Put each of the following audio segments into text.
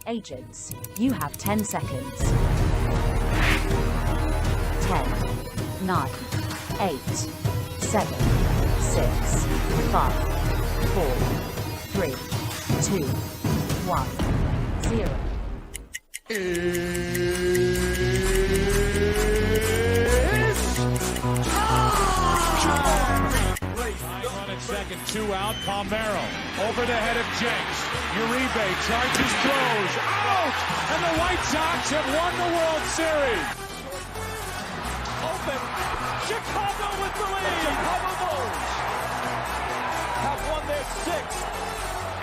Agents, you have 10 seconds. 10, 9, 8, 7, 6, 5, 4, 3, 2, 1, 0. Second, 2 out, Palmero over the head of Jenks. Uribe charges, throws, out! And the White Sox have won the World Series. Open, Chicago with the lead. Chicago Bulls have won their 6th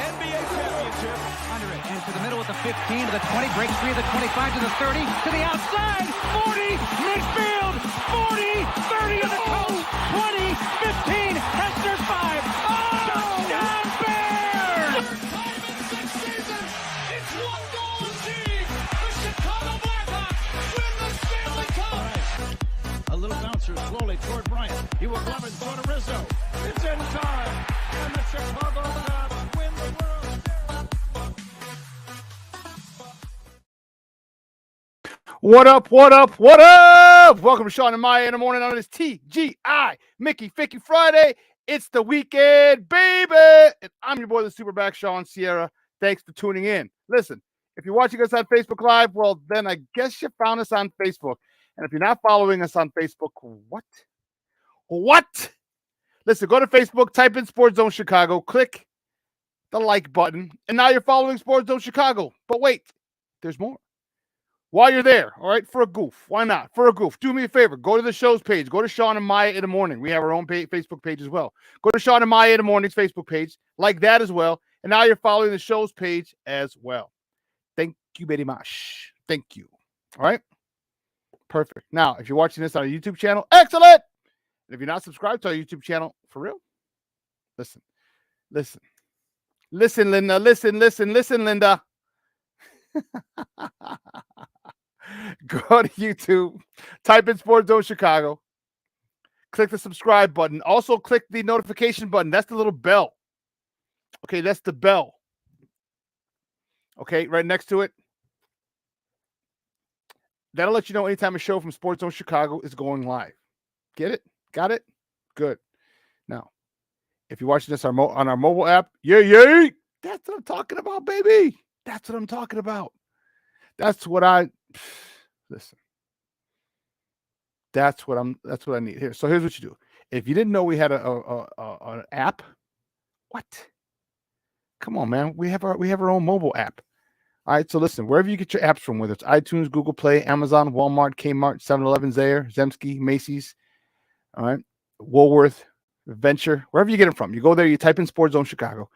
NBA championship. Under it, and to the middle with the 15, to the 20, breaks free of the 25, to the 30, to the outside, 40, midfield, 40, 30 to the coast, 20, 15, Hester's 5. Oh, touchdown Bears! Time in 6 seasons, it's one goal achieved. The Chicago Blackhawks win the Stanley Cup. Right. A little bouncer slowly toward Bryant. He will glove it, throw to Rizzo. It's in time, and the Chicago Cubs win the World Series. What up, what up, what up? Welcome to Shawn and Maya in the morning on this TGI Mickey Ficky Friday. It's the weekend, baby. And I'm your boy, the SuperBack, Shawn Sierra. Thanks for tuning in. Listen, if you're watching us on Facebook Live, well, then I guess you found us on Facebook. And if you're not following us on Facebook, what? What? Listen, go to Facebook, type in Sports Zone Chicago, click the like button, and now you're following Sports Zone Chicago. But wait, there's more. While you're there, all right, for a goof. Why not? For a goof. Do me a favor. Go to the show's page. Go to Shawn and Maya in the morning. We have our own Facebook page as well. Go to Shawn and Maya in the morning's Facebook page. Like that as well. And now you're following the show's page as well. Thank you very much. Thank you. All right? Perfect. Now, if you're watching this on our YouTube channel, excellent. And if you're not subscribed to our YouTube channel, for real, listen. Listen, Linda. Listen, Linda. Go to YouTube, type in Sports Zone Chicago, click the subscribe button. Also, click the notification button. That's the little bell. Okay, that's the bell. Okay, right next to it. That'll let you know anytime a show from Sports Zone Chicago is going live. Get it? Got it? Good. Now, if you're watching this on our mobile app, yay! That's what I'm talking about, baby. That's what I'm talking about. That's what I listen. That's what I need here. So here's what you do. If you didn't know we had an app, what? Come on, man. We have our own mobile app. All right. So listen, wherever you get your apps from, whether it's iTunes, Google Play, Amazon, Walmart, Kmart, 7-Eleven, Zayre, Zemsky, Macy's, all right, Woolworth, Venture, wherever you get them from, you go there, you type in Sports Zone Chicago,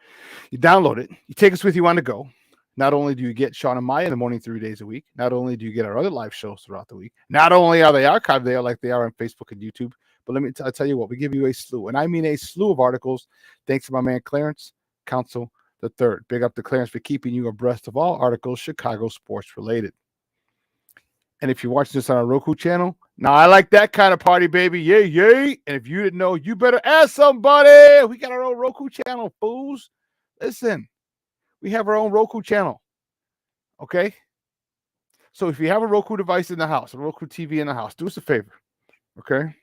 you download it, you take us with you on the go. Not only do you get Shawn and Maya in the morning 3 days a week, not only do you get our other live shows throughout the week, not only are they archived there like they are on Facebook and YouTube, but let me tell you what, we give you a slew, and I mean a slew of articles, thanks to my man Clarence Council III. Big up to Clarence for keeping you abreast of all articles Chicago sports related. And if you're watching this on our Roku channel, now I like that kind of party, baby. Yay. And if you didn't know, you better ask somebody. We got our own Roku channel, fools. Listen. We have our own Roku channel. Okay? So if you have a Roku device in the house, a Roku TV in the house, do us a favor. Okay?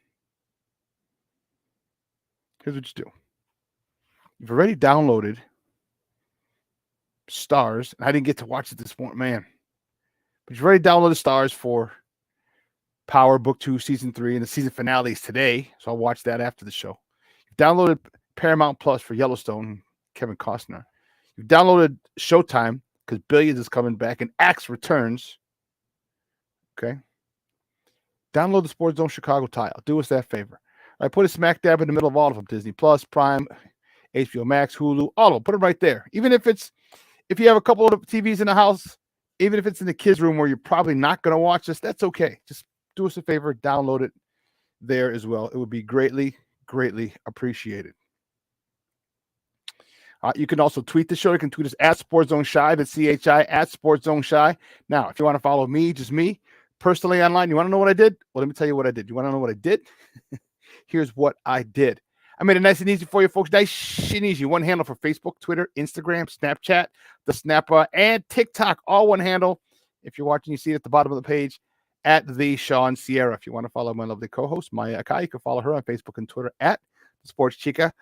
Here's what you do. You've already downloaded Stars. And I didn't get to watch it this morning, man. But you've already downloaded Stars for Power Book 2 Season 3, and the season finale is today. So I'll watch that after the show. You've downloaded Paramount Plus for Yellowstone, Kevin Costner. You've downloaded Showtime because Billions is coming back and Axe returns. Okay. Download the Sports Zone Chicago tile. Do us that favor. All right, put it smack dab in the middle of all of them. Disney Plus, Prime, HBO Max, Hulu, all of them. Put it right there. Even if you have a couple of TVs in the house, even if it's in the kids' room where you're probably not going to watch this, that's okay. Just do us a favor. Download it there as well. It would be greatly, greatly appreciated. You can also tweet the show. You can tweet us at Sports Zone Shy. That's CHI at Sports Zone Shy. Now, if you want to follow me, just me, personally online, you want to know what I did? Well, let me tell you what I did. You want to know what I did? Here's what I did. I made it nice and easy for you folks. Nice and easy. One handle for Facebook, Twitter, Instagram, Snapchat, the Snapper, and TikTok. All one handle. If you're watching, you see it at the bottom of the page at the Shawn Sierra. If you want to follow my lovely co-host, Maya Akai, you can follow her on Facebook and Twitter at the Sports Chica.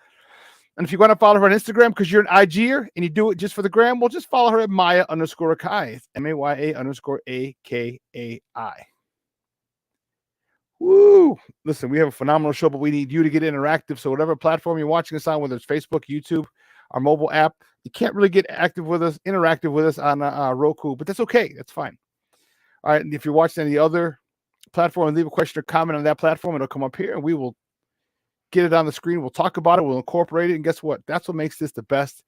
And if you want to follow her on Instagram because you're an IGer and you do it just for the gram, well, just follow her at Maya_Akai. It's MAYA_AKAI. Woo! Listen, we have a phenomenal show, but we need you to get interactive. So whatever platform you're watching us on, whether it's Facebook, YouTube, our mobile app, you can't really get interactive with us on Roku, but that's okay. That's fine. All right. And if you're watching any other platform, leave a question or comment on that platform. It'll come up here and we will get it on the screen. We'll talk about it. We'll incorporate it. And guess what? That's what makes this the best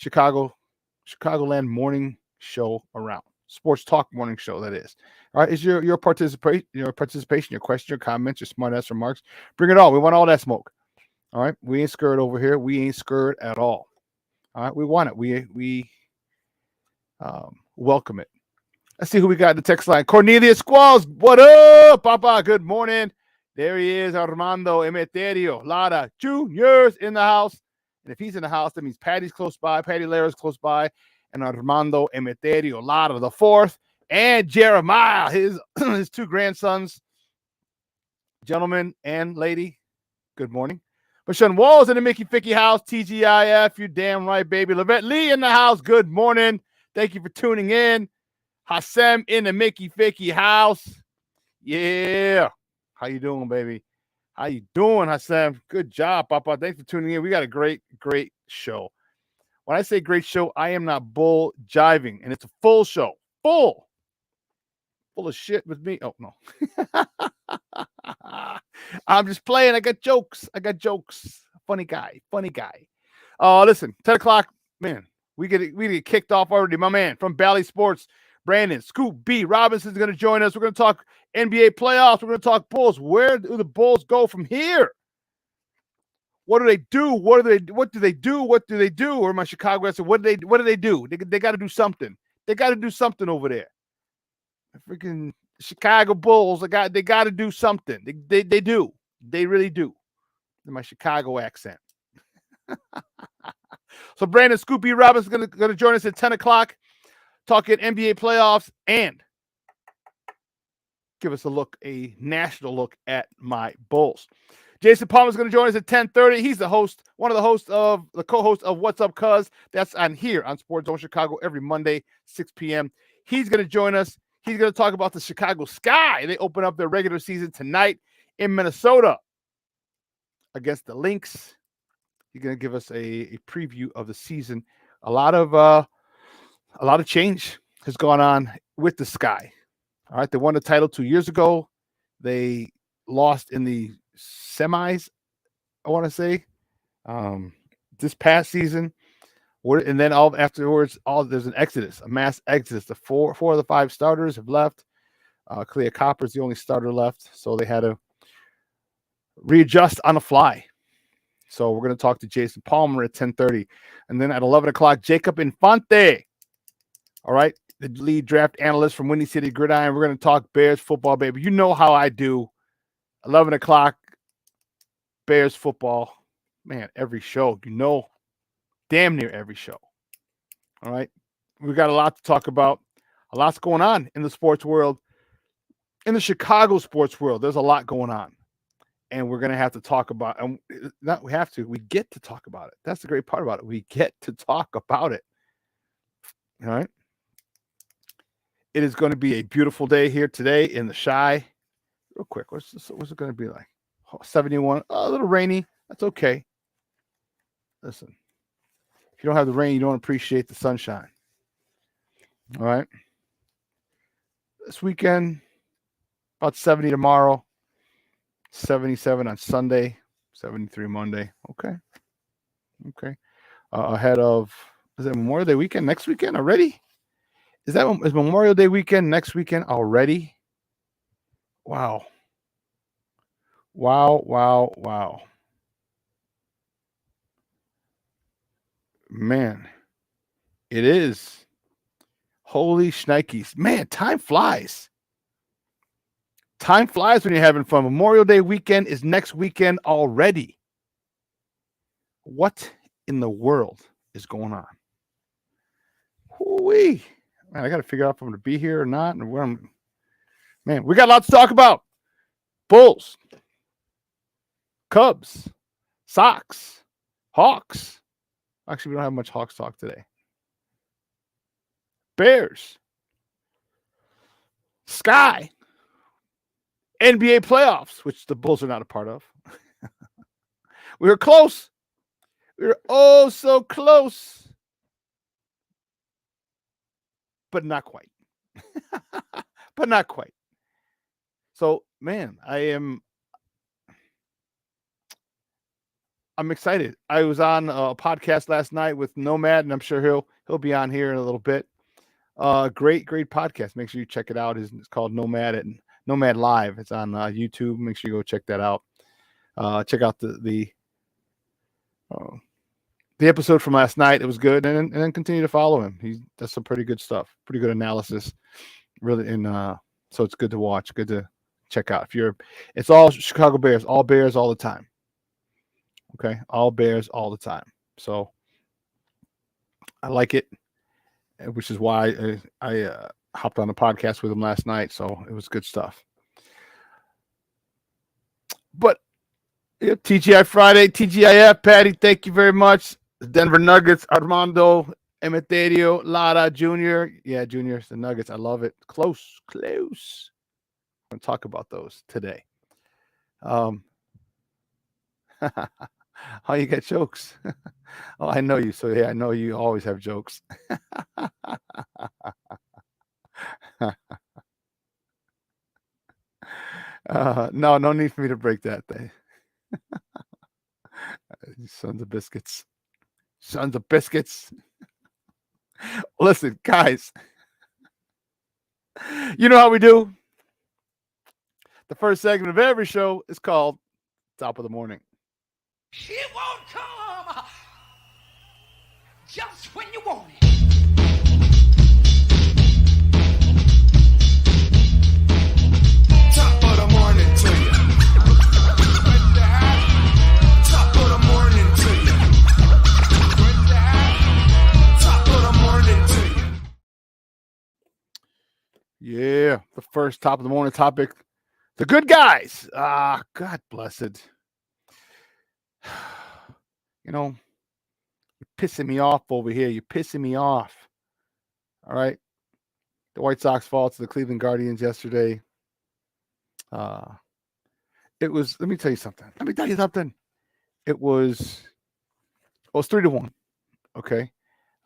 Chicagoland morning show around. Sports talk morning show, that is. All right. Is your participation, your question, your comments, your smart ass remarks. Bring it all. We want all that smoke. All right. We ain't scared over here. We ain't scared at all. All right. We want it. We welcome it. Let's see who we got in the text line. Cornelius Squalls. What up, Papa? Good morning. There he is, Armando Emeterio. Lara Jr.'s in the house. And if he's in the house, that means Patty's close by. Patty Lara's close by. And Armando Emeterio, Lara the fourth. And Jeremiah, his two grandsons. Gentlemen and lady, good morning. Bashan Walls in the Mickey Ficky house. TGIF, you damn right, baby. Levette Lee in the house. Good morning. Thank you for tuning in. Hassem in the Mickey Ficky house. Yeah. How you doing, baby? How you doing, Hassem? Good job, Papa. Thanks for tuning in. We got a great, great show. When I say great show, I am not bull jiving, and it's a full show. Full of shit with me. Oh, no. I'm just playing. I got jokes. Funny guy. Listen, 10 o'clock, man, we get kicked off already. My man from Bally Sports, Brandon Scoop B. Robinson is going to join us. We're going to talk NBA playoffs. We're going to talk Bulls. Where do the Bulls go from here? What do they do? What do they do? Or my Chicago answer, what do they do? They got to do something. They got to do something over there. The freaking Chicago Bulls, they got to do something. They do. They really do. In my Chicago accent. So Brandon Scoopy Robbins is going to join us at 10 o'clock, talking NBA playoffs and give us a national look at my Bulls. Jason Palmer is going to join us at 10:30. He's the host, one of the co-hosts of What's Up, Cuz. That's on here on Sports Zone Chicago every Monday, 6 p.m. He's going to join us. He's going to talk about the Chicago Sky. They open up their regular season tonight in Minnesota against the Lynx. He's going to give us a preview of the season. A lot of change has gone on with the Sky. All right, they won the title 2 years ago. They lost in the semis, I want to say, this past season. And then afterwards, there's an exodus, a mass exodus. The four of the five starters have left. Clea Copper's the only starter left, so they had to readjust on the fly. So we're going to talk to Jason Palmer at 10:30. And then at 11 o'clock, Jacob Infante. All right, the lead draft analyst from Windy City Gridiron. We're going to talk Bears football, baby. You know how I do. 11 o'clock, Bears football. Man, every show, damn near every show. All right, we've got a lot to talk about. A lot's going on in the sports world. In the Chicago sports world, there's a lot going on. And we're going to have to talk about, and not we have to, we get to talk about it. That's the great part about it. We get to talk about it. All right. It is going to be a beautiful day here today in the Chi. Real quick, what's it going to be like? 71, a little rainy. That's okay. Listen, if you don't have the rain, you don't appreciate the sunshine. All right. This weekend, about 70 tomorrow. 77 on Sunday, 73 Monday. Okay. Ahead of, is it Memorial Day weekend next weekend already? Is Memorial Day weekend next weekend already? Wow. Man, it is. Holy shnikes. Man, time flies. Time flies when you're having fun. Memorial Day weekend is next weekend already. What in the world is going on? Whoo-wee. Man, I got to figure out if I'm going to be here or not, and where I'm. Man, we got lots to talk about. Bulls, Cubs, Sox, Hawks. Actually, we don't have much Hawks talk today. Bears, Sky, NBA playoffs, which the Bulls are not a part of. We were close. We were oh so close. But not quite. But not quite. So, man, I'm excited. I was on a podcast last night with Nomad, and I'm sure he'll be on here in a little bit. Great podcast. Make sure you check it out. It's called Nomad Live. It's on YouTube. Make sure you go check that out. Check out the episode from last night. It was good, and then continue to follow him. He does some pretty good stuff, pretty good analysis. Really, so it's good to watch. Good to check out. It's all Chicago Bears, all the time. Okay, all Bears all the time. So I like it, which is why I hopped on the podcast with him last night. So it was good stuff. But yeah, TGI Friday, TGIF, Patty, thank you very much. The Denver Nuggets, Armando Emeterio, Lara Jr. Yeah, Junior, the Nuggets. I love it. Close. I'm going to talk about those today. Oh, you got jokes. Oh, I know you. So, yeah, I know you always have jokes. No need for me to break that day. Sons of biscuits. Listen, guys. You know how we do. The first segment of every show is called Top of the Morning. It won't come just when you want it. Top of the morning to you. Top of the morning to you. Top of the morning to you. Yeah, the first top of the morning topic. The good guys. God bless it. You know, you're pissing me off over here. You're pissing me off. All right. The White Sox fall to the Cleveland Guardians yesterday. It was, let me tell you something. It was 3-1. Okay.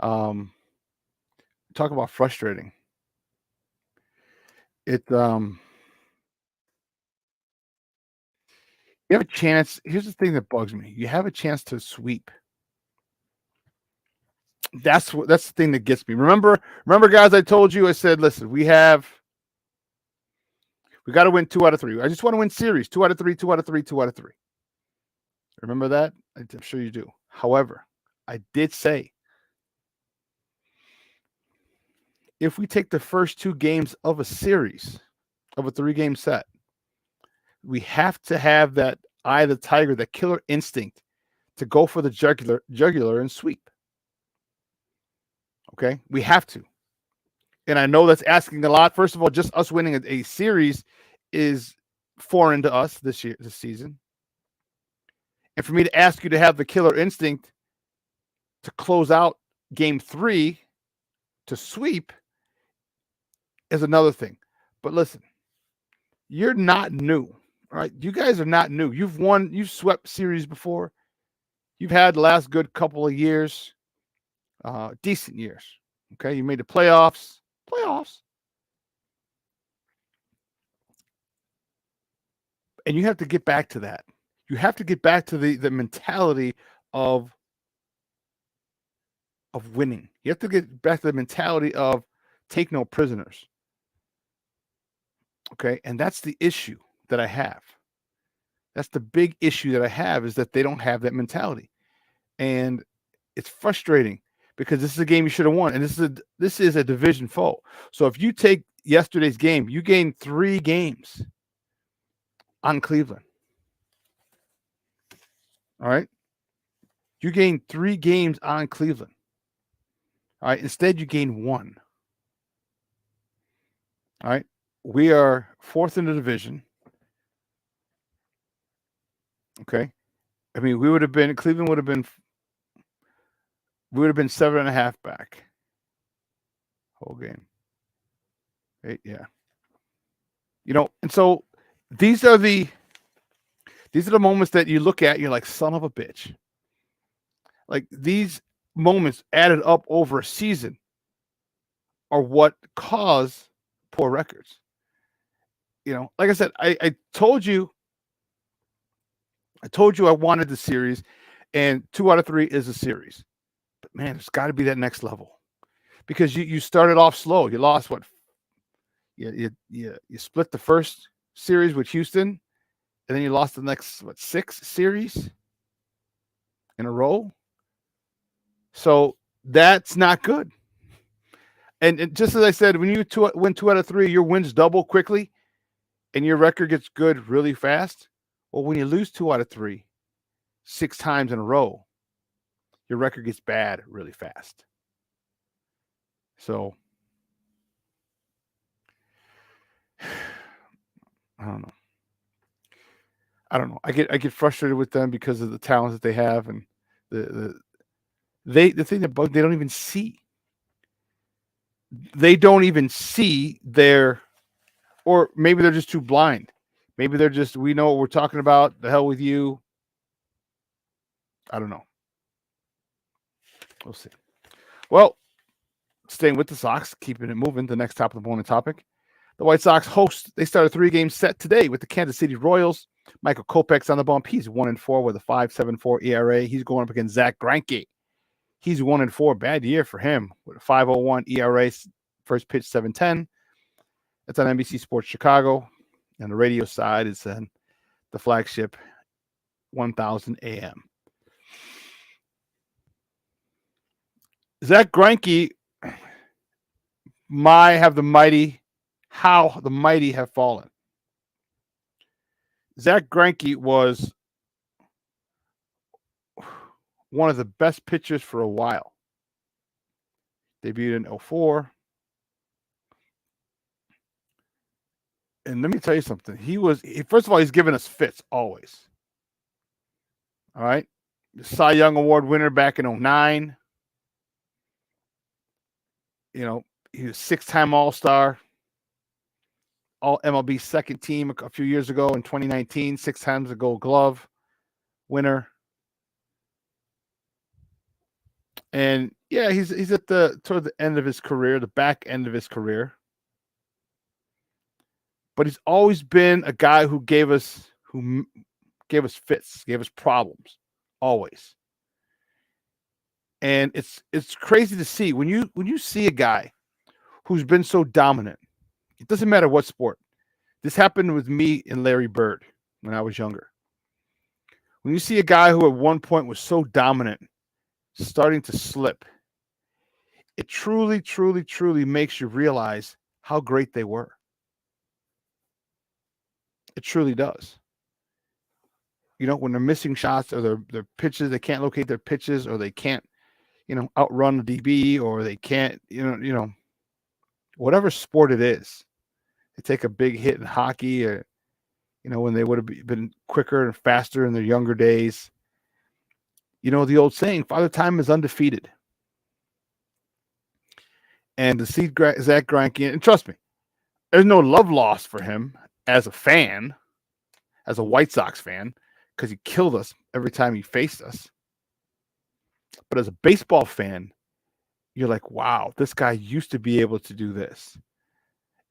Talk about frustrating. You have a chance. Here's the thing that bugs me. You have a chance to sweep. That's the thing that gets me. Remember, guys, I told you, I said, listen, we got to win 2 out of 3. I just want to win series. 2 out of 3. Remember that? I'm sure you do. However, I did say, if we take the first 2 games of a series, of a 3-game set, we have to have that eye of the tiger, that killer instinct to go for the jugular and sweep. Okay? We have to. And I know that's asking a lot. First of all, just us winning a series is foreign to us this season. And for me to ask you to have the killer instinct to close out game 3 to sweep is another thing. But listen, you're not new. All right, you guys are not new. You've swept series before. You've had the last good couple of years, decent years. Okay, you made the playoffs. And you have to get back to that. You have to get back to the mentality of winning. You have to get back to the mentality of take no prisoners. Okay, and that's the issue that I have. That's the big issue that I have, is that they don't have that mentality. And it's frustrating because this is a game you should have won. And this is a division foe. So if you take yesterday's game, you gain 3 games on Cleveland. All right. You gained 3 games on Cleveland. All right. Instead, you gained 1. All right. We are 4th in the division. Okay. I mean, Cleveland would have been 7.5 back. Whole game. 8, yeah. And so these are the moments that you look at, you're like, son of a bitch. Like, these moments added up over a season are what cause poor records. Like I said, I told you I wanted the series, and 2 out of 3 is a series. But man, there's got to be that next level, because you started off slow. You lost what? You split the first series with Houston, and then you lost the next 6 series in a row. So that's not good. And just as I said, when you win 2 out of 3, your wins double quickly, and your record gets good really fast. Well, when you lose 2 out of 3, 6 times in a row, your record gets bad really fast. So I don't know. I get frustrated with them because of the talent that they have, and the thing that they don't even see. They don't even see or maybe they're just too blind. Maybe they're just, we know what we're talking about. The hell with you. I don't know. We'll see. Well, staying with the Sox, keeping it moving. The next top of the morning topic. The White Sox they start a 3-game set today with the Kansas City Royals. Michael Kopech's on the bump. He's 1-4 with a 5.74 ERA. He's going up against Zach Greinke. He's 1-4. Bad year for him with a 5.01 ERA. First pitch 7.10. That's on NBC Sports Chicago. And the radio side is the flagship 1000 AM. Zach Greinke how the mighty have fallen. Zach Greinke was one of the best pitchers for a while. Debuted in 2004. And let me tell you something. First of all, he's given us fits always. All right. The Cy Young Award winner back in 2009. He was a 6-time All-Star. All MLB second team a few years ago in 2019. 6 times a Gold Glove winner. And yeah, he's at toward the end of his career, the back end of his career. But he's always been a guy who gave us fits, gave us problems, always. And it's crazy to see when you see a guy who's been so dominant. It doesn't matter what sport. This happened with me and Larry Bird when I was younger. When you see a guy who at one point was so dominant, starting to slip, it truly, truly, truly makes you realize how great they were. It truly does. When they're missing shots or their pitches, they can't locate their pitches, or they can't, outrun the DB, or they can't, whatever sport it is, they take a big hit in hockey, or, when they would have been quicker and faster in their younger days. The old saying, Father Time is undefeated. And to see Zach Greinke, and trust me, there's no love lost for him as a fan, as a White Sox fan, because he killed us every time he faced us. But as a baseball fan, you're like, wow, this guy used to be able to do this.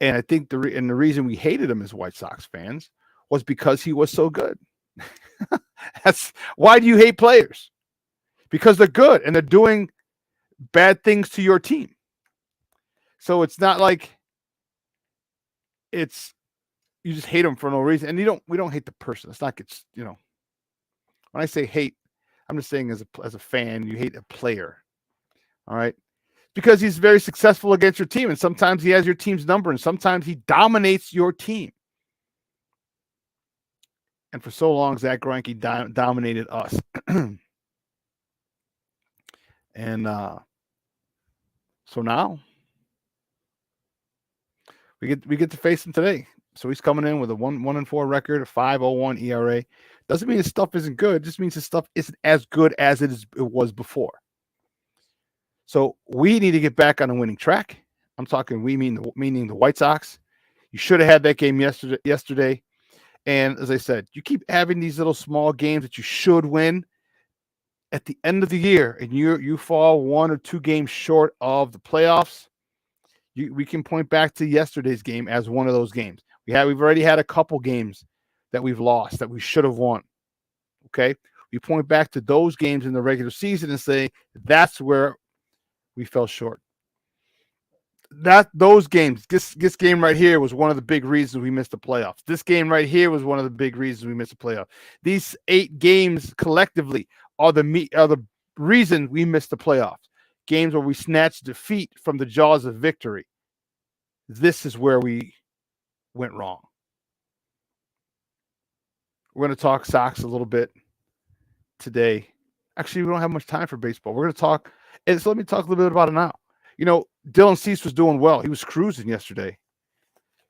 And I think the reason we hated him as White Sox fans was because he was so good. That's why do you hate players? Because they're good and they're doing bad things to your team. So it's not like you just hate them for no reason. And we don't hate the person. It's not, when I say hate, I'm just saying as a fan, you hate a player. All right. Because he's very successful against your team. And sometimes he has your team's number, and sometimes he dominates your team. And for so long, Zach Greinke dominated us. And so now we get to face him today. So he's coming in with a 1-4 record, a 5.01 ERA. Doesn't mean his stuff isn't good. It just means his stuff isn't as good as it was before. So we need to get back on a winning track. I'm talking meaning the White Sox. You should have had that game yesterday. And as I said, you keep having these little small games that you should win at the end of the year, and you fall 1 or 2 games short of the playoffs. We can point back to yesterday's game as one of those games. We've already had a couple games that we've lost that we should have won. Okay, we point back to those games in the regular season and say that's where we fell short. Those games, this game right here was one of the big reasons we missed the playoffs. This game right here was one of the big reasons we missed the playoffs. These 8 games collectively are the reason we missed the playoffs. Games where we snatched defeat from the jaws of victory. This is where we went wrong. We're going to talk Sox a little bit today. Actually, we don't have much time for baseball. We're going to talk. So let me talk a little bit about it now. You know, Dylan Cease was doing well. He was cruising yesterday.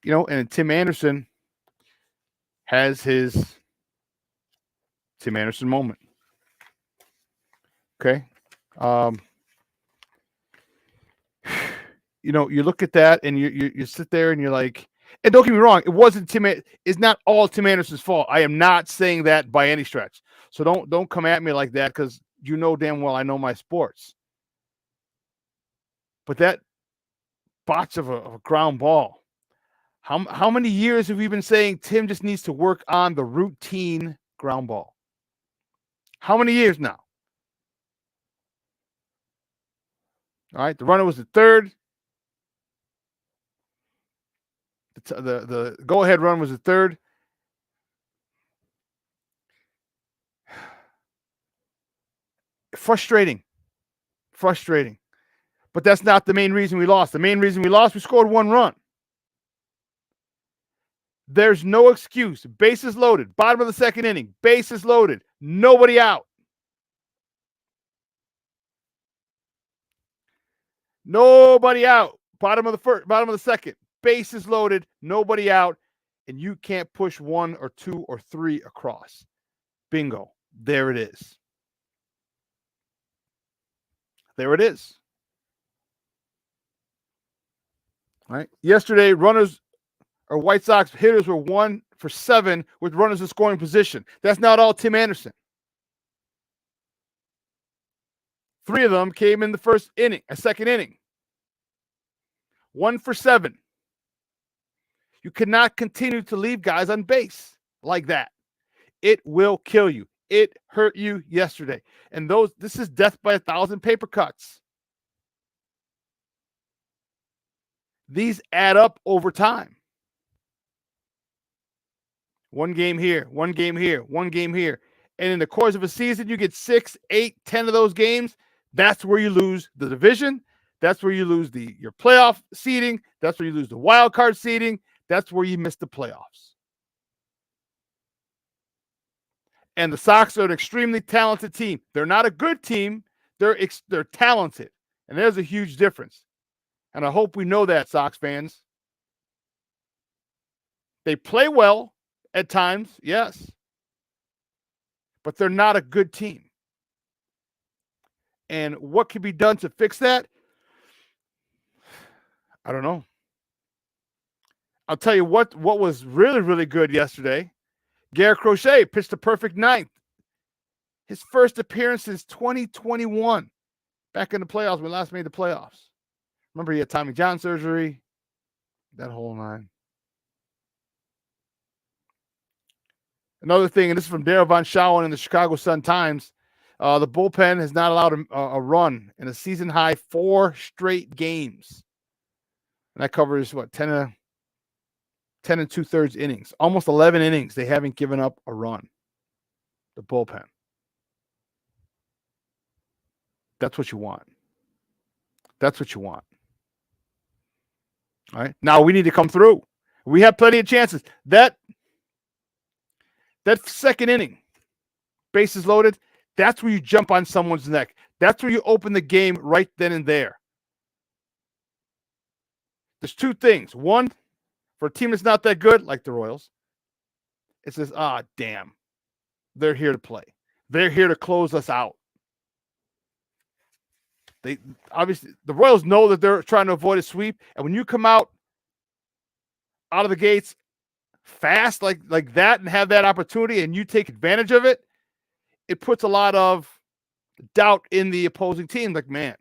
You know, and Tim Anderson has his Tim Anderson moment. Okay. You know, you look at that and you sit there and you're like, and don't get me wrong, it wasn't it's not all Tim Anderson's fault. I am not saying that by any stretch. So don't come at me like that, because you know damn well I know my sports. But that botch of a ground ball, how many years have we been saying Tim just needs to work on the routine ground ball? How many years now? All right, the runner was at third. The go-ahead run was at third. Frustrating. But that's not the main reason we lost. The main reason we lost, we scored 1 run. There's no excuse. Bases loaded. Bottom of the second inning. Bases loaded. Nobody out. Nobody out. Bottom of the second. Bases loaded. Nobody out. And you can't push 1 or 2 or 3 across. Bingo. There it is. There it is. All right. Yesterday, White Sox hitters were 1 for 7 with runners in scoring position. That's not all Tim Anderson. 3 of them came in the second inning. 1 for 7. You cannot continue to leave guys on base like that. It will kill you. It hurt you yesterday. And this is death by 1,000 paper cuts. These add up over time. 1 game here, 1 game here, 1 game here. And in the course of a season, you get 6, 8, 10 of those games. That's where you lose the division. That's where you lose your playoff seeding. That's where you lose the wild card seeding. That's where you miss the playoffs. And the Sox are an extremely talented team. They're not a good team. They're talented. And there's a huge difference. And I hope we know that, Sox fans. They play well at times, yes. But they're not a good team. And what can be done to fix that? I don't know. I'll tell you what was really, really good yesterday. Garrett Crochet pitched a perfect 9th. His first appearance since 2021. Back in the playoffs, when we last made the playoffs. Remember, he had Tommy John surgery. That whole 9. Another thing, and this is from Darryl Von Schoen in the Chicago Sun-Times. The bullpen has not allowed a run in a season-high 4 straight games. And that covers, 10 and 2/3 innings. Almost 11 innings. They haven't given up a run. The bullpen. That's what you want. That's what you want. All right. Now we need to come through. We have plenty of chances. That second inning, bases loaded, that's where you jump on someone's neck. That's where you open the game right then and there. There's two things. One, for a team that's not that good, like the Royals, it says, damn, they're here to play. They're here to close us out. They obviously, the Royals know that they're trying to avoid a sweep, and when you come out of the gates fast like that and have that opportunity and you take advantage of it, it puts a lot of doubt in the opposing team. Like, man,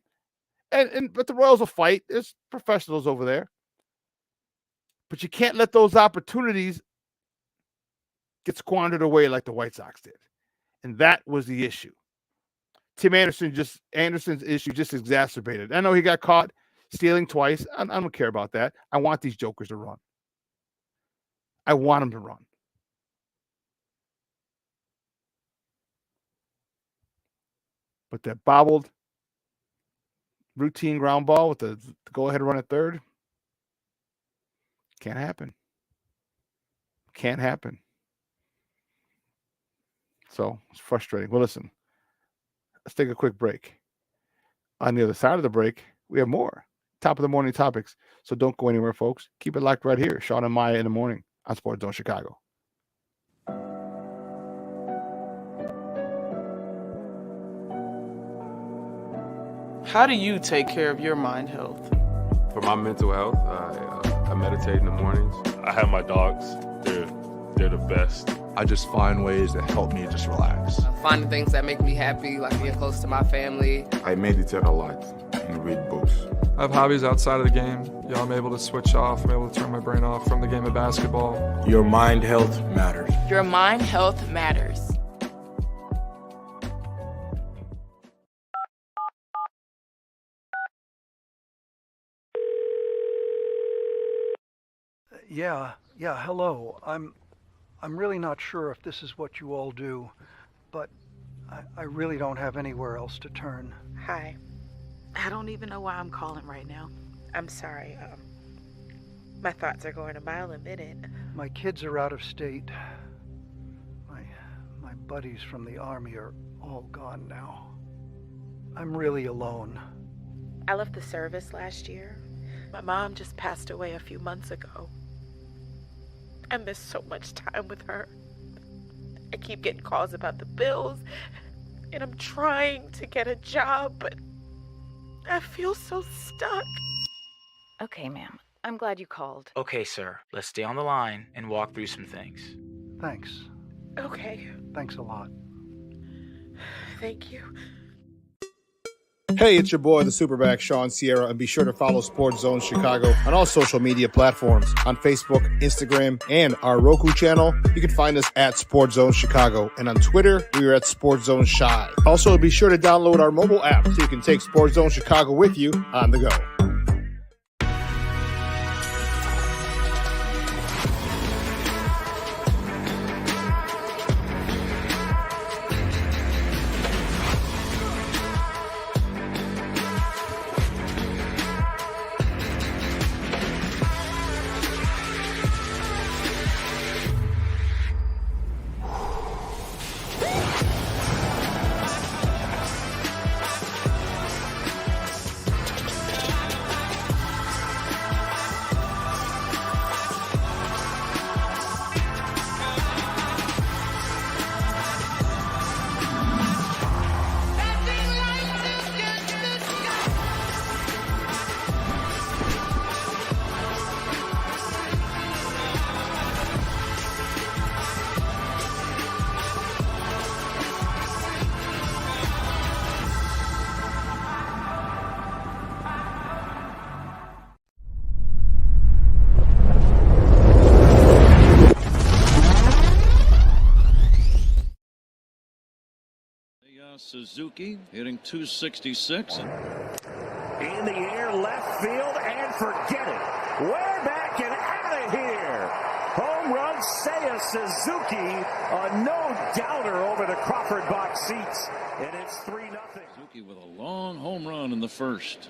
but the Royals will fight. There's professionals over there. But you can't let those opportunities get squandered away like the White Sox did. And that was the issue. Tim Anderson's issue just exacerbated. I know he got caught stealing twice. I don't care about that. I want these jokers to run. I want them to run. But that bobbled routine ground ball with the go-ahead run at third, can't happen. Can't happen. So it's frustrating. Well, listen, let's take a quick break. On the other side of the break, we have more top of the morning topics. So don't go anywhere, folks. Keep it locked right here. Shawn and Maya in the morning on Sports Zone Chicago. How do you take care of your mind health? For my mental health, I meditate in the mornings. I have my dogs. They're the best. I just find ways that help me just relax. Finding things that make me happy, like being close to my family. I meditate a lot and read books. I have hobbies outside of the game. I'm able to switch off. I'm able to turn my brain off from the game of basketball. Your mind health matters. Your mind health matters. Yeah, hello. I'm really not sure if this is what you all do, but I really don't have anywhere else to turn. Hi. I don't even know why I'm calling right now. I'm sorry. My thoughts are going a mile a minute. My kids are out of state. My buddies from the Army are all gone now. I'm really alone. I left the service last year. My mom just passed away a few months ago. I miss so much time with her. I keep getting calls about the bills, and I'm trying to get a job, but I feel so stuck. Okay, ma'am. I'm glad you called. Okay, sir. Let's stay on the line and walk through some things. Thanks. Okay. Thanks a lot. Thank you. Hey, it's your boy, the SuperBack, Shawn Sierra, and be sure to follow Sports Zone Chicago on all social media platforms, on Facebook, Instagram, and our Roku channel. You can find us at Sports Zone Chicago, and on Twitter, we are at Sports Zone Shy. Also, be sure to download our mobile app so you can take Sports Zone Chicago with you on the go. Suzuki hitting 266. In the air, left field, and forget it. Way back and out of here. Home run, Seiya Suzuki. A no-doubter over the Crawford box seats. And it's 3-0. Suzuki with a long home run in the first.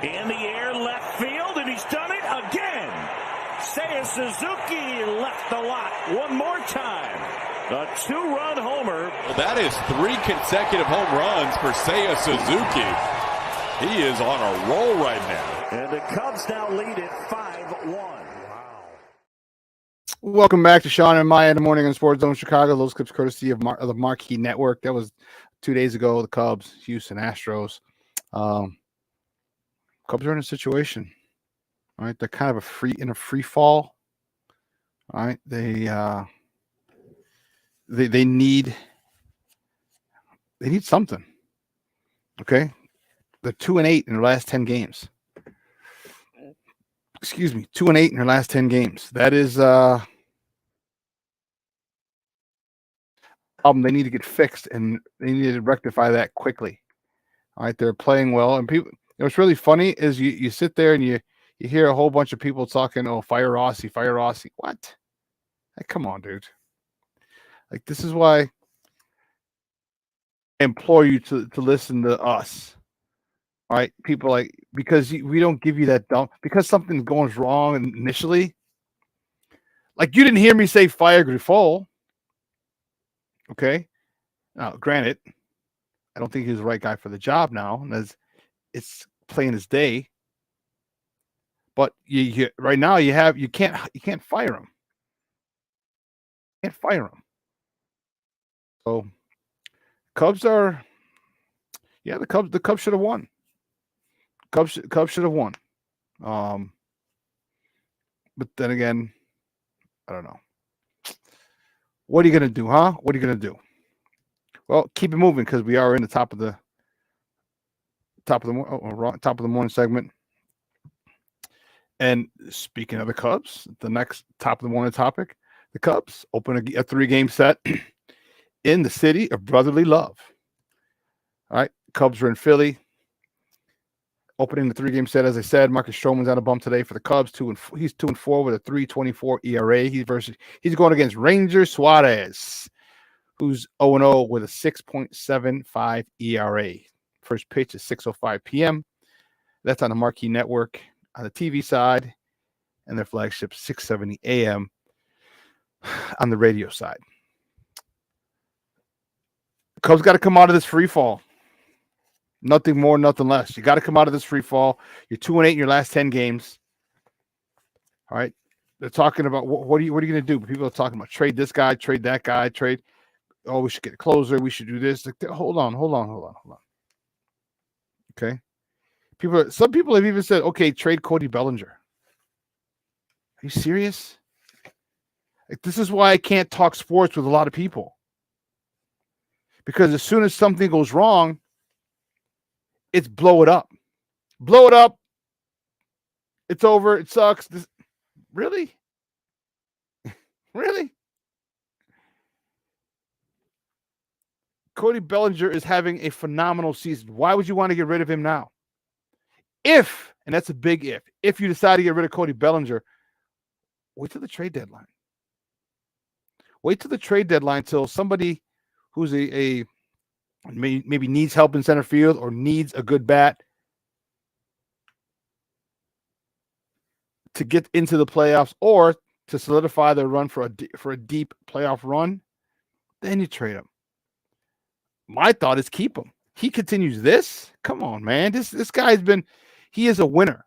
In the air, left field, and he's done it again. Seiya Suzuki left the lot one more time. A 2-run homer. Well, that is 3 consecutive home runs for Seiya Suzuki. He is on a roll right now. And the Cubs now lead it 5-1. Welcome back to Shawn and Maya in the morning on Sports Zone Chicago. Those clips courtesy of the Marquee Network. That was 2 days ago. The Cubs, Houston Astros. Cubs are in a situation. All right, they're kind of in a free fall. All right, they need something. Okay, they're 2-8 in their last 10 games. Excuse me, 2-8 in their last 10 games. That is they need to get fixed, and they need to rectify that quickly. All right, they're playing well, and people. What's really funny is you sit there and you hear a whole bunch of people talking, "Oh, fire Rossi, fire Rossi." What? Like, come on, dude. Like, this is why I implore you to listen to us. All right, people, like, because we don't give you that dump because something goes wrong initially. Like, you didn't hear me say fire Grifol. Okay. Now, granted, I don't think he's the right guy for the job now, as it's playing his day. But you right now you can't fire him. You can't fire him. So Cubs are, yeah, the Cubs should have won. Cubs should have won. But then again, I don't know. What are you gonna do, huh? What are you gonna do? Well, keep it moving because we are in the top of the morning segment. And speaking of the Cubs, the next top of the morning topic: the Cubs open a 3-game set in the city of brotherly love. All right, Cubs are in Philly. Opening the 3-game set, as I said, Marcus Stroman's on a bump today for the Cubs. He's 2-4 with a 3.24 ERA. He's going against Ranger Suarez, who's 0-0 with a 6.75 ERA. First pitch is 6:05 p.m. That's on the Marquee Network on the TV side, and their flagship 6:70 a.m. on the radio side. Cubs got to come out of this free fall. Nothing more, nothing less. You got to come out of this free fall. You're 2-8 in your last 10 games. All right. They're talking about what are you going to do? People are talking about trade this guy, trade that guy, trade. Oh, we should get a closer. We should do this. Like, hold on. Okay. Some people have even said, okay, trade Cody Bellinger. Are you serious? Like, this is why I can't talk sports with a lot of people. Because as soon as something goes wrong, it's blow it up. Blow it up. It's over. It sucks. Really? Really? Cody Bellinger is having a phenomenal season. Why would you want to get rid of him now? If, and that's a big if you decide to get rid of Cody Bellinger, wait till the trade deadline. Wait till the trade deadline till somebody who's maybe needs help in center field or needs a good bat to get into the playoffs or to solidify their run for a deep playoff run, then you trade him. My thought is keep him. He continues this. Come on, man. This guy's he is a winner.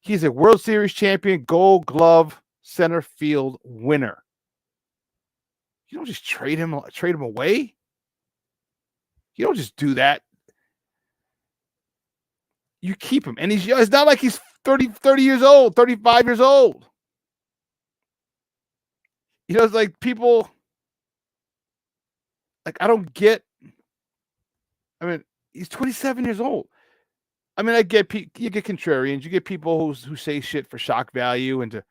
He's a World Series champion, Gold Glove center field winner. You don't just trade him away. You don't just do that. You keep him. And it's not like he's 30 years old, 35 years old. It's like people, like, I don't get, he's 27 years old. I get you get contrarians, you get people who say shit for shock value and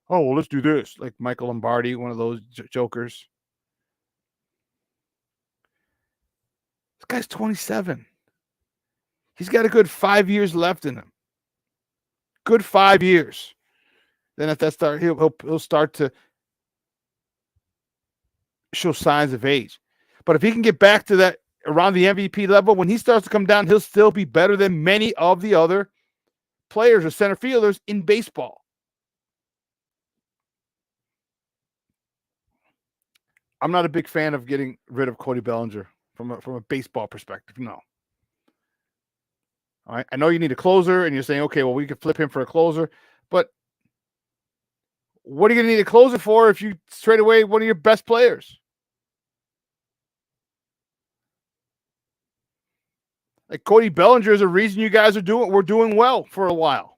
let's do this, like Michael Lombardi, one of those jokers. This guy's 27. He's got a good 5 years left in him. Good 5 years. Then at that start, he'll start to show signs of age. But if he can get back to that around the MVP level, when he starts to come down, he'll still be better than many of the other players or center fielders in baseball. I'm not a big fan of getting rid of Cody Bellinger from a baseball perspective. No. All right. I know you need a closer, and you're saying, okay, well, we could flip him for a closer, but what are you going to need a closer for if you trade away one of your best players? Like Cody Bellinger is a reason you guys we're doing well for a while.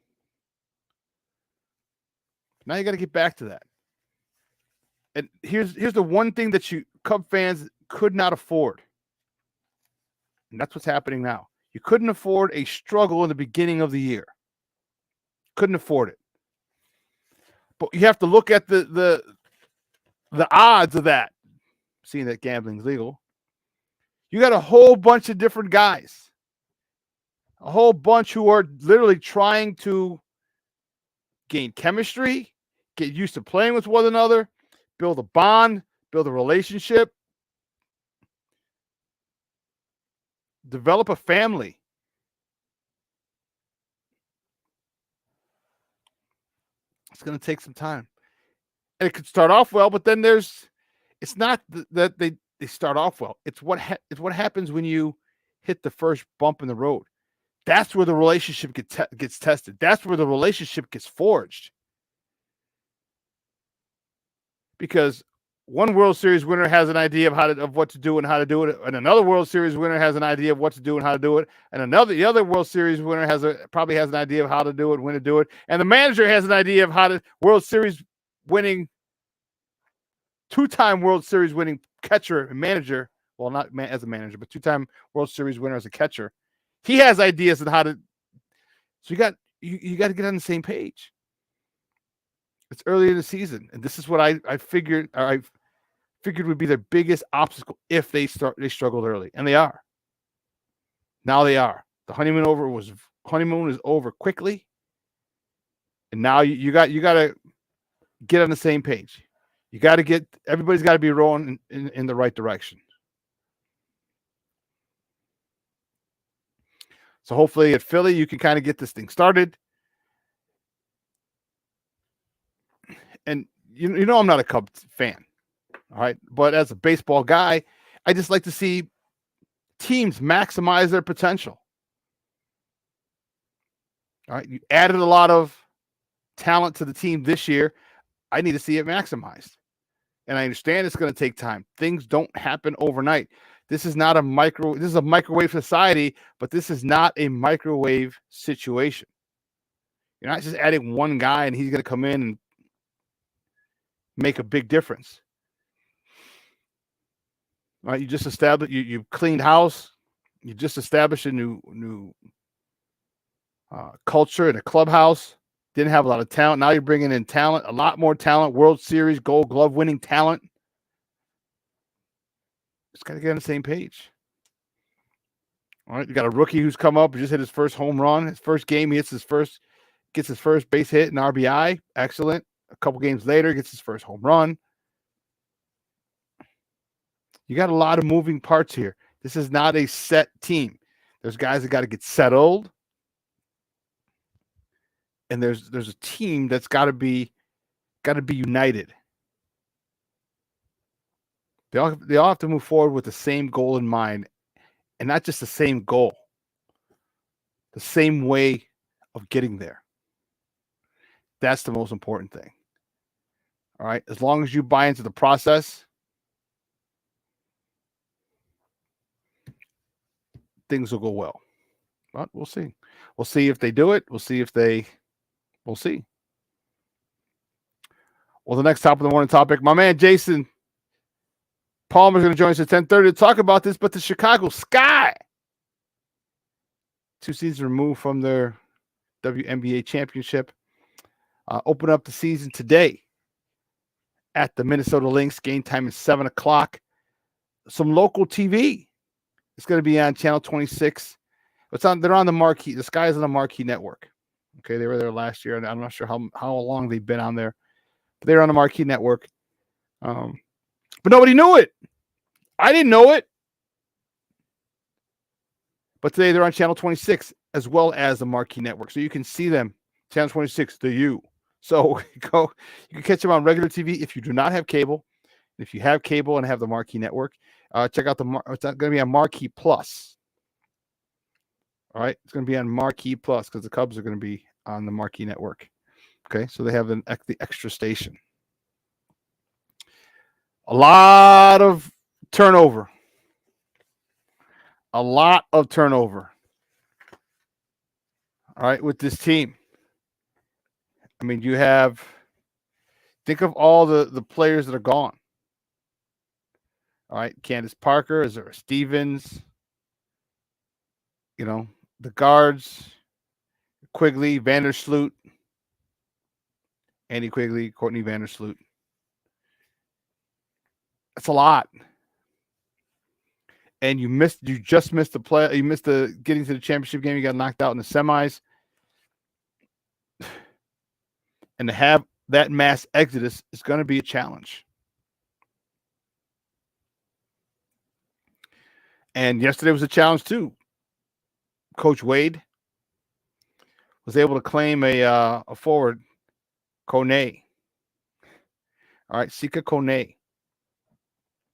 Now you got to get back to that. And here's the one thing that you Cub fans could not afford. And that's what's happening now. You couldn't afford a struggle in the beginning of the year. Couldn't afford it. But you have to look at the odds of that, seeing that gambling's legal. You got a whole bunch of different guys. A whole bunch who are literally trying to gain chemistry, get used to playing with one another, build a bond, build a relationship, develop a family. It's going to take some time. And it could start off well, but then it's not that they start off well. It's what happens when you hit the first bump in the road. That's where the relationship gets tested. That's where the relationship gets forged. Because one World Series winner has an idea of what to do and how to do it, and another World Series winner has an idea of what to do and how to do it, and the other World Series winner probably has an idea of how to do it, when to do it, and the manager has an idea of how to World Series winning, two-time World Series winning catcher and manager. Well, not as a manager, but two-time World Series winner as a catcher. He has ideas on how to. So you got to get on the same page. It's early in the season, and this is what I figured would be their biggest obstacle if they struggled early, and they are. Now they are. The honeymoon is over quickly, and now you got to get on the same page. Everybody's got to be rowing in the right direction. So hopefully at Philly, you can kind of get this thing started. And you know I'm not a Cubs fan, all right? But as a baseball guy, I just like to see teams maximize their potential. All right, you added a lot of talent to the team this year. I need to see it maximized. And I understand it's going to take time. Things don't happen overnight. This is not this is a microwave society, but this is not a microwave situation. You're not just adding one guy and he's going to come in and make a big difference. All right, you just established, you cleaned house. You just established a new culture in a clubhouse. Didn't have a lot of talent. Now you're bringing in talent, a lot more talent, World Series, Gold Glove winning talent. Just got to get on the same page. All right, you got a rookie who's come up, just hit his first home run. His first game, he gets his first base hit and RBI. Excellent. A couple games later, gets his first home run. You got a lot of moving parts here. This is not a set team. There's guys that got to get settled. And there's a team that's got to be united. They all have to move forward with the same goal in mind, and not just the same goal, the same way of getting there. That's the most important thing. All right, as long as you buy into the process, things will go well. But we'll see. We'll see if they do it. We'll see. Well, the next top of the morning topic, my man Jason Palmer's going to join us at 10:30 to talk about this, but the Chicago Sky, 2 seasons removed from their WNBA championship, open up the season today at the Minnesota Lynx. Game time is 7 o'clock. Some local TV. It's going to be on Channel 26. They're on the Marquee. The Sky is on the Marquee Network. Okay, they were there last year, and I'm not sure how long they've been on there. But they're on the Marquee Network. But nobody knew it. I didn't know it. But today they're on Channel 26 as well as the Marquee Network. So you can see them. Channel 26, the U. So you can catch them on regular TV if you do not have cable. If you have cable and have the Marquee Network, check out it's going to be on Marquee Plus. All right, it's going to be on Marquee Plus because the Cubs are going to be on the Marquee Network. Okay, so they have the extra station. A lot of turnover. A lot of turnover. All right, with this team. I mean, think of all the players that are gone. All right, Candace Parker, Azura Stevens, the guards, Quigley, Vandersloot, Andy Quigley, Courtney Vandersloot. That's a lot. And you just missed the play. You missed the getting to the championship game. You got knocked out in the semis. And to have that mass exodus is going to be a challenge. And yesterday was a challenge too. Coach Wade was able to claim a forward, Kone. All right, Sika Kone.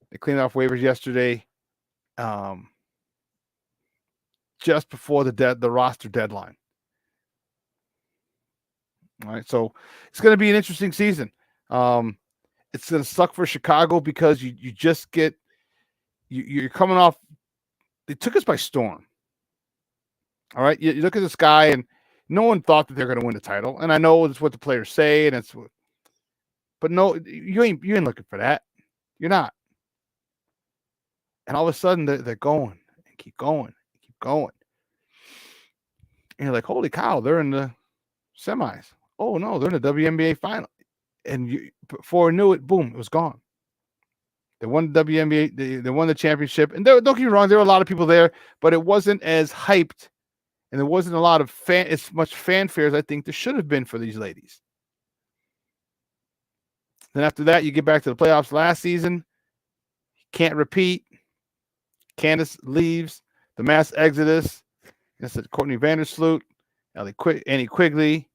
They cleaned off waivers yesterday, just before the roster deadline. All right, so it's going to be an interesting season. It's going to suck for Chicago because you just get you're coming off. They took us by storm. All right, you look at this guy, and no one thought that they're going to win the title. And I know it's what the players say, but no, you ain't looking for that. You're not. And all of a sudden, they're going and keep going, and keep going. And you're like, holy cow, they're in the semis. Oh no, they're in the WNBA final. And before I knew it, boom, it was gone. They won the WNBA. They won the championship. And don't get me wrong, there were a lot of people there, but it wasn't as hyped, and there wasn't a lot of as much fanfare as I think there should have been for these ladies. Then after that, you get back to the playoffs last season. Can't repeat. Candace leaves. The mass exodus. I said Courtney Vandersloot, Annie Quigley.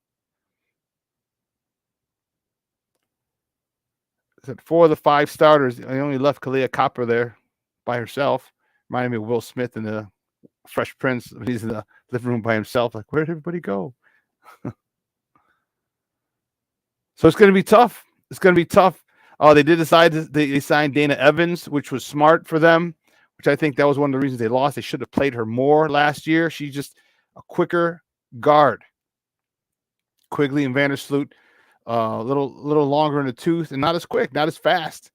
I said 4 of the 5 starters. I only left Kalia Copper there by herself. Reminded me of Will Smith in the Fresh Prince. He's in the living room by himself. Like, where did everybody go? So it's going to be tough. It's going to be tough. They did decide they signed Dana Evans, which was smart for them, which I think that was one of the reasons they lost. They should have played her more last year. She's just a quicker guard. Quigley and Vandersloot, a little longer in the tooth and not as quick, not as fast.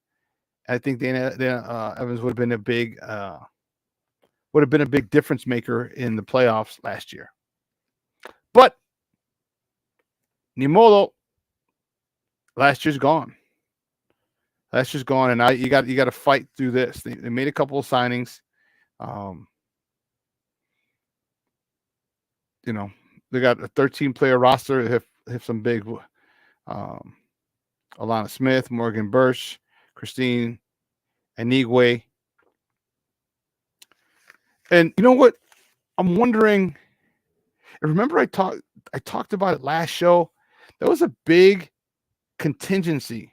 I think Dana Evans would have been a big difference maker in the playoffs last year. But Nimolo, last year's gone. Last year's gone, and you got to fight through this. They made a couple of signings. They got a 13-player roster. They have some big Alana Smith, Morgan Birch, Christine Anigwe. And you know what? I'm wondering. Remember I talked about it last show. There was a big contingency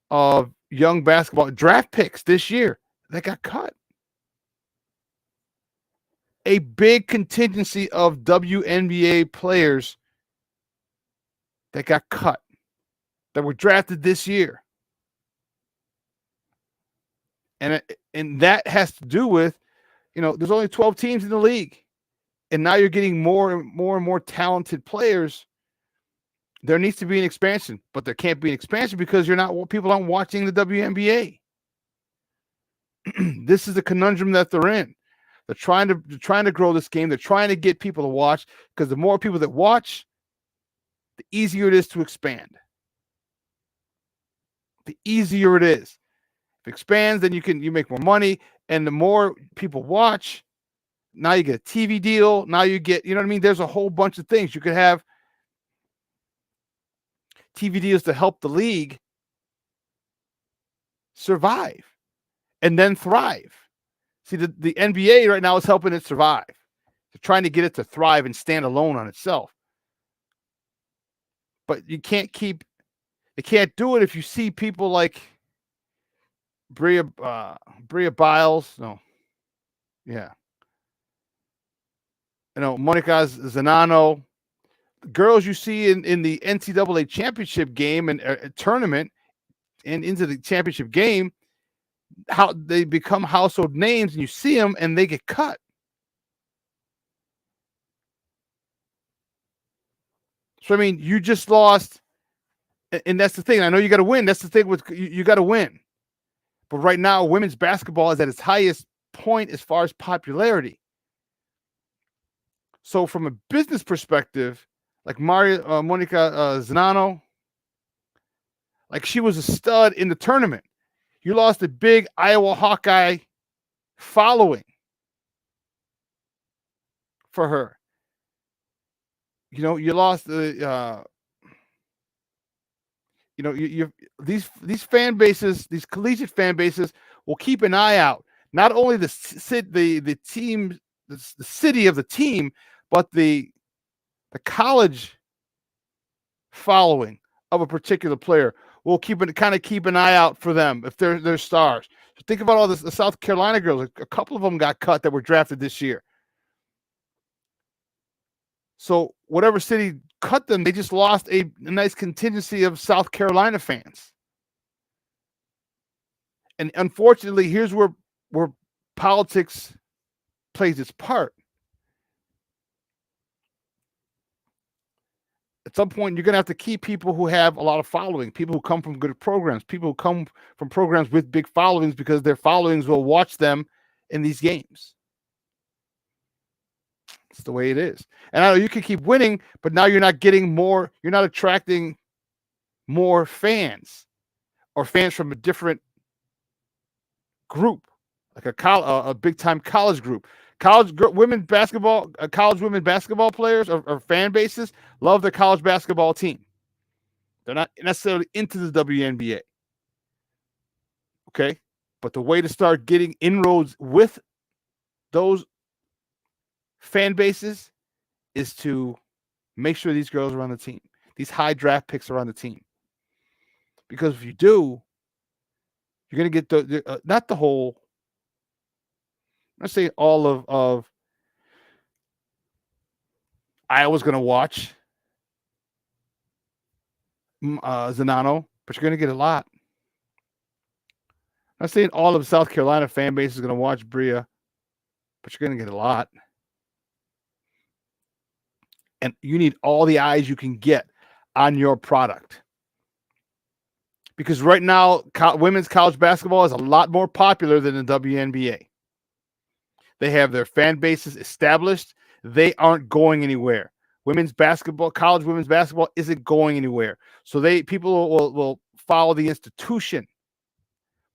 of young basketball draft picks this year that got cut. A big contingency of WNBA players that got cut, that were drafted this year. And that has to do with, there's only 12 teams in the league. And now you're getting more and more talented players. There needs to be an expansion, but there can't be an expansion because people aren't watching the WNBA. This is the conundrum that they're in. They're trying to grow this game. They're trying to get people to watch, because the more people that watch, the easier it is to expand. The easier it is. If it expands, then you make more money, and the more people watch, now you get a TV deal. Now you get, you know what I mean? There's a whole bunch of things. You could have TV deals to help the league survive and then thrive. See, the NBA right now is helping it survive. They're trying to get it to thrive and stand alone on itself. But they can't do it if you see people like Bria Biles. No. Yeah. Monica Zanano. Girls you see in the NCAA championship game and tournament and into the championship game, how they become household names and you see them and they get cut. So, I mean, you just lost. And that's the thing. I know you got to win. That's the thing with you got to win. But right now, women's basketball is at its highest point as far as popularity. So from a business perspective, like Monica Zanano, like she was a stud in the tournament. You lost a big Iowa Hawkeye following for her. You lost the these fan bases, these collegiate fan bases will keep an eye out. Not only the team, the city of the team, but the college following of a particular player. We'll keep an eye out for them if they're stars. So think about all this. The South Carolina girls, a couple of them got cut that were drafted this year. So whatever city cut them, they just lost a nice contingency of South Carolina fans. And unfortunately, here's where politics plays its part. At some point, you're going to have to keep people who have a lot of following, people who come from good programs, people who come from programs with big followings because their followings will watch them in these games. It's the way it is. And I know you can keep winning, but now you're not getting more, you're not attracting more fans or fans from a different group, like a big-time college group. College women basketball players or fan bases love their college basketball team. They're not necessarily into the WNBA. Okay? But the way to start getting inroads with those fan bases is to make sure these girls are on the team. These high draft picks are on the team. Because if you do, you're going to get not the whole, let's say all of Iowa's going to watch Zanano, but you're going to get a lot. I'm not saying all of South Carolina fan base is going to watch Bria, but you're going to get a lot. And you need all the eyes you can get on your product. Because right now, women's college basketball is a lot more popular than the WNBA. They have their fan bases established. They aren't going anywhere. College women's basketball isn't going anywhere. So people will follow the institution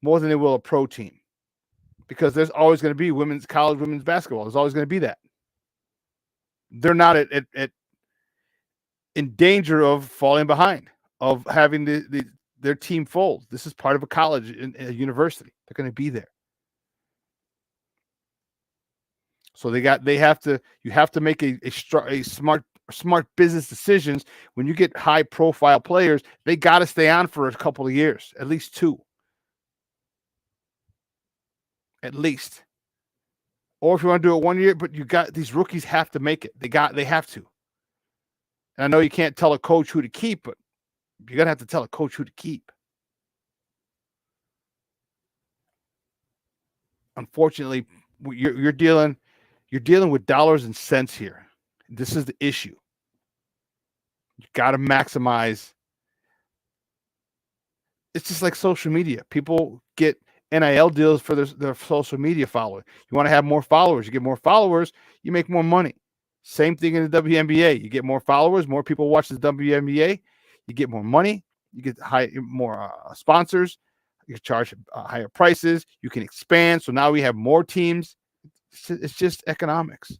more than they will a pro team. Because there's always going to be college women's basketball. There's always going to be that. They're not in danger of falling behind, of having their team fold. This is part of a college and a university. They're going to be there. So you have to make a smart business decisions. When you get high profile players, they got to stay on for a couple of years, at least 2. At least. Or if you want to do it 1 year, but these rookies have to make it. They have to. And I know you can't tell a coach who to keep, but you're going to have to tell a coach who to keep. Unfortunately, you're dealing with dollars and cents here. This is the issue. You got to maximize. It's just like social media. People get NIL deals for their social media following. You want to have more followers. You get more followers, you make more money. Same thing in the WNBA. You get more followers, more people watch the WNBA. You get more money. You get more sponsors. You can charge higher prices. You can expand. So now we have more teams. It's just economics.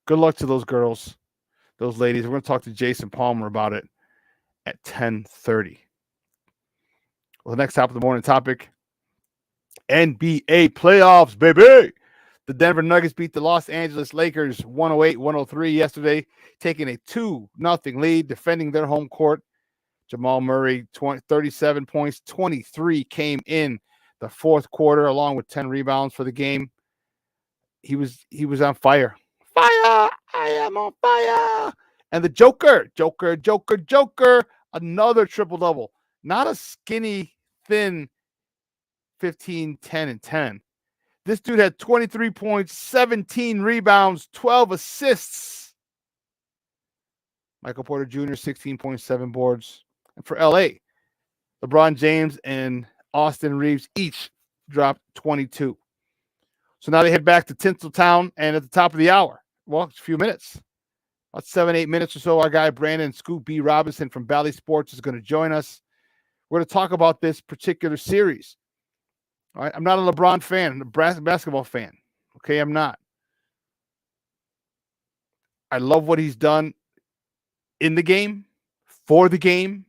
Good luck to those girls, those ladies. We're going to talk to Jason Palmer about it at 10:30. Well, the next top of the morning topic, NBA playoffs, baby. The Denver Nuggets beat the Los Angeles Lakers 108-103 yesterday, taking a 2-0 lead, defending their home court. Jamal Murray, 37 points, 23 came in the fourth quarter, along with 10 rebounds for the game. He was on fire. Fire! I am on fire. And the Joker, another triple-double. Not a skinny, thin 15, 10, and 10. This dude had 23 points, 17 rebounds, 12 assists. Michael Porter Jr., 16.7 boards. And for LA, LeBron James and Austin Reeves each dropped 22. So now they head back to Tinseltown, and at the top of the hour, well, it's a few minutes, about 7-8 minutes or so, our guy Brandon Scoop B. Robinson from Bally Sports is going to join us. We're going to talk about this particular series. All right, I'm not a LeBron fan. I'm a basketball fan. Okay, I'm not. I love what he's done in the game, for the game,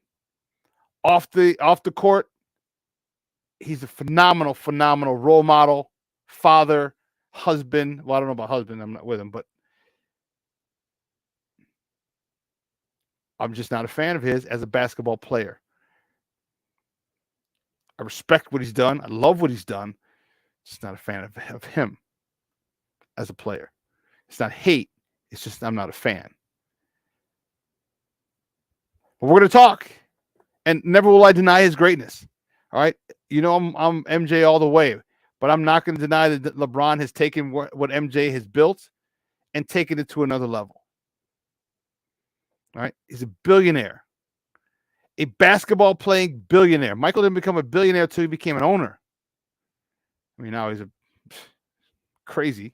off the court. He's a phenomenal role model, father, husband. Well, I don't know about husband. I'm not with him, but I'm just not a fan of his as a basketball player. I respect what he's done. I love what he's done. Just not a fan of him as a player. It's not hate. It's just I'm not a fan. But we're going to talk, and never will I deny his greatness. All right, you know I'm MJ all the way, but I'm not going to deny that LeBron has taken what MJ has built and taken it to another level. All right, he's a billionaire, a basketball playing billionaire. Michael didn't become a billionaire until he became an owner. I mean, now he's a crazy.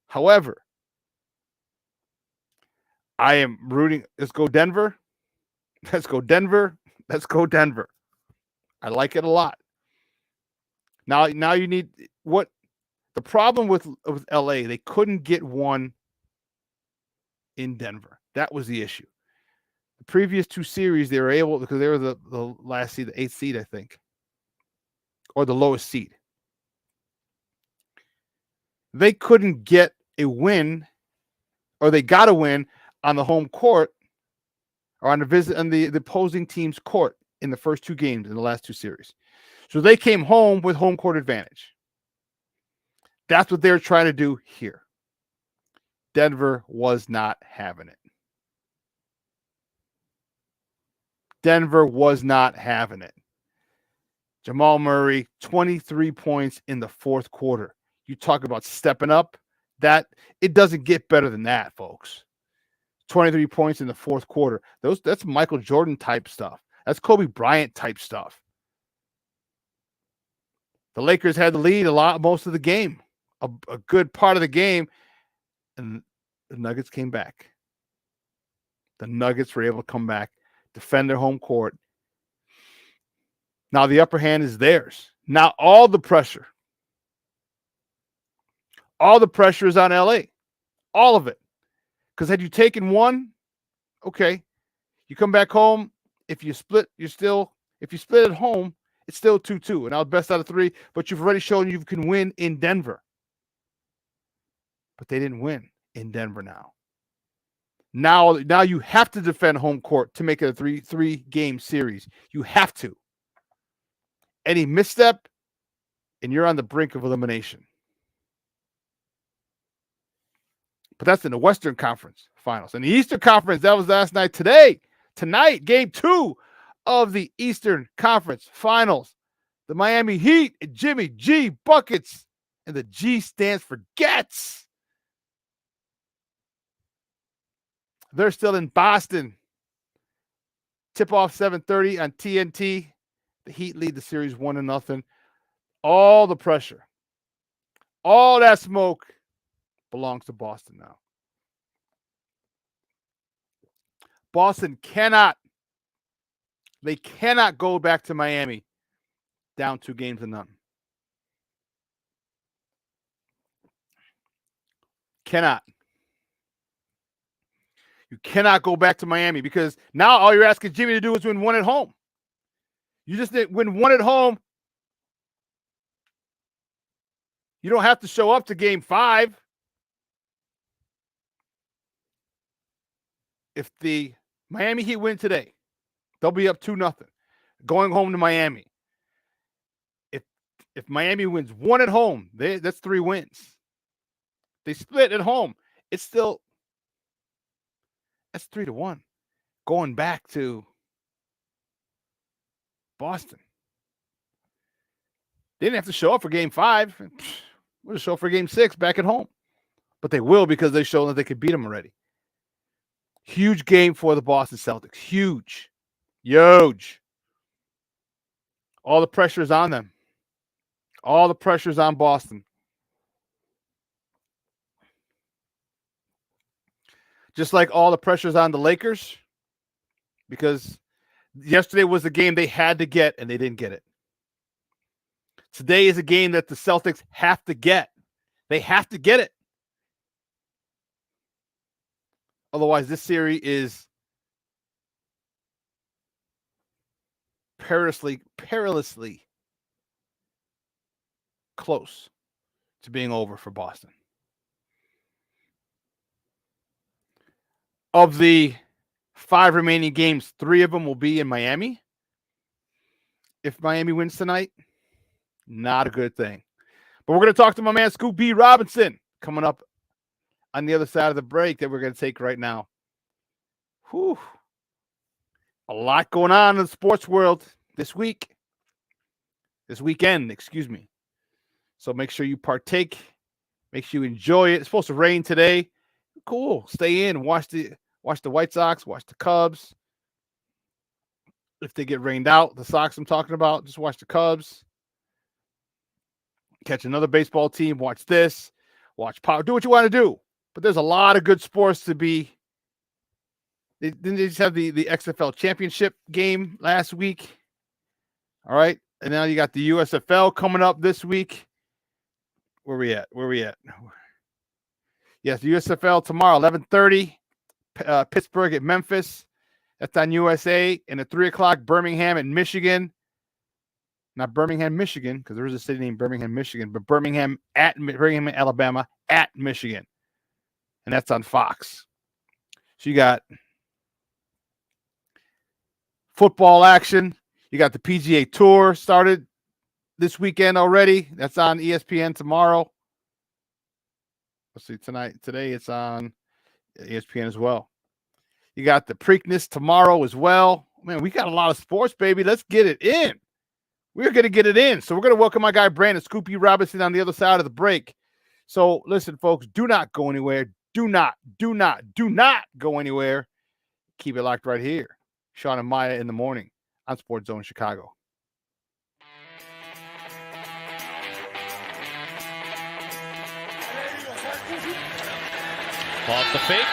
However, I am rooting. Let's go Denver. Let's go Denver. Let's go Denver. I like it a lot. Now you need what the problem with LA, they couldn't get one in Denver. That was the issue. The previous two series, they were able, because they were the last seed, the 8th seed, I think, or the lowest seed. They couldn't get a win, or they got a win on the home court or on the opposing team's court in the first two games in the last two series. So they came home with home court advantage. That's what they're trying to do here. Denver was not having it. Denver was not having it. Jamal Murray, 23 points in the fourth quarter. You talk about stepping up. That it doesn't get better than that, folks. 23 points in the fourth quarter. That's Michael Jordan type stuff. That's Kobe Bryant type stuff. The Lakers had the lead most of the game, a good part of the game, and the Nuggets came back. The Nuggets were able to come back, defend their home court. Now the upper hand is theirs. Now all the pressure is on LA. All of it. Because had you taken one, okay, you come back home. If you split, if you split at home, it's still 2-2. And now best out of three, but you've already shown you can win in Denver. But they didn't win in Denver now. Now you have to defend home court to make it a three-game series. You have to. Any misstep, and you're on the brink of elimination. But that's in the Western Conference Finals. In the Eastern Conference, that was last night. Tonight, game 2 of the Eastern Conference Finals. The Miami Heat and Jimmy G buckets. And the G stands for Gets. They're still in Boston. Tip-off 7:30 on TNT. The Heat lead the series 1-0. All the pressure, all that smoke belongs to Boston now. Boston cannot go back to Miami down 2-0. Cannot. You cannot go back to Miami because now all you're asking Jimmy to do is win one at home. You just didn't win one at home. You don't have to show up to game 5. If the Miami Heat win today. They'll be up 2-0. Going home to Miami. If Miami wins 1 at home, that's 3 wins. They split at home. It's still, that's 3-1. Going back to Boston. They didn't have to show up for game 5. We'll show up for game 6 back at home. But they will because they showed that they could beat them already. Huge game for the Boston Celtics. Huge. Huge. All the pressure is on them. All the pressure is on Boston. Just like all the pressure is on the Lakers, because yesterday was the game they had to get, and they didn't get it. Today is a game that the Celtics have to get. They have to get it. Otherwise, this series is perilously close to being over for Boston. Of the 5 remaining games, 3 of them will be in Miami. If Miami wins tonight, not a good thing. But we're going to talk to my man, Scoop B. Robinson, coming up on the other side of the break that we're going to take right now. Whew. A lot going on in the sports world this weekend, excuse me. So make sure you partake. Make sure you enjoy it. It's supposed to rain today. Cool. Stay in. Watch the White Sox. Watch the Cubs. If they get rained out, the Sox I'm talking about, just watch the Cubs. Catch another baseball team. Watch this. Watch power. Do what you want to do. But there's a lot of good sports to be. Didn't they just have the XFL championship game last week? All right. And now you got the USFL coming up this week. Where we at? Yes, the USFL tomorrow, 11:30. Pittsburgh at Memphis. That's on USA. And at 3 o'clock, Birmingham at Michigan. Not Birmingham, Michigan, because there is a city named Birmingham, Michigan, but Birmingham, Alabama at Michigan. And that's on Fox. So you got football action. You got the PGA Tour started this weekend already. That's on ESPN tomorrow. Let's see, today it's on ESPN as well. You got the Preakness tomorrow as well. Man, we got a lot of sports, baby. Let's get it in. We're going to get it in. So we're going to welcome my guy, Brandon Scoopy Robinson, on the other side of the break. So listen, folks, do not go anywhere. Do not go anywhere. Keep it locked right here. Shawn and Maya in the morning on Sports Zone Chicago. Off the fake.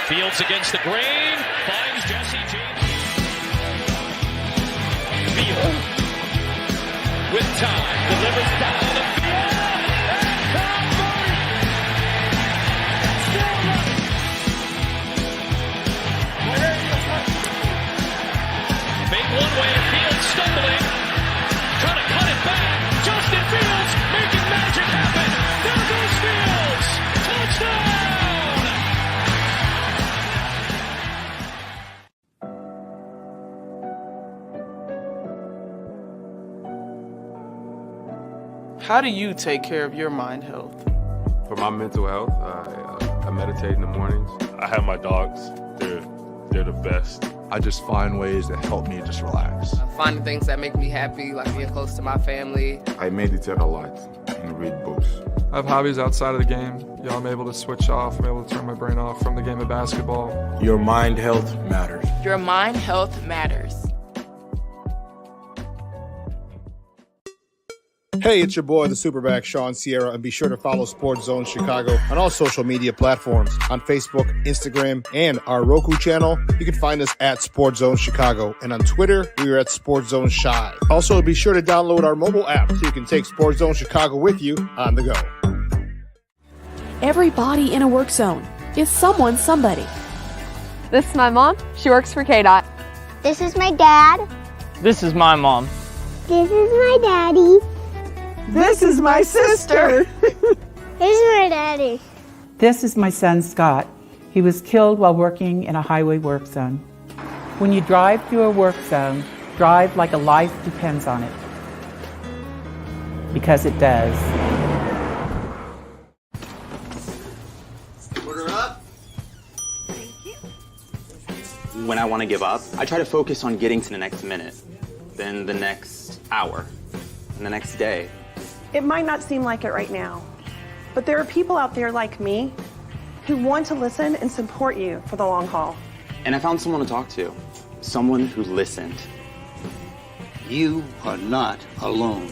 Fields against the grain. Finds Jesse James. Field. With time. Delivers down the field. And Tom Murray. Still running. Fake one way. Fields stumbling. Trying to cut it back. Justin Fields making magic happen. There goes Fields. Touchdown. How do you take care of your mind health? For my mental health, I meditate in the mornings. I have my dogs. They're the best. I just find ways that help me just relax. Finding things that make me happy, like being close to my family. I meditate a lot and read books. I have hobbies outside of the game. I'm able to switch off. I'm able to turn my brain off from the game of basketball. Your mind health matters. Your mind health matters. Hey, it's your boy, the SuperBack, Shawn Sierra, and be sure to follow Sports Zone Chicago on all social media platforms, on Facebook, Instagram, and our Roku channel. You can find us at Sports Zone Chicago, and on Twitter, we are at Sports Zone Shy. Also, be sure to download our mobile app so you can take Sports Zone Chicago with you on the go. Everybody in a work zone is someone somebody. This is my mom. She works for KDOT. This is my dad. This is my mom. This is my daddy. This is my sister. This is my daddy. This is my son, Scott. He was killed while working in a highway work zone. When you drive through a work zone, drive like a life depends on it. Because it does. Order up. When I want to give up, I try to focus on getting to the next minute, then the next hour, and the next day. It might not seem like it right now, but there are people out there like me who want to listen and support you for the long haul. And I found someone to talk to, someone who listened. You are not alone.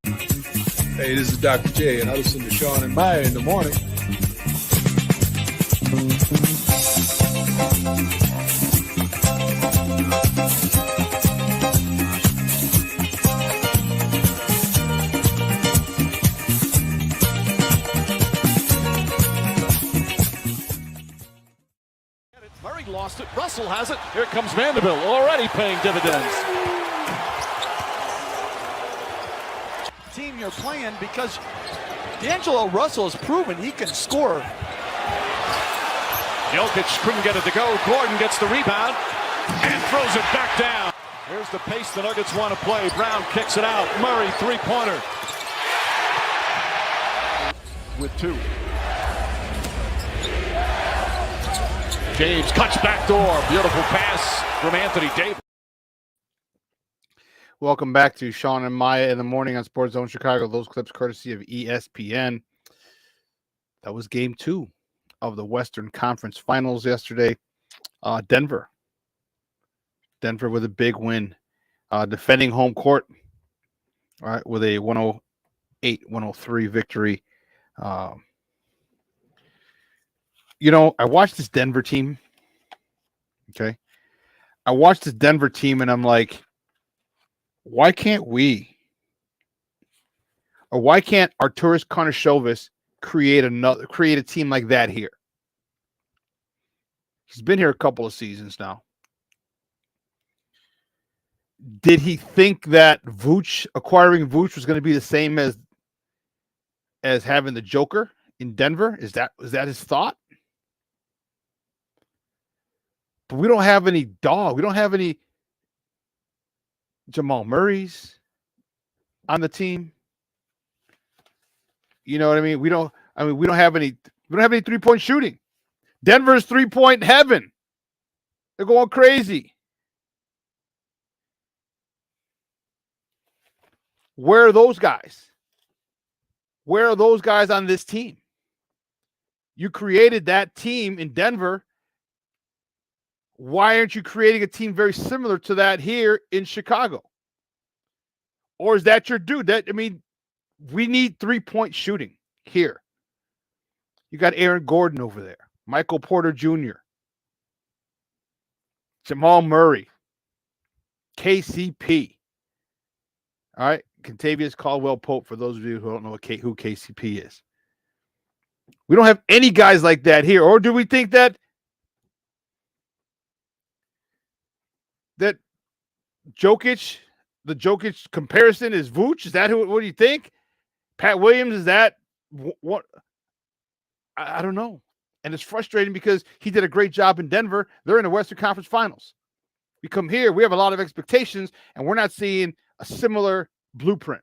Hey, this is Dr. J, and I listen to Shawn and Maya in the morning. Murray lost it. Russell has it. Here comes Vanderbilt, already paying dividends. Team you're playing, because D'Angelo Russell has proven he can score. Jokic couldn't get it to go. Gordon gets the rebound and throws it back down. Here's the pace the Nuggets want to play. Brown kicks it out. Murray, three-pointer. With two. James cuts back door. Beautiful pass from Anthony Davis. Welcome back to Shawn and Maya in the morning on Sports Zone Chicago. Those clips courtesy of ESPN. That was game 2 of the Western Conference Finals yesterday. Denver with a big win. Defending home court, all right, with a 108-103 victory. I watched this Denver team. Okay. I watched this Denver team and I'm like, why can't we? Or why can't Arturas Karnisovas create a team like that here? He's been here a couple of seasons now. Did he think that acquiring Vooch was going to be the same as having the Joker in Denver? Is that his thought? But we don't have any dog. We don't have any Jamal Murrays on the team. You know what I mean? We don't have any 3-point shooting. Denver's 3-point heaven. They're going crazy. Where are those guys? Where are those guys on this team? You created that team in Denver. Why aren't you creating a team very similar to that here in Chicago? Or is that your dude? We need 3-point shooting here. You got Aaron Gordon over there, Michael Porter Jr., Jamal Murray, KCP. All right, Contavious Caldwell-Pope, for those of you who don't know who KCP is. We don't have any guys like that here. Or do we think that Jokic, the Jokic comparison is Vooch? Is that what do you think? Pat Williams, is that what? I don't know. And it's frustrating because he did a great job in Denver. They're in the Western Conference Finals. We come here, we have a lot of expectations, and we're not seeing a similar blueprint.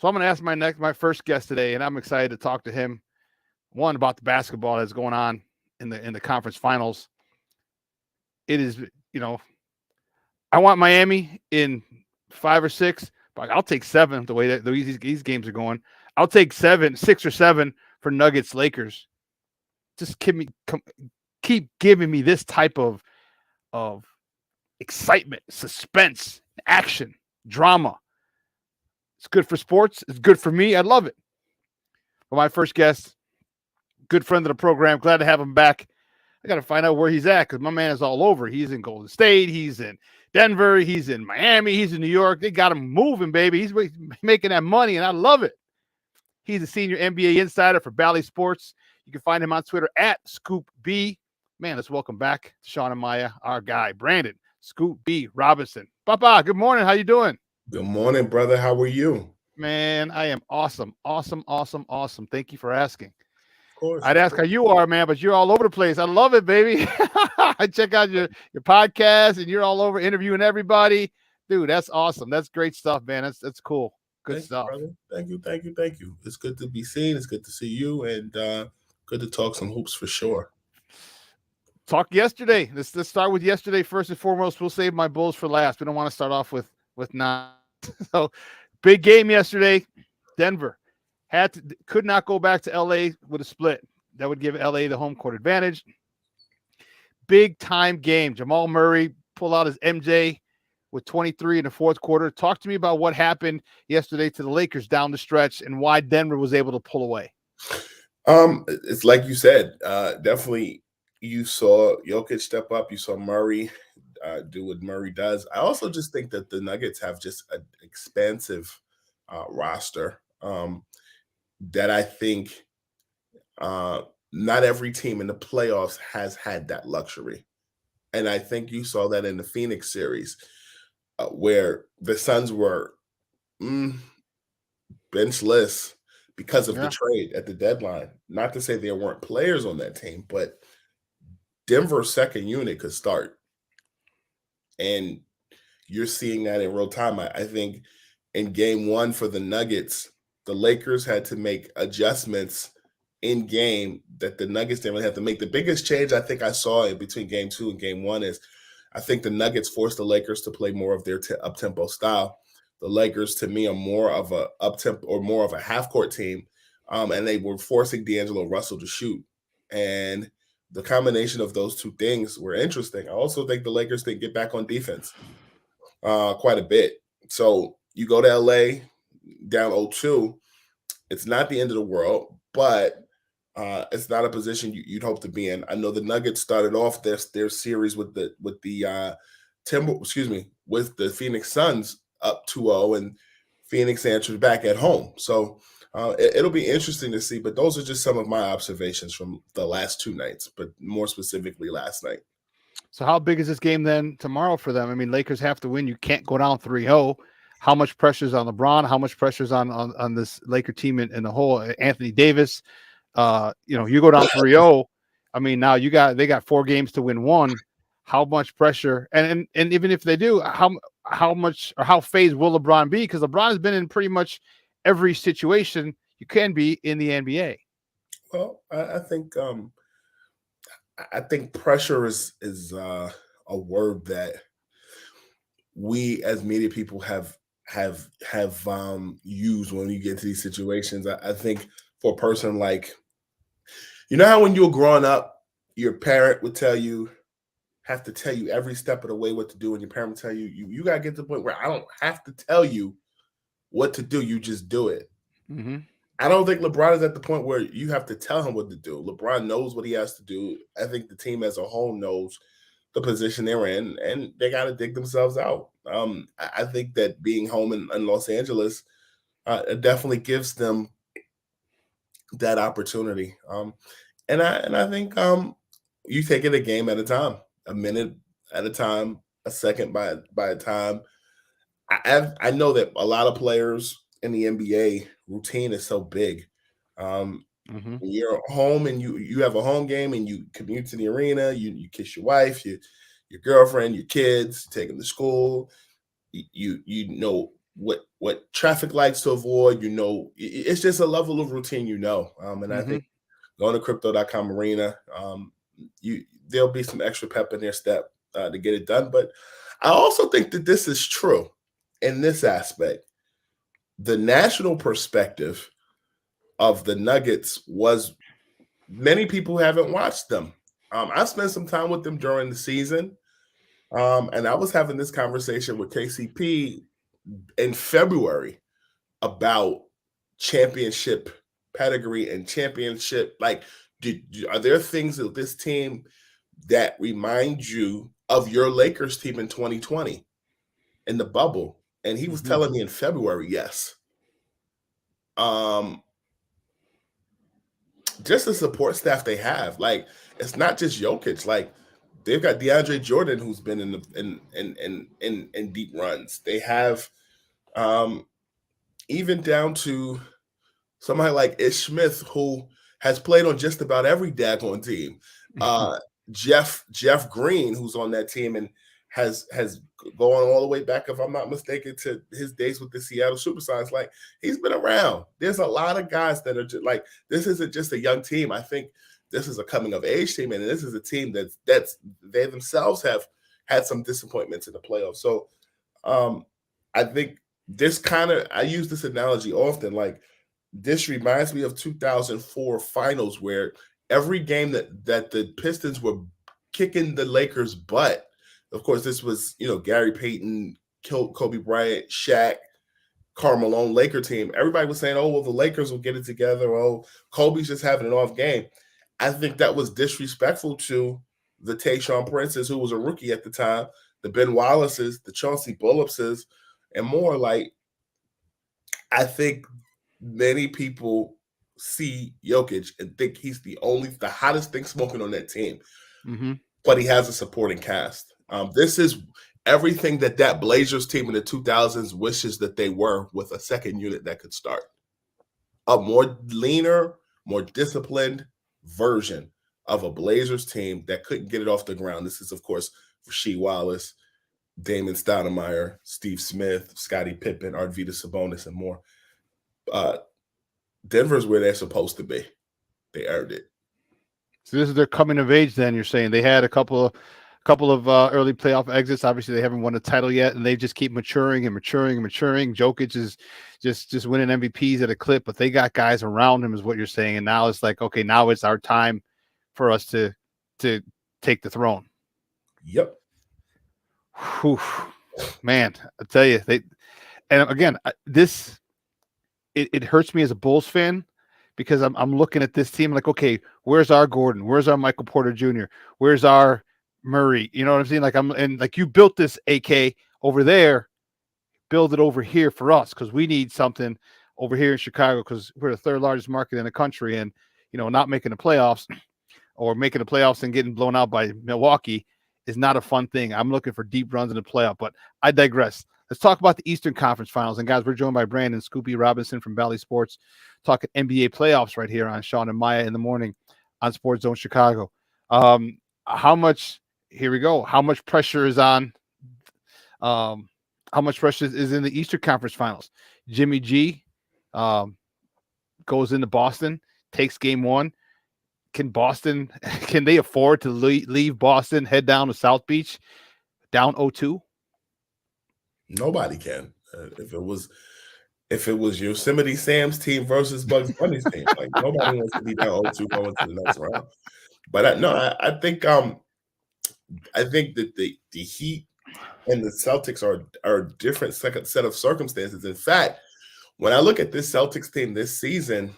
So I'm going to ask my first guest today, and I'm excited to talk to him. One, about the basketball that's going on in the conference finals. It is, I want Miami in 5 or 6, but I'll take 7 the way that these games are going. I'll take 6 or 7 for Nuggets Lakers. Just keep giving me this type of excitement, suspense, action, drama. It's good for sports. It's good for me. I love it. But my first guest, good friend of the program. Glad to have him back. I got to find out where he's at because my man is all over. He's in Golden State. He's in Denver. He's in Miami. He's in New York. They got him moving, baby. He's making that money, and I love it. He's a senior NBA insider for Bally Sports. You can find him on Twitter at ScoopB. Man, let's welcome back Shawn and Maya, our guy, Brandon Scoop B. Robinson. Papa, good morning. How you doing? Good morning, brother. How are you? Man, I am awesome. Thank you for asking. Of course. I'd ask how you are, man, but you're all over the place. I love it, baby. I check out your podcast, and you're all over interviewing everybody. Dude, that's awesome. That's great stuff, man. That's cool. Good stuff. Brother. Thank you. It's good to be seen. It's good to see you, and good to talk some hoops for sure. Talk yesterday. Let's start with yesterday first and foremost. We'll save my Bulls for last. We don't want to start off with not. So, big game yesterday. Denver could not go back to LA with a split. That would give LA the home court advantage. Big time game. Jamal Murray pulled out his MJ with 23 in the fourth quarter. Talk to me about what happened yesterday to the Lakers down the stretch and why Denver was able to pull away. It's like you said, definitely you saw Jokic step up. You saw Murray do what Murray does. I also just think that the Nuggets have just an expansive roster that I think not every team in the playoffs has had that luxury. And I think you saw that in the Phoenix series where the Suns were benchless because of the trade at the deadline. Not to say there weren't players on that team, but Denver's second unit could start. And you're seeing that in real time. I think in game one for the Nuggets, the Lakers had to make adjustments in game that the Nuggets didn't really have to make. The biggest change I think I saw in between game two and game one is I think the Nuggets forced the Lakers to play more of their up-tempo style. The Lakers, to me, are more of a up-tempo or more of a half-court team, and they were forcing D'Angelo Russell to shoot. And the combination of those two things were interesting. I also think the Lakers didn't get back on defense quite a bit. So you go to LA down 0-2. It's not the end of the world, but it's not a position you'd hope to be in. I know the Nuggets started off their series with the Phoenix Suns up 2-0, and Phoenix answered back at home. So it'll be interesting to see. But those are just some of my observations from the last two nights, but more specifically last night. So how big is this game then tomorrow for them? I mean, Lakers have to win. You can't go down 3-0. How much pressure is on LeBron? How much pressure is on this Laker team in the whole? Anthony Davis. You go down 3-0. I mean, now they got 4 games to win one. How much pressure? And even if they do, how much or how phased will LeBron be? Because LeBron has been in pretty much every situation you can be in the NBA. Well, I think pressure is a word that we as media people have used when you get to these situations. I think for a person like, you know how when you were growing up, your parent would have to tell you every step of the way what to do, and your parent would tell you got to get to the point where I don't have to tell you what to do, you just do it. Mm-hmm. I don't think LeBron is at the point where you have to tell him what to do. LeBron knows what he has to do. I think the team as a whole knows the position they're in, and they got to dig themselves out. I think that being home in Los Angeles definitely gives them that opportunity. And I think you take it a game at a time, a minute at a time, a second by a time. I know that a lot of players in the NBA routine is so big. Mm-hmm. You're home and you have a home game and you commute to the arena. You kiss your wife, your girlfriend, your kids, take them to school. You know what traffic lights to avoid. It's just a level of routine. And Mm-hmm. I think going to Crypto.com arena, there'll be some extra pep in their step to get it done. But I also think that this is true in this aspect. The national perspective of the Nuggets was many people haven't watched them. I spent some time with them during the season, and I was having this conversation with KCP in February about championship pedigree and championship. Like, are there things of this team that remind you of your Lakers team in 2020 in the bubble? And he was telling me in February, yes. Just the support staff they have, like, it's not just Jokic. Like, they've got DeAndre Jordan, who's been in deep runs. They have Even down to somebody like Ish Smith, who has played on just about every daggone team. Jeff Green, who's on that team and has gone all the way back, if I'm not mistaken, to his days with the Seattle SuperSonics. Like, he's been around. There's a lot of guys that are just like, this isn't just a young team. I think this is a coming of age team, and this is a team that's they themselves have had some disappointments in the playoffs. So I think this I use this analogy often, like, this reminds me of 2004 finals, where every game that the Pistons were kicking the Lakers' butt. Of course, this was, Gary Payton, Kobe Bryant, Shaq, Karl Malone Laker team. Everybody was saying, oh, well, the Lakers will get it together. Oh, Kobe's just having an off game. I think that was disrespectful to the Tayshaun Princes, who was a rookie at the time, the Ben Wallaces, the Chauncey Billupses, and more. Like, I think many people see Jokic and think he's the hottest thing smoking on that team. But he has a supporting cast. This is everything that Blazers team in the 2000s wishes that they were, with a second unit that could start. A more leaner, more disciplined version of a Blazers team that couldn't get it off the ground. This is, of course, Rasheed Wallace, Damon Stoudemire, Steve Smith, Scottie Pippen, Arvydas Sabonis, and more. Denver's where they're supposed to be. They earned it. So this is their coming of age. Then you're saying they had a couple of early playoff exits. Obviously, they haven't won a title yet, and they just keep maturing and maturing and maturing. Jokic is just winning MVPs at a clip, but they got guys around him, is what you're saying. And now it's like, okay, now it's our time for us to take the throne. Yep. Whew. Man, I tell you, and again, it hurts me as a Bulls fan, because I'm looking at this team like, okay, where's our Gordon? Where's our Michael Porter Jr.? Where's our Murray? You know what I'm saying? Like, you built this AK over there, build it over here for us, because we need something over here in Chicago, because we're the third largest market in the country, and not making the playoffs or making the playoffs and getting blown out by Milwaukee is not a fun thing. I'm looking for deep runs in the playoff, but I digress. Let's talk about the Eastern Conference Finals. And guys, we're joined by Brandon Scoopy Robinson from Valley Sports, talking NBA playoffs right here on Shawn and Maya in the morning on Sports Zone Chicago. How much pressure is on? How much pressure is in the Eastern Conference Finals? Jimmy G goes into Boston, takes game one. Can they afford to leave Boston, head down to South Beach, down 0-2? Nobody can. If it was Yosemite Sam's team versus Bugs Bunny's team, like, nobody wants to be down 0-2 going to the next round. But I think that the Heat and the Celtics are a different set of circumstances. In fact, when I look at this Celtics team this season,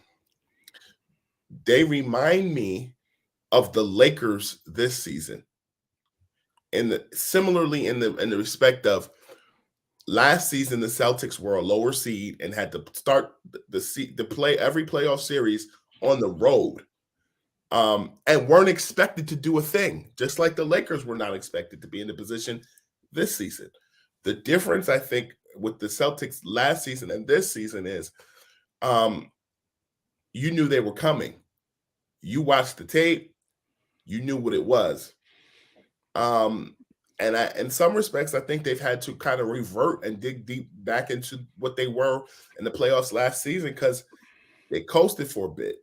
they remind me of the Lakers this season. Similarly in the respect of, last season, the Celtics were a lower seed and had to start to play every playoff series on the road, and weren't expected to do a thing, just like the Lakers were not expected to be in the position this season. The difference, I think, with the Celtics last season and this season is, you knew they were coming. You watched the tape. You knew what it was. And in some respects, I think they've had to kind of revert and dig deep back into what they were in the playoffs last season, because they coasted for a bit.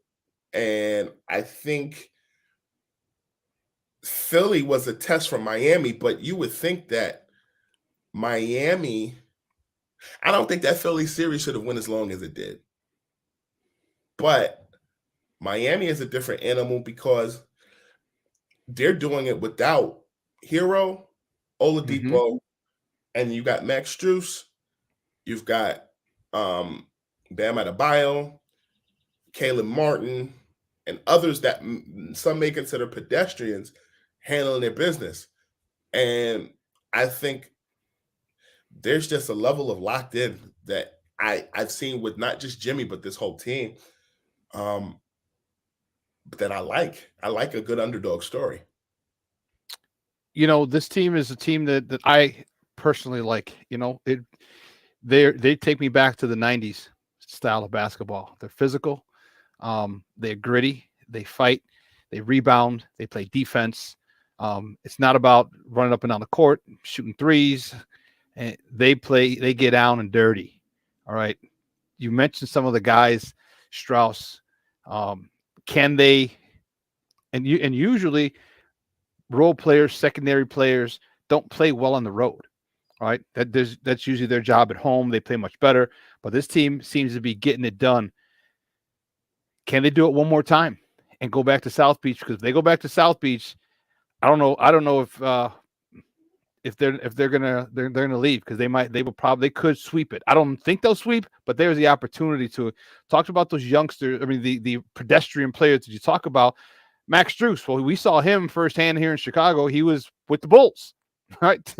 And I think Philly was a test from Miami, but you would think that Miami, I don't think that Philly series should have went as long as it did. But Miami is a different animal, because they're doing it without Hero, Oladipo, and you got Max Strus, you've got Bam Adebayo, Caleb Martin, and others that some may consider pedestrians handling their business. And I think there's just a level of locked in that I've seen with not just Jimmy, but this whole team, that I like. I like a good underdog story. This team is a team that I personally like. they take me back to the 90s style of basketball. They're physical, they're gritty, they fight, they rebound, they play defense. It's not about running up and down the court, shooting threes. And they get down and dirty. All right. You mentioned some of the guys, Strauss. Can they? And usually, role players, secondary players, don't play well on the road. All right. That's usually their job at home. They play much better. But this team seems to be getting it done. Can they do it one more time and go back to South Beach? Because if they go back to South Beach, I don't know if they're gonna leave, because they could sweep it. I don't think they'll sweep, but there's the opportunity to talk about those youngsters. I mean, the pedestrian players that you talk about. Max Strus, well, we saw him firsthand here in Chicago. He was with the Bulls, right?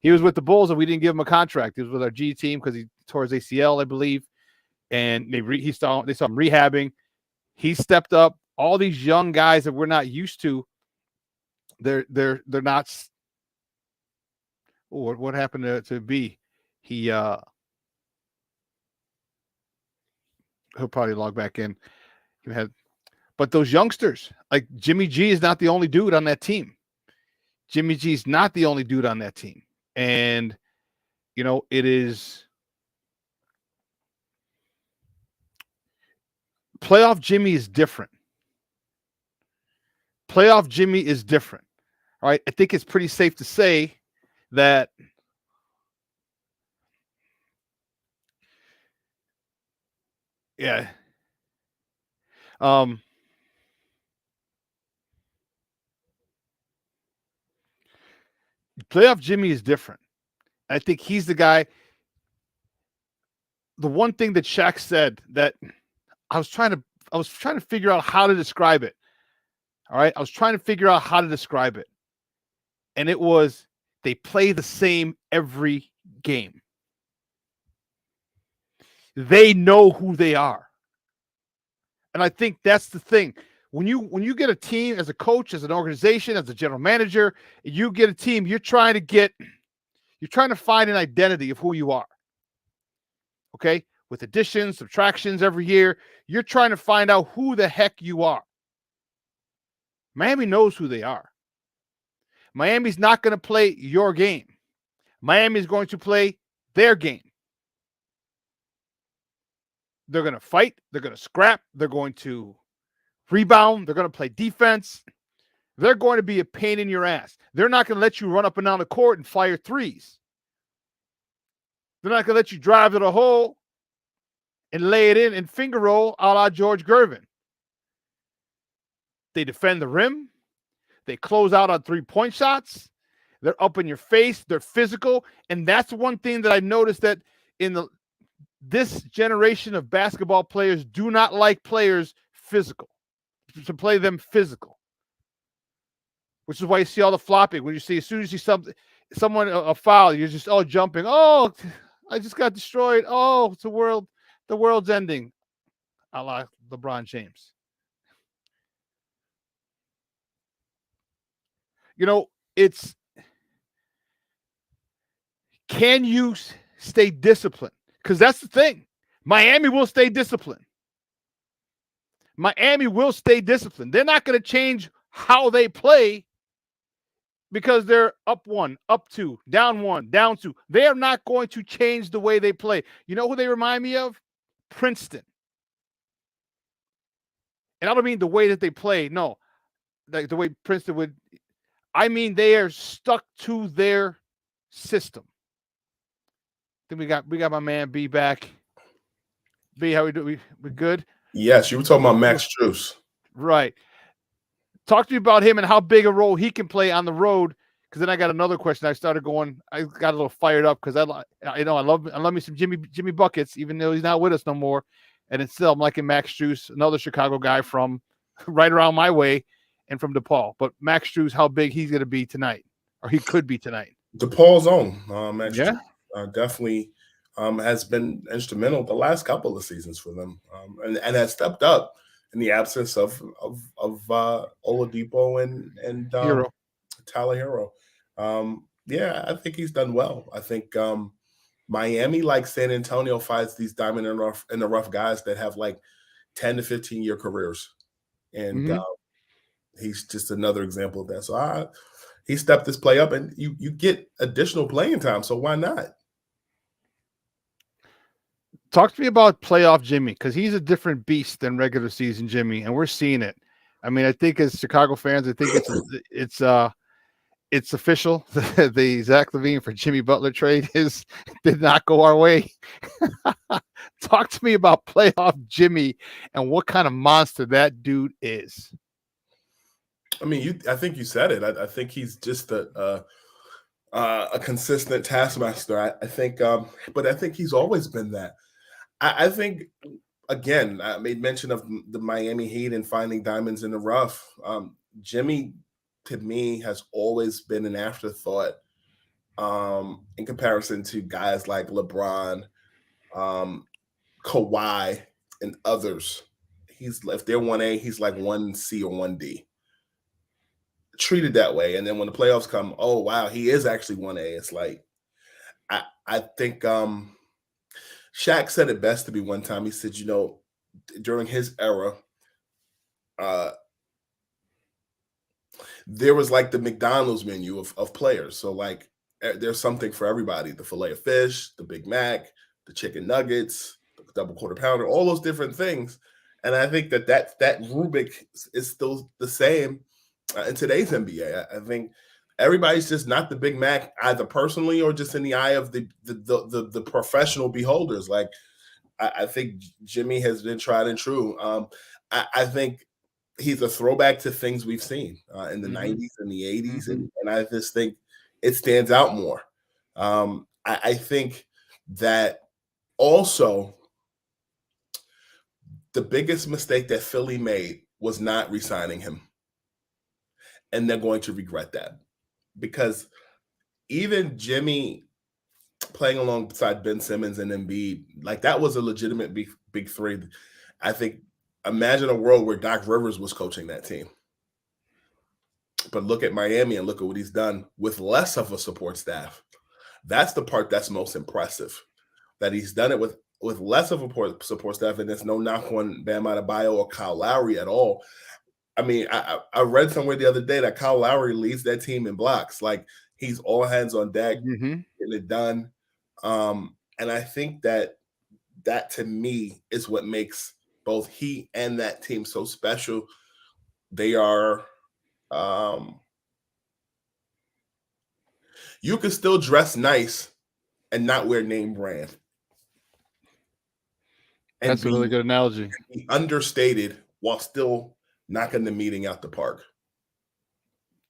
He was with the Bulls, and we didn't give him a contract. He was with our G team because he tore his ACL, I believe, and they saw him rehabbing. He stepped up. All these young guys that we're not used to, they're not. What happened to B? He'll probably log back in. But those youngsters, like Jimmy G, is not the only dude on that team. Jimmy G is not the only dude on that team, and it is playoff. Jimmy is different. Playoff Jimmy is different. All right, I think it's pretty safe to say that playoff Jimmy is different. I think he's the guy. The one thing that Shaq said that I was trying to figure out how to describe it. All right, I was trying to figure out how to describe it, and it was they play the same every game. They know who they are. And I think that's the thing. When you get a team as a coach, as an organization, as a general manager, you get a team, you're trying to find an identity of who you are. Okay? With additions, subtractions every year, you're trying to find out who the heck you are. Miami knows who they are. Miami's not going to play your game. Miami's going to play their game. They're going to fight. They're going to scrap. They're going to rebound. They're going to play defense. They're going to be a pain in your ass. They're not going to let you run up and down the court and fire threes. They're not going to let you drive to the hole and lay it in and finger roll a la George Gervin. They defend the rim. They close out on three-point shots. They're up in your face. They're physical. And that's one thing that I noticed, that in this generation of basketball players do not like players physical, to play them physical, which is why you see all the flopping. When you see, as soon as you see someone a foul, you're just jumping. Oh, I just got destroyed. Oh, it's the world's ending, a la LeBron James. It's, can you stay disciplined? Because that's the thing. Miami will stay disciplined. Miami will stay disciplined. They're not going to change how they play because they're up 1, up 2, down 1, down 2. They are not going to change the way they play. You know who they remind me of? Princeton. And I don't mean the way that they play. No, like the way Princeton would. I mean, they are stuck to their system. I think we got my man B back. B, how we do? We good? Yes, you were talking about Max Strus. Right. Talk to me about him and how big a role he can play on the road. Because then I got another question. I got a little fired up because I love me some Jimmy buckets, even though he's not with us no more. And it's still, I'm liking Max Strus, another Chicago guy from right around my way and from DePaul. But Max Strus, how big he's going to be tonight, or he could be tonight. DePaul's own Max Strus definitely has been instrumental the last couple of seasons for them, and has stepped up in the absence of Oladipo and Tyler Hero. I think he's done well. I think Miami, like San Antonio, finds these diamond in the rough guys that have like 10 to 15-year careers. And he's just another example of that. So he stepped this play up, and you get additional playing time. So why not? Talk to me about playoff Jimmy, because he's a different beast than regular season Jimmy, and we're seeing it. I mean, I think as Chicago fans, I think it's official. The Zach LaVine for Jimmy Butler trade did not go our way. Talk to me about playoff Jimmy and what kind of monster that dude is. I mean, I think you said it. I think he's just a consistent taskmaster. I think, but I think he's always been that. I think, again, I made mention of the Miami Heat and finding diamonds in the rough. Jimmy, to me, has always been an afterthought in comparison to guys like LeBron, Kawhi, and others. If they're 1A, he's like 1C or 1D. Treated that way. And then when the playoffs come, oh, wow, he is actually 1A. It's like, I think Shaq said it best to me one time. He said, during his era, there was like the McDonald's menu of players. So like there's something for everybody: the filet of fish, the Big Mac, the chicken nuggets, the double quarter pounder, all those different things. And I think that rubric is still the same in today's NBA. I think everybody's just not the Big Mac, either personally or just in the eye of the professional beholders. Like I think Jimmy has been tried and true. I think he's a throwback to things we've seen in the 90s and the 80s. And I just think it stands out more. I think that also the biggest mistake that Philly made was not re-signing him. And they're going to regret that, because even Jimmy playing alongside Ben Simmons and Embiid, like that was a legitimate big three. I think, imagine a world where Doc Rivers was coaching that team. But look at Miami and look at what he's done with less of a support staff. That's the part that's most impressive, that he's done it with less of a support staff, and there's no knock on Bam Adebayo or Kyle Lowry at all. I mean, I read somewhere the other day that Kyle Lowry leads that team in blocks. Like, he's all hands on deck, getting it done. And I think that to me is what makes both he and that team so special. They are, you can still dress nice and not wear name brand. And that's a really good analogy. Be understated while still knocking the meeting out the park.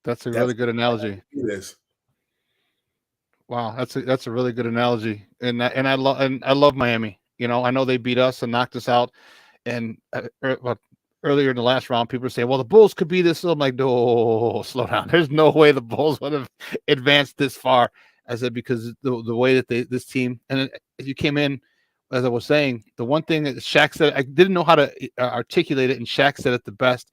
That's a really good analogy. It is. Wow, that's a really good analogy. And I love Miami. I know they beat us and knocked us out. And earlier in the last round, people were saying, well, the Bulls could be this. So I'm like, no, slow down. There's no way the Bulls would have advanced this far. I said, because the way that this team, and you came in, as I was saying, the one thing that Shaq said, I didn't know how to articulate it, and Shaq said it the best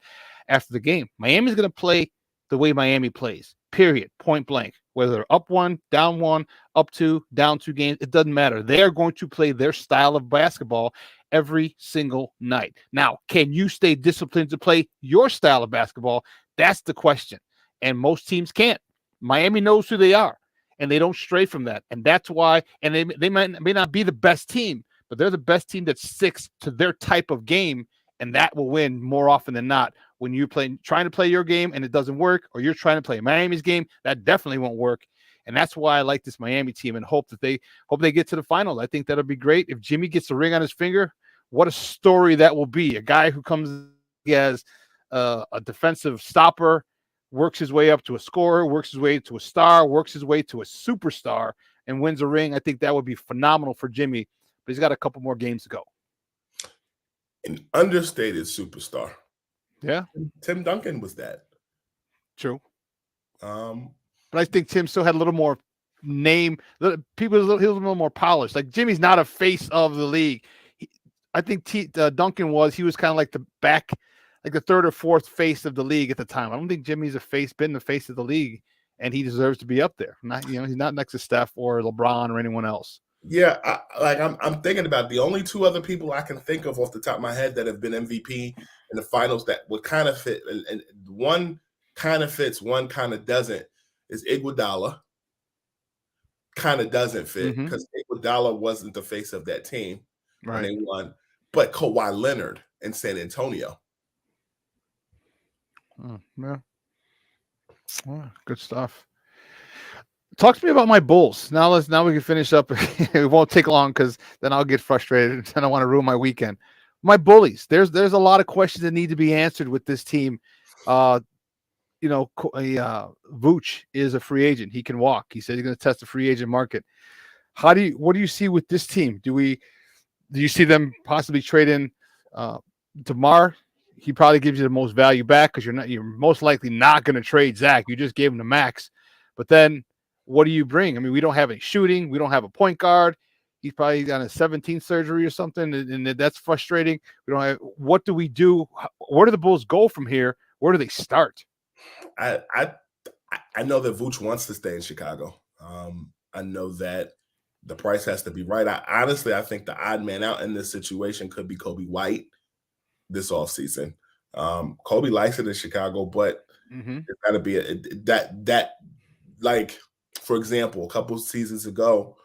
after the game. Miami's going to play the way Miami plays, period, point blank. Whether they're up 1, down 1, up 2, down 2 games, it doesn't matter. They are going to play their style of basketball every single night. Now, can you stay disciplined to play your style of basketball? That's the question. And most teams can't. Miami knows who they are, and they don't stray from that. And that's why, and they may not be the best team, but they're the best team that sticks to their type of game, and that will win more often than not. When you're trying to play your game and it doesn't work, or you're trying to play Miami's game, that definitely won't work. And that's why I like this Miami team and hope they get to the finals. I think that'll be great. If Jimmy gets a ring on his finger, what a story that will be. A guy who comes as a defensive stopper, works his way up to a scorer, works his way to a star, works his way to a superstar, and wins a ring. I think that would be phenomenal for Jimmy, but he's got a couple more games to go. An understated superstar. Yeah. Tim Duncan was that. True. But I think Tim still had a little more name. He was a little more polished. Like, Jimmy's not a face of the league. I think Duncan was. He was kind of like the back, like the third or fourth face of the league at the time. I don't think Jimmy's been the face of the league, and he deserves to be up there. He's not next to Steph or LeBron or anyone else. Yeah, I'm thinking about the only two other people I can think of off the top of my head that have been MVP in the finals that would kind of fit, and one kind of fits, one kind of doesn't. Is Iguodala. Kind of doesn't fit Mhm. because Iguodala wasn't the face of that team when Right. they won, but Kawhi Leonard in San Antonio. Yeah. Good stuff. Talk to me about my Bulls. Now we can finish up. It won't take long because then I'll get frustrated and I want to ruin my weekend. My bullies. There's a lot of questions that need to be answered with this team. Vooch is a free agent. He can walk. He said he's going to test the free agent market. What do you see with this team? Do you see them possibly trading DeMar? He probably gives you the most value back because you're most likely not going to trade Zach. You just gave him the max. But then what do you bring? I mean, we don't have any shooting. We don't have a point guard. He's probably on a 17th surgery or something, and that's frustrating. We don't have. What do we do? Where do the Bulls go from here? Where do they start? I know that Vooch wants to stay in Chicago. I know that the price has to be right. I think the odd man out in this situation could be Kobe White this offseason. Kobe likes it in Chicago, but there's got to be that like, for example, a couple of seasons ago,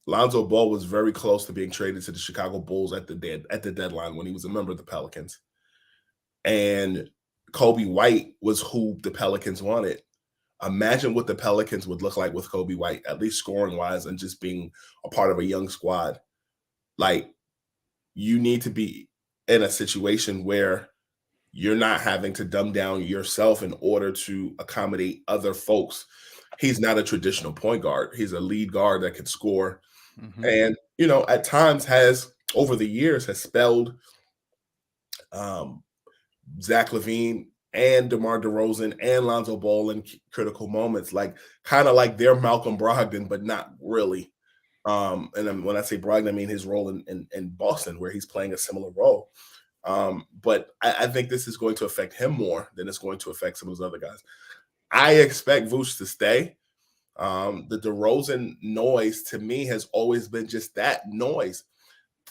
Lonzo Ball was very close to being traded to the Chicago Bulls at the deadline when he was a member of the Pelicans. And Kobe White was who the Pelicans wanted. Imagine what the Pelicans would look like with Kobe White, at least scoring-wise and just being a part of a young squad. Like, you need to be in a situation where you're not having to dumb down yourself in order to accommodate other folks. He's not a traditional point guard. He's a lead guard that can score. And, at times over the years, has spelled Zach LaVine and DeMar DeRozan and Lonzo Ball in critical moments, kind of like they're Malcolm Brogdon, but not really. And then when I say Brogdon, I mean his role in Boston, where he's playing a similar role. But I think this is going to affect him more than it's going to affect some of those other guys. I expect Vooch to stay. The DeRozan noise to me has always been just that noise.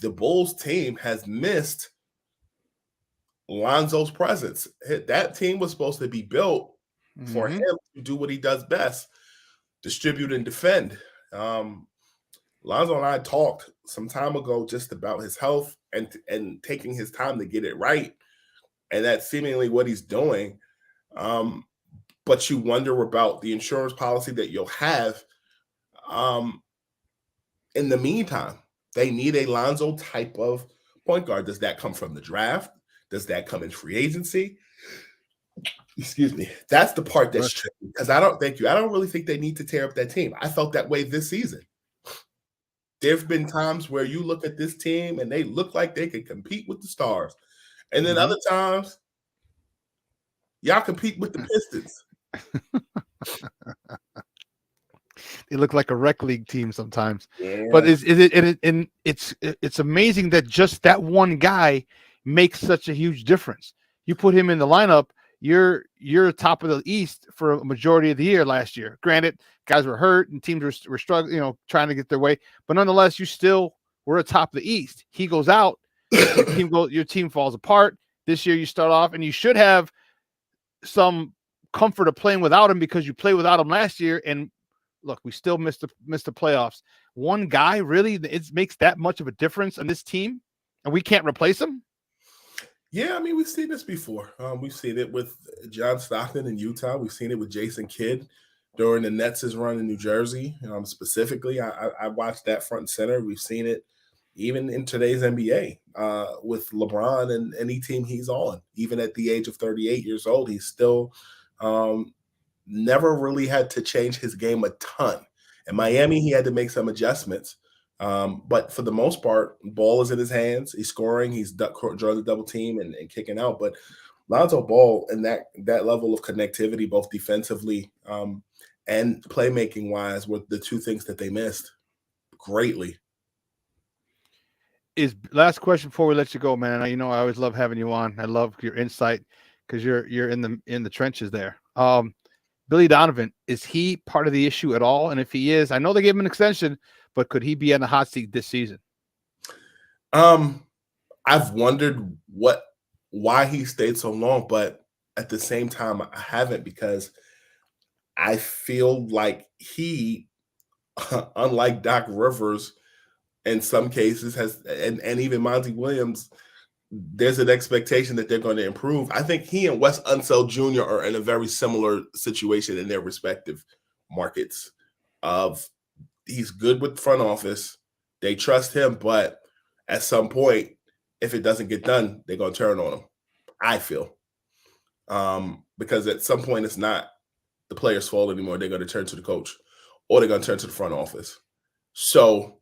The Bulls team has missed Lonzo's presence. That team was supposed to be built for him to do what he does best, distribute and defend. Lonzo and I talked some time ago just about his health and taking his time to get it right. And that's seemingly what he's doing. But you wonder about the insurance policy that you'll have. In the meantime, they need a Lonzo type of point guard. Does that come from the draft? Does that come in free agency? Excuse me. That's the part that's tricky because I don't really think they need to tear up that team. I felt that way this season. There have been times where you look at this team and they look like they could compete with the Stars. And then other times, y'all compete with the Pistons. They look like a rec league team sometimes. Yeah. But it's amazing that just that one guy makes such a huge difference. You put him in the lineup, you're top of the East for a majority of the year last year. Granted, guys were hurt and teams were struggling, trying to get their way. But nonetheless, you still were atop of the East. He goes out, your team falls apart. This year you start off, and you should have some comfort of playing without him because you played without him last year. And look, we still missed the playoffs. One guy really, it makes that much of a difference on this team, and we can't replace him. Yeah, I mean, we've seen this before. We've seen it with John Stockton in Utah. We've seen it with Jason Kidd during the Nets' run in New Jersey. Specifically, I watched that front and center. We've seen it even in today's NBA with LeBron and any team he's on. Even at the age of 38 years old, he's still never really had to change his game a ton. In Miami, he had to make some adjustments. But for the most part, ball is in his hands. He's scoring. He's drawing the double team and kicking out. But Lonzo Ball and that level of connectivity, both defensively and playmaking wise, were the two things that they missed greatly. Last question before we let you go, man. I always love having you on. I love your insight because you're in the trenches there. Billy Donovan, is he part of the issue at all? And if he is, I know they gave him an extension, but could he be on the hot seat this season? I've wondered why he stayed so long, but at the same time, I haven't, because I feel like he, unlike Doc Rivers, in some cases has, and even Monty Williams, there's an expectation that they're going to improve. I think he and Wes Unseld Jr. are in a very similar situation in their respective markets. He's good with front office. They trust him, but at some point, if it doesn't get done, they're going to turn on him, I feel. Because at some point, it's not the player's fault anymore. They're going to turn to the coach, or they're going to turn to the front office. So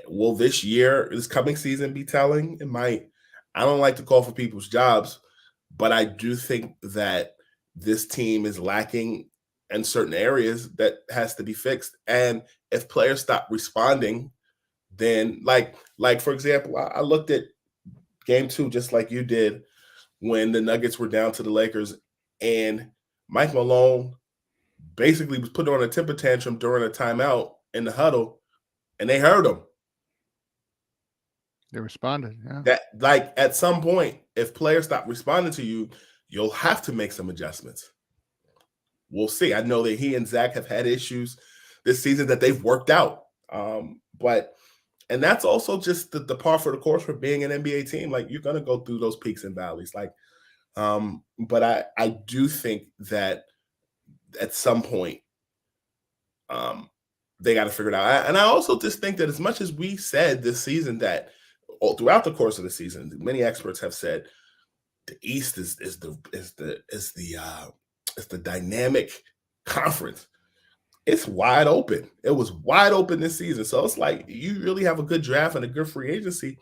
will this coming season be telling? It might. I don't like to call for people's jobs, but I do think that this team is lacking in certain areas that has to be fixed. And if players stop responding, then like for example, I looked at game 2 just like you did when the Nuggets were down to the Lakers, and Mike Malone basically was putting on a temper tantrum during a timeout in the huddle, and they heard him. They responded. Yeah. That, like, at some point, if players stop responding to you, you'll have to make some adjustments. We'll see. I know that he and Zach have had issues this season that they've worked out. And that's also just the par for the course for being an NBA team. Like, you're going to go through those peaks and valleys. But I do think that at some point, they got to figure it out. And I also just think that as much as we said this season that throughout the course of the season, many experts have said the East is the dynamic conference. It's wide open. It was wide open this season. So it's like, you really have a good draft and a good free agency.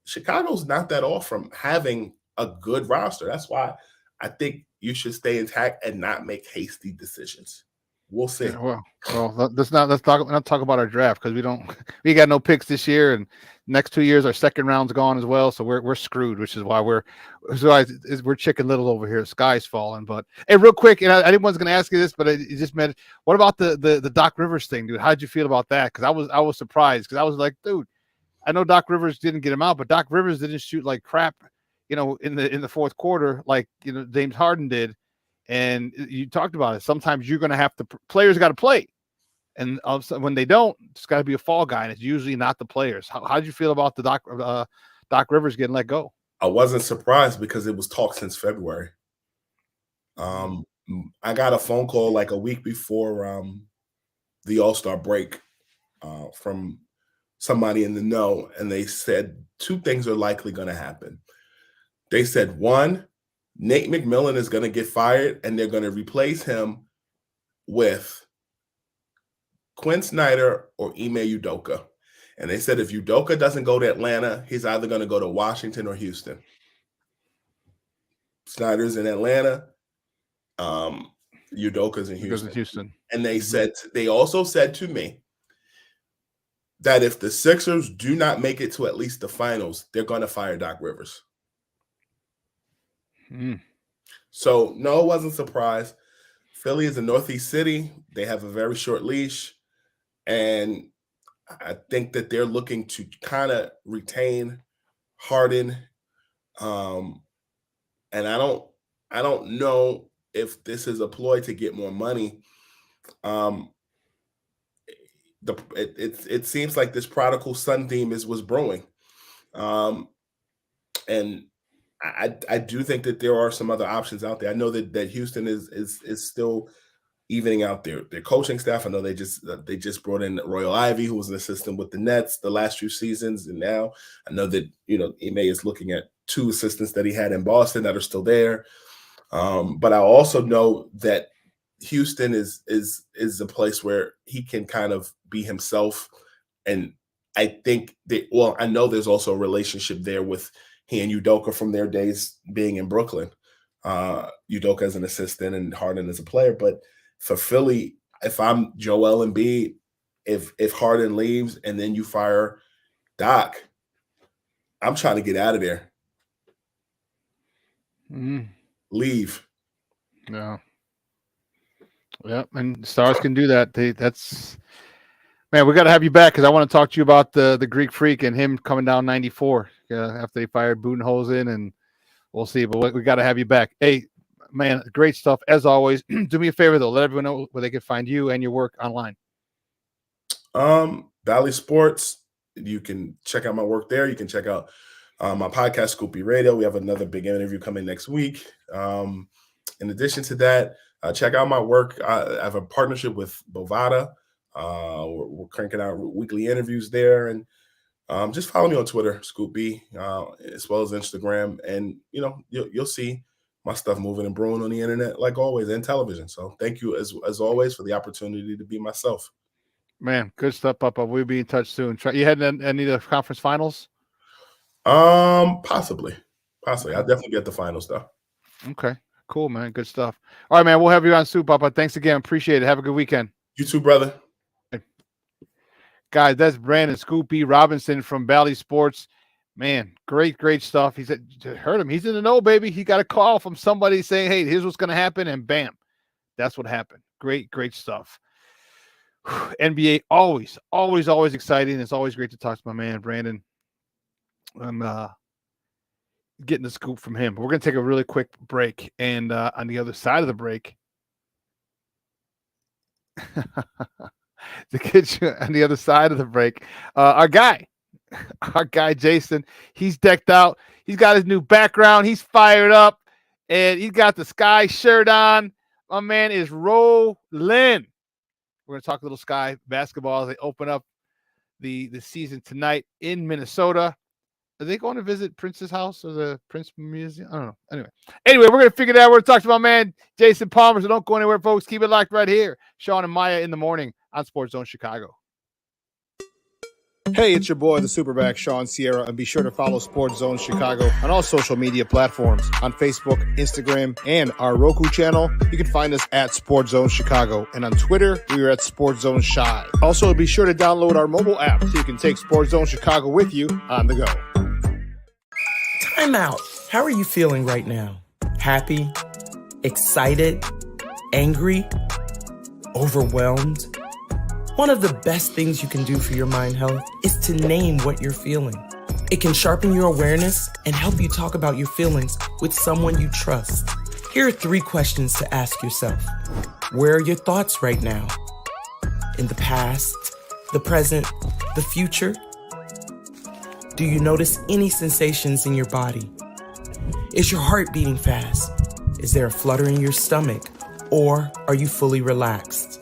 Chicago's not that off from having a good roster. That's why I think you should stay intact and not make hasty decisions. We'll see. Yeah, well, let's not talk about our draft, because we got no picks this year, and next 2 years our second round's gone as well, so we're screwed, which is why we're chicken little over here. The sky's falling. But hey, real quick, and I didn't was going to ask you this, but it just meant, what about the Doc Rivers thing, dude? How'd you feel about that? Because I was surprised, because I was like, dude, I know Doc Rivers didn't get him out, but Doc Rivers didn't shoot like crap, in the fourth quarter, like James Harden did. And you talked about it. Sometimes you're going to have to, players got to play. And when they don't, it's got to be a fall guy. And it's usually not the players. How did you feel about the Doc Rivers getting let go? I wasn't surprised, because it was talked since February. I got a phone call like a week before the All-Star break from somebody in the know. And they said 2 things are likely going to happen. They said, 1, Nate McMillan is going to get fired, and they're going to replace him with Quinn Snyder or Ime Udoka. And they said if Udoka doesn't go to Atlanta, he's either going to go to Washington or Houston. Snyder's in Atlanta. Udoka's in Houston. And they also said to me that if the Sixers do not make it to at least the finals, they're going to fire Doc Rivers. So no, I wasn't surprised. Philly is a Northeast city. They have a very short leash. And I think that they're looking to kind of retain Harden. And I don't know if this is a ploy to get more money. It seems like this prodigal son theme was brewing. And I do think that there are some other options out there. I know that Houston is still evening out their coaching staff. I know they just brought in Royal Ivey, who was an assistant with the Nets the last few seasons, and now I know that Ime is looking at 2 assistants that he had in Boston that are still there. But I also know that Houston is a place where he can kind of be himself, and I think I know there's also a relationship there with he and Udoka from their days being in Brooklyn. Udoka as an assistant and Harden as a player. But for Philly, if I'm Joel Embiid, if Harden leaves and then you fire Doc, I'm trying to get out of there. Leave. Yeah. Yeah, and stars can do that. That's man. We got to have you back because I want to talk to you about the Greek Freak and him coming down 94 after they fired Budenholzer, and we'll see. But we got to have you back. Hey, man, great stuff as always. Do me a favor though, let everyone know where they can find you and your work online. Valley Sports. You can check out my work there. You can check out my podcast, Scoopy Radio. We have another big interview coming next week. In addition to that, check out my work. I have a partnership with Bovada. We're cranking out weekly interviews there, and just follow me on Twitter, Scoopy, as well as Instagram, and you'll see my stuff moving and brewing on the internet like always, and television. So thank you as always for the opportunity to be myself. Man, good stuff, Papa. We'll be in touch soon. You had any of the conference finals? Possibly. I definitely get the finals though. Okay, cool, man. Good stuff. All right, man. We'll have you on soon, Papa. Thanks again. Appreciate it. Have a good weekend. You too, brother. Guys, that's Brandon Scoopy Robinson from Valley Sports. Man, great stuff. He said, heard him. He's in the know, baby. He got a call from somebody saying, hey, here's what's going to happen. And bam, that's what happened. Great stuff. NBA, always exciting. It's always great to talk to my man, Brandon. I'm getting the scoop from him. We're going to take a really quick break. And on the other side of the break, to get you on the other side of the break, our guy Jason, he's decked out. He's got his new background. He's fired up, and he's got the Sky shirt on. My man is rolling. We're going to talk a little Sky basketball as they open up the season tonight in Minnesota. Are they going to visit Prince's house or the Prince Museum? I don't know. Anyway, we're going to figure that out. We're going to talk to my man, Jason Palmer. So don't go anywhere, folks. Keep it locked right here. Shawn and Maya in the morning on Sports Zone Chicago. Hey, it's your boy, the SuperBack, Shawn Sierra, and be sure to follow Sports Zone Chicago on all social media platforms, on Facebook, Instagram, and our Roku channel. You can find us at Sports Zone Chicago, and on Twitter, we are at Sports Zone Shy. Also, be sure to download our mobile app so you can take Sports Zone Chicago with you on the go. Time out. How are you feeling right now? Happy? Excited? Angry? Overwhelmed? One of the best things you can do for your mind health is to name what you're feeling. It can sharpen your awareness and help you talk about your feelings with someone you trust. Here are 3 questions to ask yourself. Where are your thoughts right now? In the past, the present, the future? Do you notice any sensations in your body? Is your heart beating fast? Is there a flutter in your stomach? Or are you fully relaxed?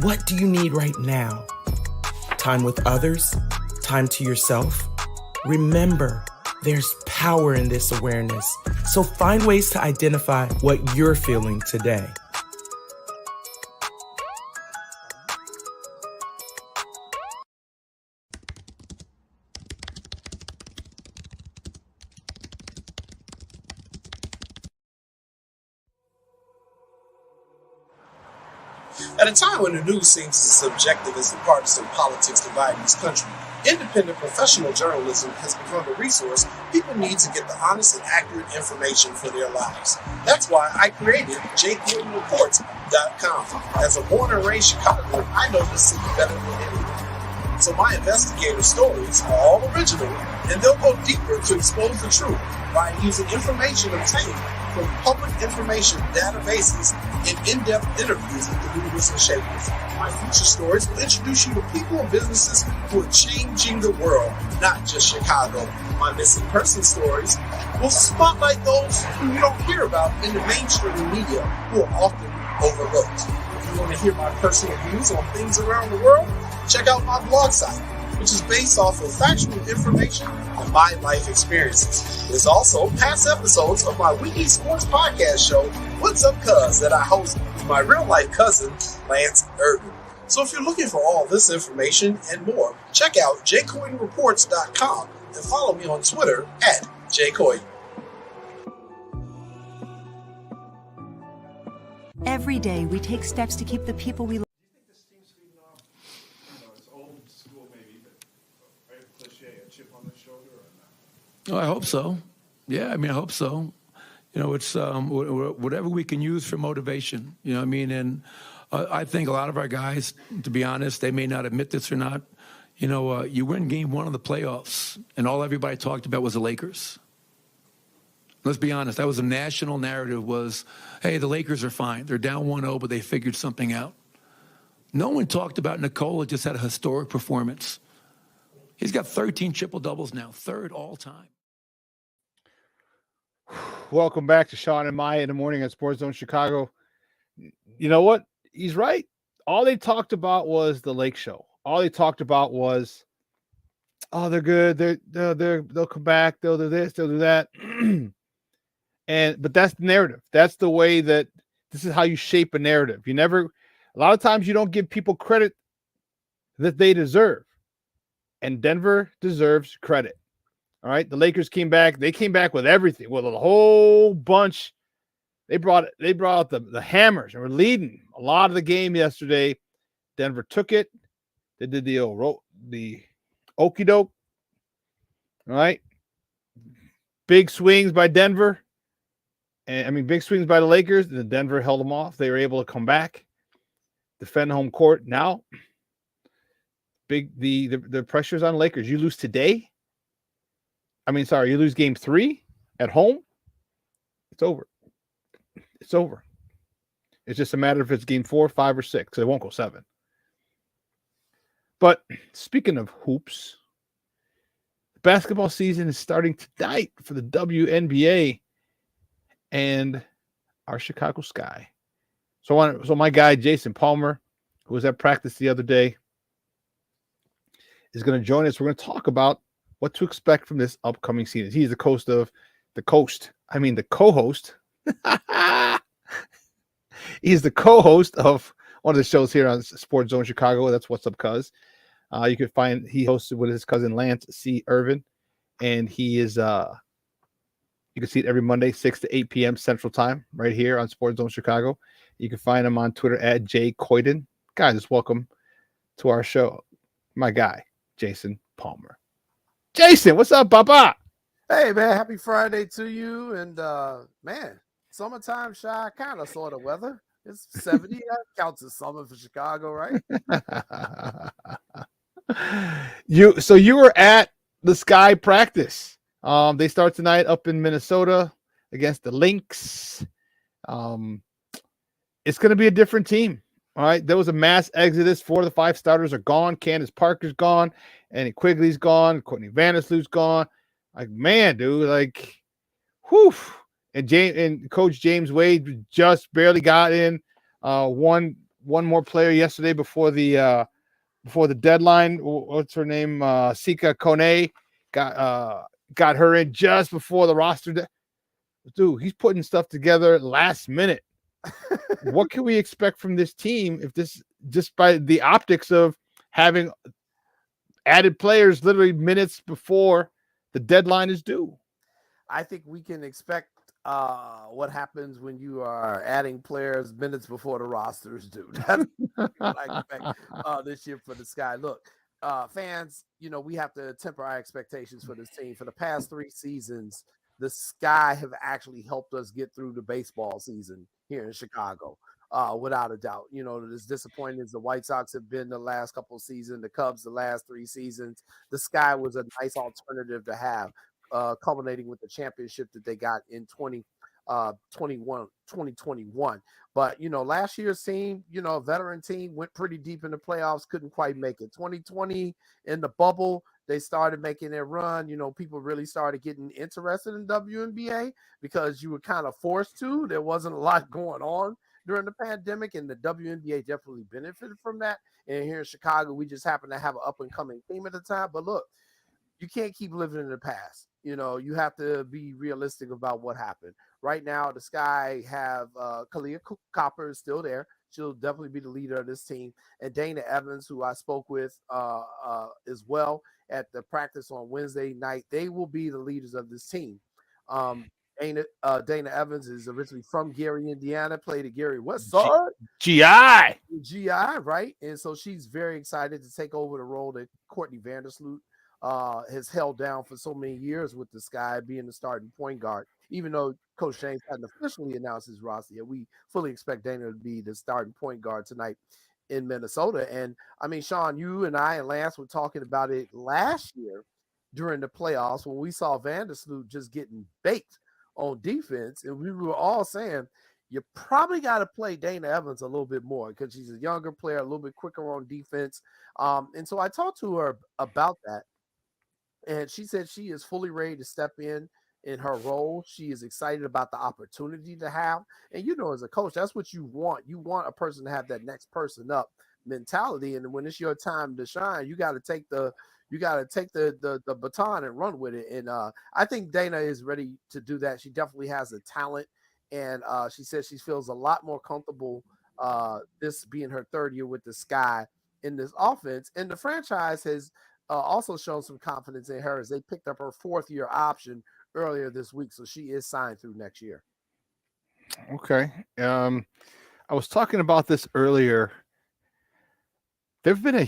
What do you need right now? Time with others? Time to yourself? Remember, there's power in this awareness. So find ways to identify what you're feeling today. At a time when the news seems as subjective as the partisan politics dividing this country, independent professional journalism has become a resource people need to get the honest and accurate information for their lives. That's why I created JCoyneReports.com. As a born and raised Chicagoan, I know this city better than anyone. So my investigative stories are all original, and they'll go deeper to expose the truth by using information obtained from public information databases and in-depth interviews with the movers and shakers. My future stories will introduce you to people and businesses who are changing the world, not just Chicago. My missing person stories will spotlight those who you don't hear about in the mainstream media who are often overlooked. If you want to hear my personal views on things around the world, check out my blog site, which is based off of factual information and my life experiences. There's also past episodes of my weekly sports podcast show, What's Up Cuz, that I host with my real-life cousin, Lance Irvin. So if you're looking for all this information and more, check out JCoyneReports.com and follow me on Twitter at JCoyne. Every day, we take steps to keep the people we love. Oh, I hope so. Yeah, I mean, I hope so. It's whatever we can use for motivation. You know what I mean? And I think a lot of our guys, to be honest, they may not admit this or not. You win game 1 of the playoffs, and all everybody talked about was the Lakers. Let's be honest. That was a national narrative was, hey, the Lakers are fine. They're down 1-0, but they figured something out. No one talked about Nikola just had a historic performance. He's got 13 triple-doubles now, 3rd all-time. Welcome back to Shawn and Maya in the morning at Sports Zone Chicago. You know what? He's right. All they talked about was the Lake Show. All they talked about was, oh, they're good. They'll come back. They'll do this. They'll do that. But that's the narrative. That's the way that this is how you shape a narrative. A lot of times you don't give people credit that they deserve. And Denver deserves credit. All right. The Lakers came back. They came back with everything, with a whole bunch. They brought out the hammers and were leading a lot of the game yesterday. Denver took it. They did the okey doke. All right. Big swings by Denver. Big swings by the Lakers. And then Denver held them off. They were able to come back, defend home court. Now, the pressure's on Lakers. You lose today. You lose game 3 at home. It's over. It's over. It's just a matter if it's game 4, 5, or 6. It won't go 7. But speaking of hoops, the basketball season is starting tonight for the WNBA and our Chicago Sky. So my guy, Jason Palmer, who was at practice the other day, is going to join us. We're going to talk about what to expect from this upcoming season. He's the co-host. He's the co-host of one of the shows here on Sports Zone Chicago. That's What's Up, Cuz. He hosted with his cousin Lance C. Irvin, and he is you can see it every Monday, 6 to 8 p.m. Central Time, right here on Sports Zone Chicago. You can find him on Twitter at @JCoyden. Guys, welcome to our show. My guy, Jason Palmer. Jason, what's up, Papa? Hey, man, happy Friday to you. And, man, summertime shy, kind of sort of weather. It's 70. That counts as summer for Chicago, right? You were at the Sky practice. They start tonight up in Minnesota against the Lynx. It's going to be a different team. All right. There was a mass exodus. 4 of the 5 starters are gone. Candace Parker's gone. Annie Quigley's gone. Courtney Vandersloot's gone. Like, man, dude, whew. And Coach James Wade just barely got in. One more player yesterday before the deadline. What's her name? Sika Kone got her in just before the roster. Dude, he's putting stuff together last minute. What can we expect from this team if this just by the optics of having added players literally minutes before the deadline is due? I think we can expect what happens when you are adding players minutes before the roster is due. That's what I expect this year for the Sky. Look, fans, we have to temper our expectations for this team. For the past 3 seasons, the Sky have actually helped us get through the baseball season here in Chicago, without a doubt. As disappointing as the White Sox have been the last couple of seasons, the Cubs the last 3 seasons, the Sky was a nice alternative to have, culminating with the championship that they got in 2021. But, last year's team, a veteran team, went pretty deep in the playoffs, couldn't quite make it. 2020 in the bubble, they started making their run. People really started getting interested in WNBA because you were kind of forced to. There wasn't a lot going on during the pandemic, and the WNBA definitely benefited from that. And here in Chicago, we just happened to have an up-and-coming team at the time. But look, you can't keep living in the past. You have to be realistic about what happened. Right now, the Sky have Kalia Copper is still there. She'll definitely be the leader of this team. And Dana Evans, who I spoke with as well at the practice on Wednesday night, they will be the leaders of this team. Dana Evans is originally from Gary, Indiana, played at Gary Westside. GI, right? And so she's very excited to take over the role that Courtney Vandersloot has held down for so many years with the Sky being the starting point guard. Even though Coach James hadn't officially announced his roster yet, we fully expect Dana to be the starting point guard tonight in Minnesota. And I mean, Shawn, you and I and Lance were talking about it last year during the playoffs when we saw Vandersloot just getting baked on defense, and we were all saying you probably got to play Dana Evans a little bit more because she's a younger player, a little bit quicker on defense. And so I talked to her about that, and she said she is fully ready to step in her role. She is excited about the opportunity to have. And as a coach, that's what you want. You want a person to have that next person up mentality. And when it's your time to shine, you got to take the baton and run with it. And I think Dana is ready to do that. She definitely has the talent. And she says she feels a lot more comfortable this being her third year with the Sky in this offense. And the franchise has also shown some confidence in her as they picked up her fourth-year option earlier this week. So she is signed through next year. Okay. I was talking about this earlier. There've been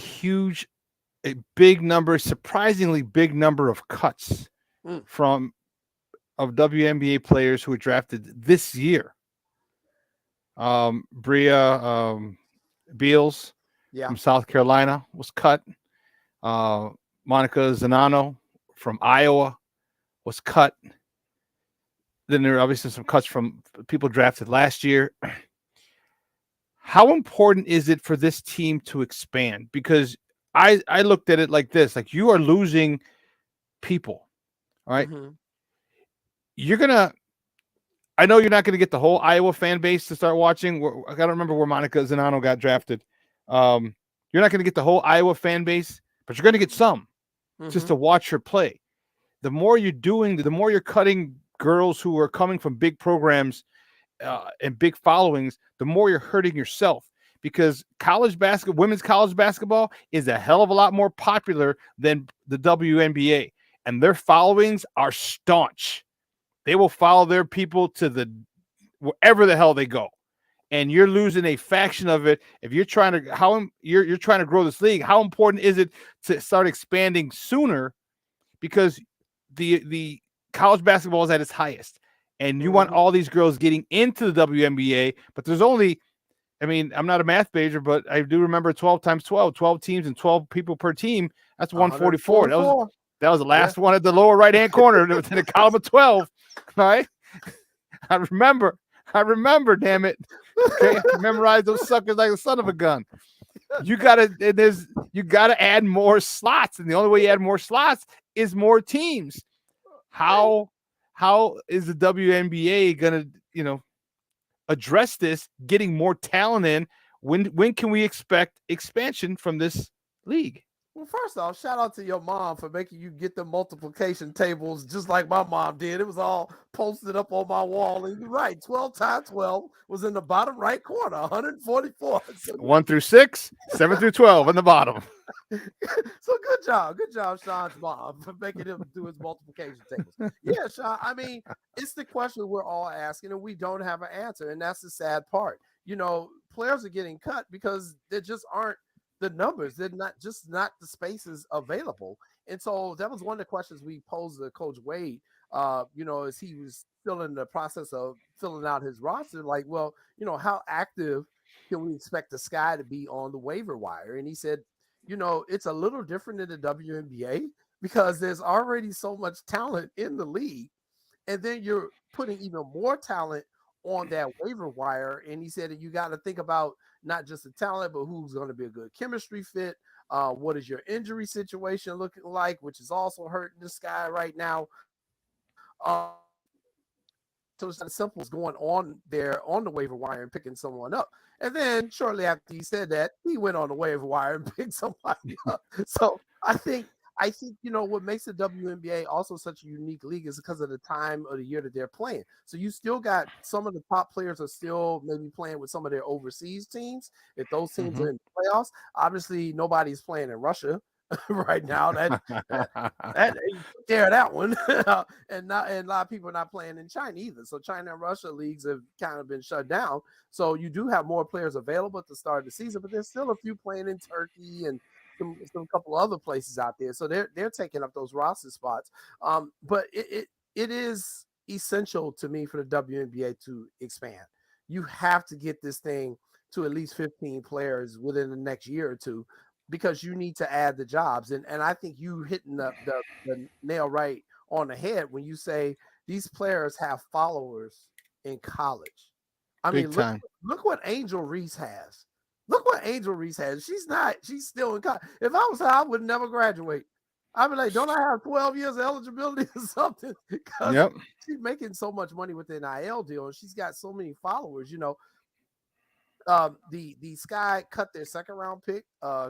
a big number, surprisingly big number of cuts of WNBA players who were drafted this year. Bria Beals from South Carolina was cut. Monica Zanano from Iowa was cut. Then there are obviously some cuts from people drafted last year. How important is it for this team to expand? Because I looked at it like this, like you are losing people. All right. I know you're not going to get the whole Iowa fan base to start watching. I got to remember where Monica Zanano got drafted. You're not going to get the whole Iowa fan base, but you're going to get some just to watch her play. The more you're doing, the more you're cutting girls who are coming from big programs and big followings, the more you're hurting yourself, because women's college basketball is a hell of a lot more popular than the WNBA, and their followings are staunch. They will follow their people to wherever the hell they go. And you're losing a faction of it. If you're trying to you're trying to grow this league, how important is it to start expanding sooner? Because the college basketball is at its highest, and you want all these girls getting into the WNBA, but there's only, I'm not a math major, but I do remember 12 times 12 teams and 12 people per team. That's 144. That was the last one at the lower right-hand corner in the column of 12. All right. I remember, damn it. Okay. I memorized those suckers like the son of a gun. You gotta add more slots. And the only way you add more slots is more teams. How is the WNBA gonna, address this, getting more talent in? When can we expect expansion from this league? Well, first off, shout out to your mom for making you get the multiplication tables just like my mom did. It was all posted up on my wall. And you're right, 12 times 12 was in the bottom right corner, 144. So 1 through 6, 7 through 12 on the bottom. So good job, Shawn's mom, for making him do his multiplication tables. Yeah, Shawn, it's the question we're all asking, and we don't have an answer. And that's the sad part. Players are getting cut because there just aren't the numbers. They're not the spaces available. And so that was one of the questions we posed to Coach Wade, as he was still in the process of filling out his roster. Like, well, how active can we expect the Sky to be on the waiver wire? And he said, it's a little different in the WNBA because there's already so much talent in the league. And then you're putting even more talent on that waiver wire. And he said that you got to think about not just the talent, but who's going to be a good chemistry fit. What is your injury situation looking like, which is also hurting the Sky right now. So it's not simple as going on there on the waiver wire and picking someone up. And then shortly after he said that, he went on the waiver wire and picked somebody up. So I think what makes the WNBA also such a unique league is because of the time of the year that they're playing. So you still got some of the top players are still maybe playing with some of their overseas teams. If those teams are in the playoffs, obviously nobody's playing in Russia right now. That care of that one. and a lot of people are not playing in China either. So China and Russia leagues have kind of been shut down. So you do have more players available at the start of the season, but there's still a few playing in Turkey and some couple other places out there. So they're taking up those roster spots. But it is essential to me for the WNBA to expand. You have to get this thing to at least 15 players within the next year or two, because you need to add the jobs. And I think you hitting the nail right on the head when you say these players have followers in college. I Big mean, time. look what Angel Reese has. Look what Angel Reese has. She's still in college. If I was her, I would never graduate. I'd be like, don't I have 12 years of eligibility or something? Because Yep. she's making so much money with the NIL deal, and she's got so many followers. The Sky cut their second round pick,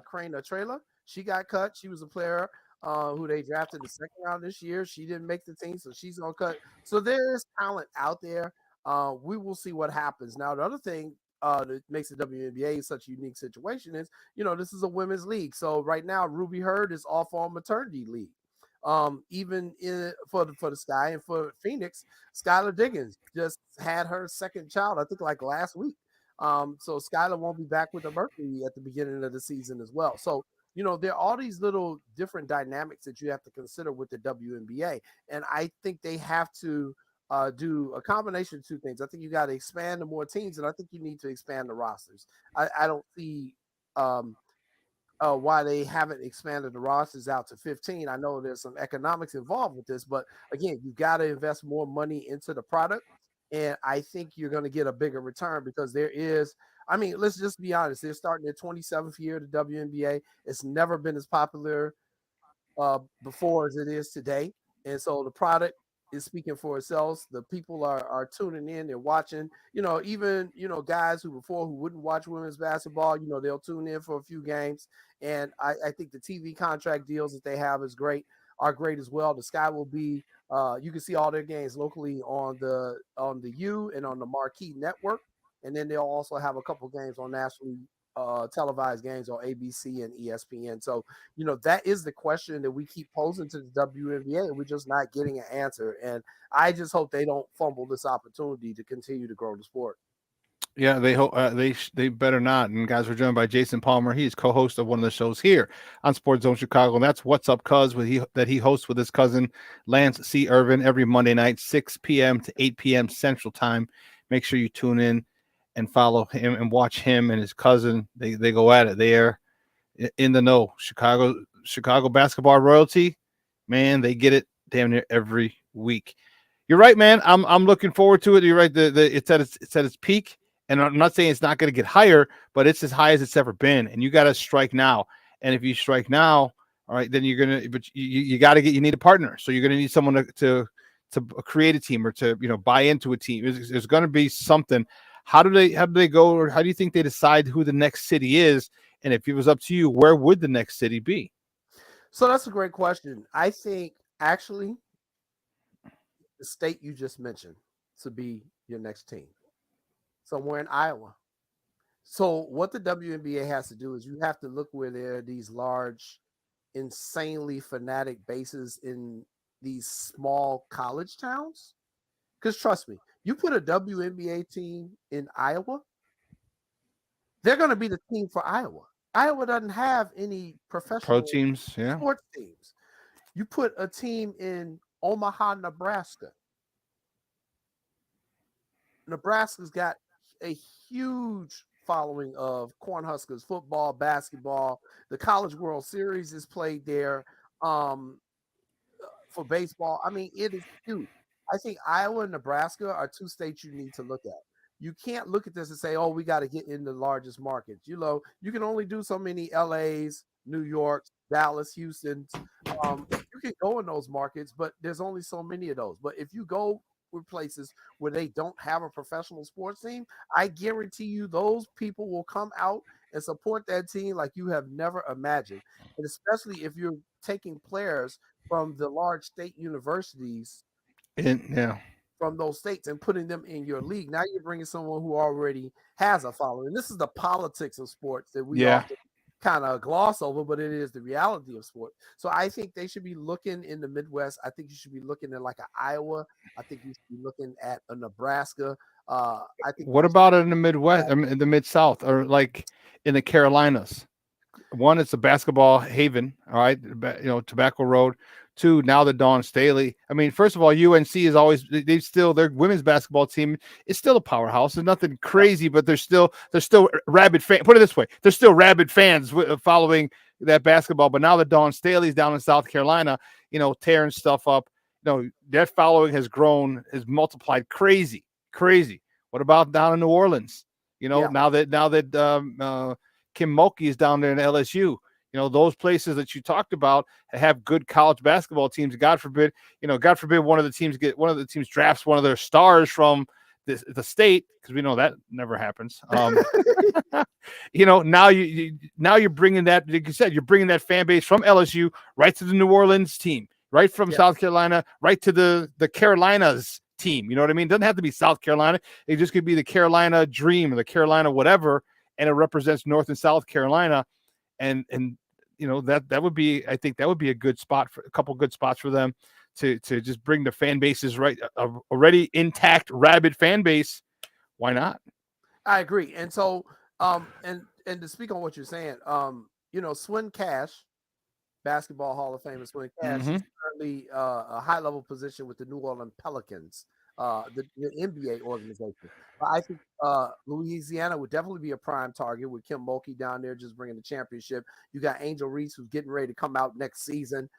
Crane Trailer. She got cut. She was a player who they drafted the second round this year. She didn't make the team, so she's gonna cut. So there's talent out there. We will see what happens. Now, the other thing that makes the WNBA such a unique situation is, this is a women's league. So right now, Ruby Hurd is off on maternity leave. Even for the Sky and for Phoenix, Skylar Diggins just had her second child, I think, like last week. So Skylar won't be back with the Mercury at the beginning of the season as well. So, there are all these little different dynamics that you have to consider with the WNBA. And I think they have to do a combination of two things. I think you got to expand to more teams, and I think you need to expand the rosters. I don't see why they haven't expanded the rosters out to 15. I know there's some economics involved with this, but again, you got to invest more money into the product. And I think you're going to get a bigger return because let's just be honest. They're starting their 27th year of the WNBA. It's never been as popular before as it is today. And so the product is speaking for itself. The people are tuning in, they're watching, even, guys who wouldn't watch women's basketball, they'll tune in for a few games. And I think the TV contract deals that they have are great as well. The Sky will be, you can see all their games locally on the U and on the Marquee Network. And then they'll also have a couple games on nationally televised games on ABC and ESPN. So, that is the question that we keep posing to the WNBA, and we're just not getting an answer. And I just hope they don't fumble this opportunity to continue to grow the sport. Yeah, they hope they better not. And guys, we're joined by Jason Palmer. He's co-host of one of the shows here on Sports Zone Chicago, and that's What's Up Cuz, that he hosts with his cousin Lance C. Irvin every Monday night, 6 p.m. to 8 p.m. Central Time. Make sure you tune in and follow him and watch him and his cousin. They go at it. They are in the know. Chicago basketball royalty, man. They get it damn near every week. You're right, man. I'm looking forward to it. You're right. It's at its peak. And I'm not saying it's not going to get higher, but it's as high as it's ever been. And you got to strike now. And if you strike now, all right, then you need a partner. So you're going to need someone to create a team or to, buy into a team. There's going to be something. How do they go, or how do you think they decide who the next city is? And if it was up to you, where would the next city be? So that's a great question. I think actually the state you just mentioned to be your next team. Somewhere in Iowa. So what the WNBA has to do is you have to look where there are these large, insanely fanatic bases in these small college towns. Because trust me, you put a WNBA team in Iowa, they're going to be the team for Iowa. Iowa doesn't have any professional teams, sports teams. You put a team in Omaha, Nebraska. Nebraska's got a huge following of Cornhuskers football, basketball. The College World Series is played there for baseball. I mean, it is huge. I think Iowa and Nebraska are two states you need to look at. You can't look at this and say, oh, we got to get in the largest markets. You can only do so many LAs, New York, Dallas, Houston. You can go in those markets, but there's only so many of those. But if you go with places where they don't have a professional sports team, I guarantee you those people will come out and support that team like you have never imagined. And especially if you're taking players from the large state universities from those states and putting them in your league. Now you're bringing someone who already has a following. This is the politics of sports that we often kind of gloss over, but it is the reality of sport. So I think they should be looking in the Midwest. I think you should be looking at like an Iowa. I think you should be looking at a Nebraska. I think. What about in the Midwest, in the Mid-South, or like in the Carolinas? one, it's a basketball haven. All right, Tobacco Road. Two, now the Dawn Staley. I mean, first of all, UNC is always their women's basketball team is still a powerhouse. There's nothing crazy, but they're still rabid fan. Put it this way, they're still rabid fans following that basketball. But now the Dawn Staley's down in South Carolina, tearing stuff up. That following has grown, has multiplied crazy. What about down in New Orleans? Now that Kim Mulkey is down there in LSU. Those places that you talked about have good college basketball teams. God forbid one of the teams drafts one of their stars from the state, because we know that never happens. Now you're bringing that, like you said, you're bringing that fan base from LSU right to the New Orleans team, right from South Carolina, right to the Carolinas team. You know what I mean? It doesn't have to be South Carolina. It just could be the Carolina Dream or the Carolina whatever, and it represents North and South Carolina. And that would be, I think that would be a good spot for a couple good spots for them to just bring the fan bases right, already intact, rabid fan base. Why not? I agree. And so, and to speak on what you're saying, Swin Cash, Basketball Hall of Famer Swin Cash, is currently a high level position with the New Orleans Pelicans, the NBA organization. But I think Louisiana would definitely be a prime target with Kim Mulkey down there just bringing the championship. You got Angel Reese, who's getting ready to come out next season.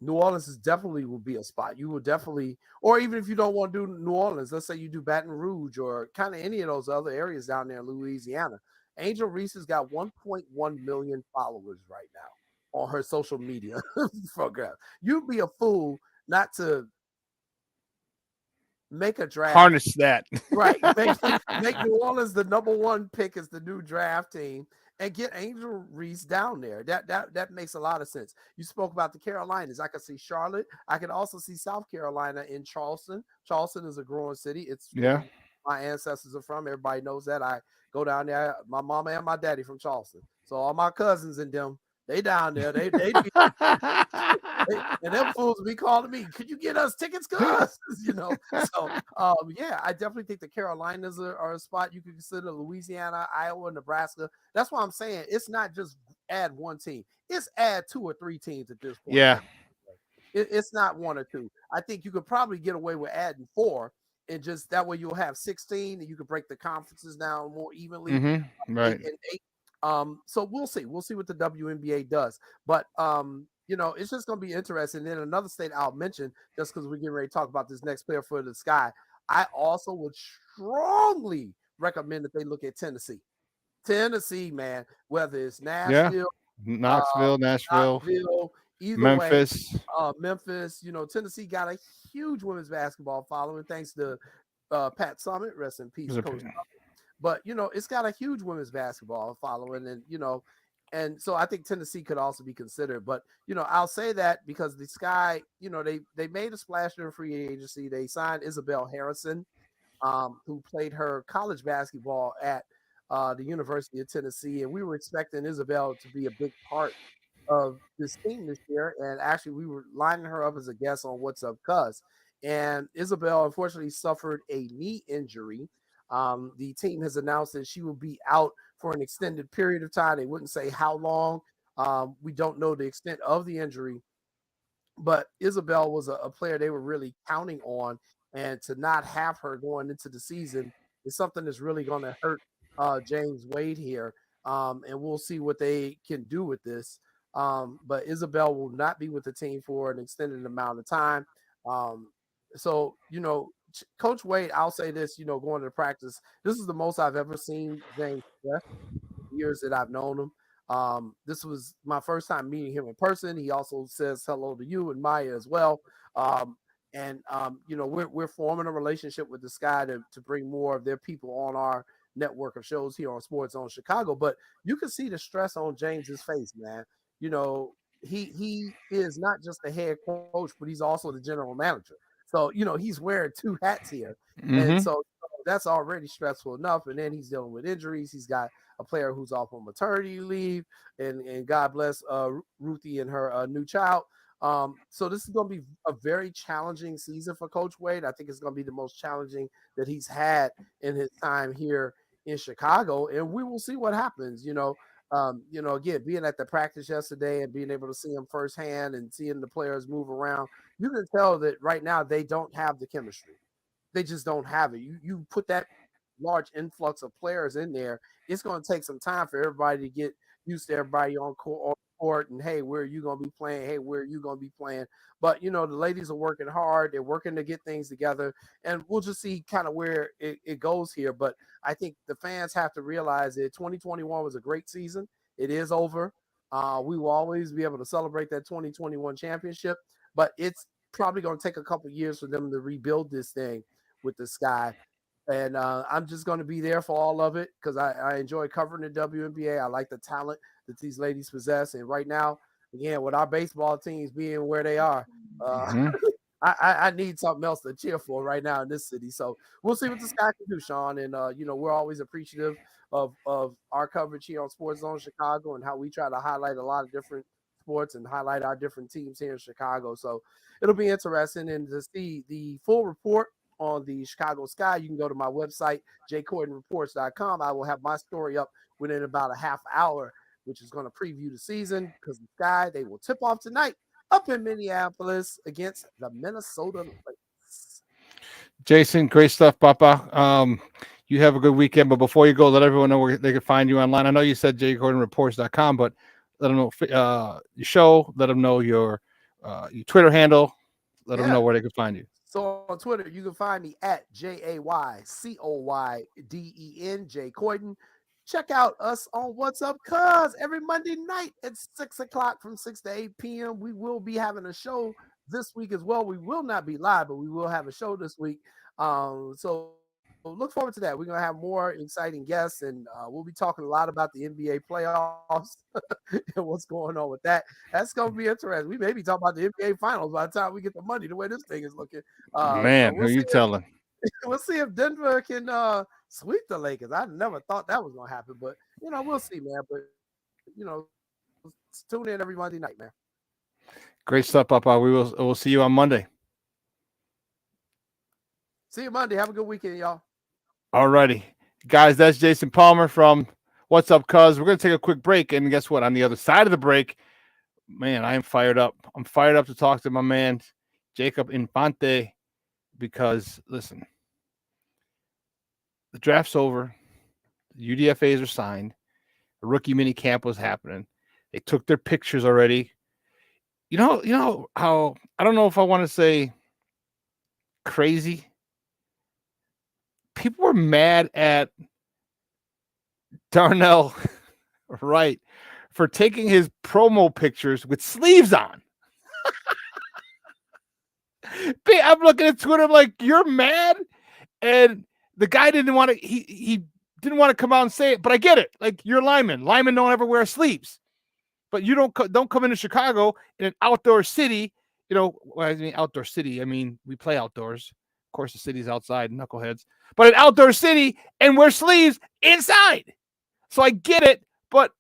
New Orleans definitely will be a spot. You will definitely, or even if you don't want to do New Orleans, let's say you do Baton Rouge or kind of any of those other areas down there in Louisiana. Angel Reese has got 1.1 million followers right now on her social media program. You'd be a fool not to make a draft. Harness that. Right. Make New Orleans the number one pick as the new draft team and get Angel Reese down there. That makes a lot of sense. You spoke about the Carolinas. I could see Charlotte. I could also see South Carolina in Charleston. Charleston is a growing city. It's where my ancestors are from. Everybody knows that. I go down there. My mama and my daddy from Charleston. So all my cousins and them, they down there. They and them fools be calling me, could you get us tickets, cuz? So I definitely think the Carolinas are a spot you could consider. Louisiana, Iowa, Nebraska. That's why I'm saying it's not just add one team, it's add 2 or 3 teams at this point. Yeah, it's not 1 or 2. I think you could probably get away with adding 4, and just that way you'll have 16 and you could break the conferences down more evenly. Right. And 8. So we'll see what the WNBA does, but it's just going to be interesting. Then another state I'll mention, just because we're getting ready to talk about this next player for the Sky, I also would strongly recommend that they look at Tennessee, man, whether it's Nashville, Knoxville, either Memphis. way, Memphis, Tennessee got a huge women's basketball following thanks to Pat Summitt, rest in peace, Coach. But it's got a huge women's basketball following, and so I think Tennessee could also be considered. But I'll say that because the Sky, they made a splash in free agency. They signed Isabel Harrison, who played her college basketball at the University of Tennessee, and we were expecting Isabel to be a big part of this team this year. And actually, we were lining her up as a guest on What's Up, Cuz. And Isabel unfortunately suffered a knee injury. The team has announced that she will be out for an extended period of time. They wouldn't say how long. We don't know the extent of the injury, but Isabel was a player they were really counting on, and to not have her going into the season is something that's really going to hurt James Wade here. And we'll see what they can do with this. But Isabel will not be with the team for an extended amount of time. So, Coach Wade, I'll say this, going to practice, this is the most I've ever seen James West in the years that I've known him. This was my first time meeting him in person. He also says hello to you and Maya as well. We're forming a relationship with the Sky to bring more of their people on our network of shows here on Sports Zone Chicago. But you can see the stress on James's face, man. He is not just the head coach, but he's also the general manager. So, he's wearing 2 hats here. And so that's already stressful enough. And then he's dealing with injuries. He's got a player who's off on maternity leave. And God bless Ruthie and her new child. So this is going to be a very challenging season for Coach Wade. I think it's going to be the most challenging that he's had in his time here in Chicago. And we will see what happens. Again, being at the practice yesterday and being able to see them firsthand and seeing the players move around, you can tell that right now they don't have the chemistry. They just don't have it. You put that large influx of players in there, it's going to take some time for everybody to get used to everybody on court and, hey, where are you going to be playing? Hey, where are you going to be playing? But, the ladies are working hard. They're working to get things together, and we'll just see kind of where it goes here. But I think the fans have to realize that 2021 was a great season. It is over. We will always be able to celebrate that 2021 championship, but it's probably going to take a couple years for them to rebuild this thing with the Sky. And I'm just going to be there for all of it because I enjoy covering the WNBA. I like the talent that these ladies possess. And right now, again, with our baseball teams being where they are, I need something else to cheer for right now in this city. So we'll see what the Sky can do, Shawn. And, we're always appreciative of our coverage here on Sports Zone Chicago and how we try to highlight a lot of different sports and highlight our different teams here in Chicago. So it'll be interesting. And to see the full report on the Chicago Sky, you can go to my website, jcordenreports.com. I will have my story up within about a half hour, which is going to preview the season because the Sky, they will tip off tonight up in Minneapolis against the Minnesota Lynx. Jason, great stuff, Papa. You have a good weekend, but before you go, let everyone know where they can find you online. I know you said jcordenreports.com, but let them know your show, let them know your Twitter handle, let them know where they can find you. So on Twitter, you can find me at JAYCOYDEN, Jay Coyden. Check out us on What's Up Cuz every Monday night at 6 o'clock from 6 to 8 p.m. We will be having a show this week as well. We will not be live, but we will have a show this week. So look forward to that. We're going to have more exciting guests, and we'll be talking a lot about the NBA playoffs and what's going on with that. That's going to be interesting. We may be talking about the NBA finals by the time we get the money, the way this thing is looking. Man, who are you telling? We'll see if Denver can sweep the Lakers. I never thought that was going to happen, but, we'll see, man. But, tune in every Monday night, man. Great stuff, Papa. We'll see you on Monday. See you Monday. Have a good weekend, y'all. All righty. Guys, that's Jason Palmer from What's Up, Cuz. We're going to take a quick break, and guess what? On the other side of the break, man, I am fired up. I'm fired up to talk to my man, Jacob Infante, because, listen, the draft's over. The UDFAs are signed. The rookie mini camp was happening. They took their pictures already. You know how, I don't know if I want to say crazy. People were mad at Darnell Wright for taking his promo pictures with sleeves on. I'm looking at Twitter, I'm like, you're mad? And the guy didn't want to, he didn't want to come out and say it, but I get it. Like, you're a lineman. Linemen don't ever wear sleeves. But you don't come into Chicago in an outdoor city. I mean, outdoor city. I mean, we play outdoors. Of course, the city's outside, knuckleheads. But an outdoor city and wear sleeves inside. So I get it, but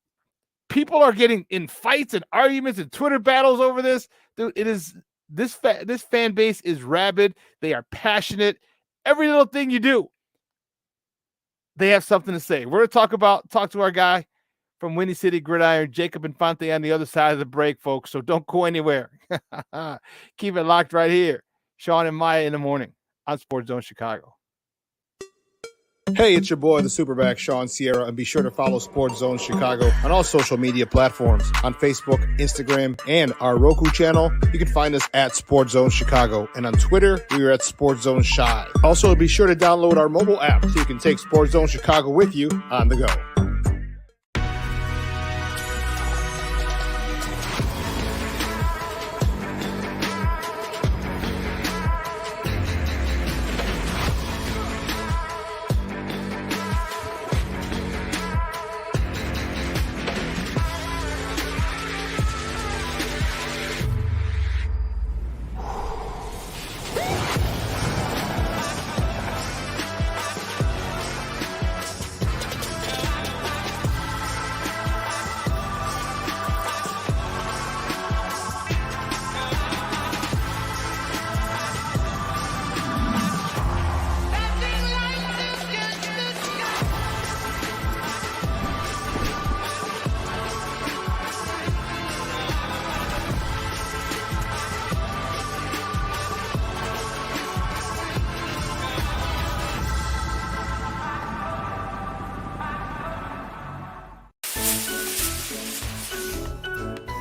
people are getting in fights and arguments and Twitter battles over this. Dude, it is this fan base is rabid. They are passionate. Every little thing you do, they have something to say. We're going to talk to our guy from Windy City Gridiron, Jacob Infante, on the other side of the break, folks. So don't go anywhere. Keep it locked right here. Shawn and Maya in the morning on Sports Zone Chicago. Hey, it's your boy, the SuperBack, Shawn Sierra, and be sure to follow Sports Zone Chicago on all social media platforms, on Facebook, Instagram, and our Roku channel. You can find us at Sports Zone Chicago, and on Twitter, we are at Sports Zone Shy. Also, be sure to download our mobile app so you can take Sports Zone Chicago with you on the go.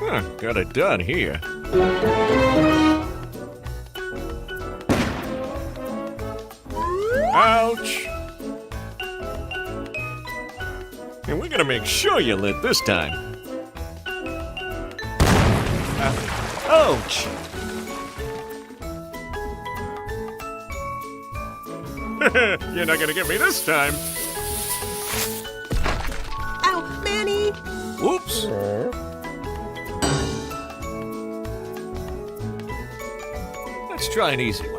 Got it done here. Ouch! And we're gonna make sure you lit this time. Ouch! You're not gonna get me this time. Ow, Manny! Whoops! Let's try an easy one.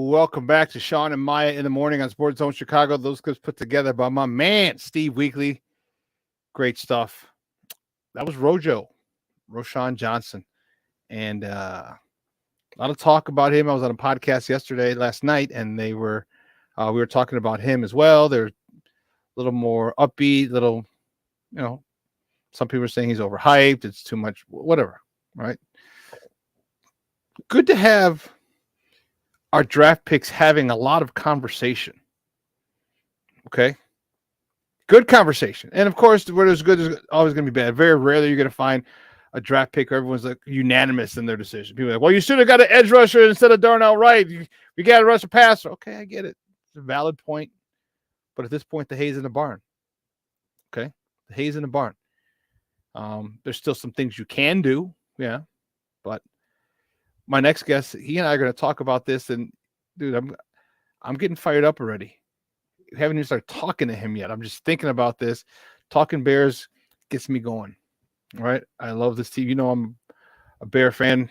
Welcome back to Shawn and Maya in the morning on Sports Zone Chicago. Those clips put together by my man, Steve Weekly. Great stuff. That was Roshan Johnson. And a lot of talk about him. I was on a podcast last night, and we were talking about him as well. They're a little more upbeat, some people are saying he's overhyped. It's too much, whatever, right? Good to have our draft picks having a lot of conversation. Okay. Good conversation. And of course, where there's good, there's always going to be bad. Very rarely you're going to find a draft pick where everyone's like unanimous in their decision. People are like, well, you should have got an edge rusher instead of Darnell Wright. You got to rush a passer. Okay, I get it. It's a valid point. But at this point, the hay's in the barn. Okay. The hay's in the barn. There's still some things you can do. Yeah. But my next guest, he and I are going to talk about this, and dude, I'm getting fired up already. I haven't even started talking to him yet. I'm just thinking about this. Talking Bears gets me going. All right. I love this team. I'm a Bear fan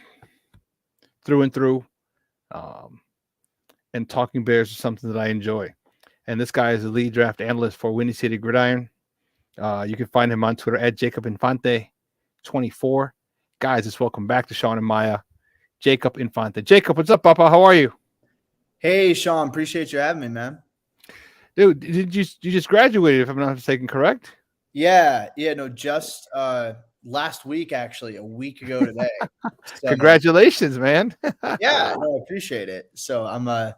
through and through. And talking Bears is something that I enjoy. And this guy is the lead draft analyst for Windy City Gridiron. You can find him on Twitter at Jacob Infante 24. Guys, just welcome back to Shawn and Maya. Jacob Infante. Jacob, what's up, Papa? How are you? Hey, Shawn. Appreciate you having me, man. Dude, you just graduated, if I'm not mistaken, correct? Yeah. No, just last week, actually, a week ago today. So, congratulations, man. Yeah, no, I appreciate it. So I'm a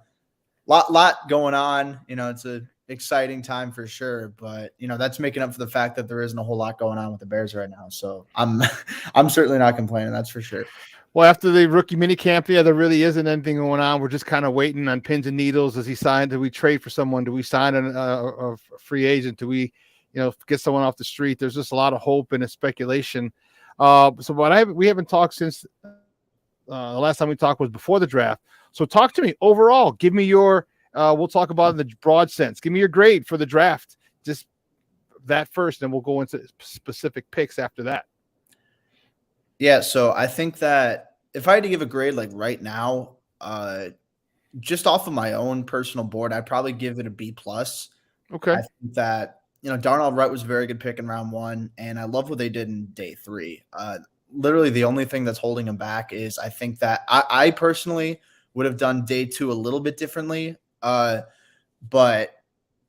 lot going on. It's a exciting time for sure, but that's making up for the fact that there isn't a whole lot going on with the Bears right now. So I'm certainly not complaining. That's for sure. Well, after the rookie minicamp, there really isn't anything going on. We're just kind of waiting on pins and needles. Does he sign? Do we trade for someone? Do we sign a free agent? Do we, get someone off the street? There's just a lot of hope and a speculation. We haven't talked since the last time we talked was before the draft. So talk to me overall. Give me your. We'll talk about it in the broad sense. Give me your grade for the draft. Just that first, and we'll go into specific picks after that. Yeah, so I think that if I had to give a grade like right now, just off of my own personal board, I'd probably give it a B+. Okay. I think that, Darnell Wright was a very good pick in round 1, and I love what they did in day 3. Literally the only thing that's holding him back is I think that I personally would have done day 2 a little bit differently. But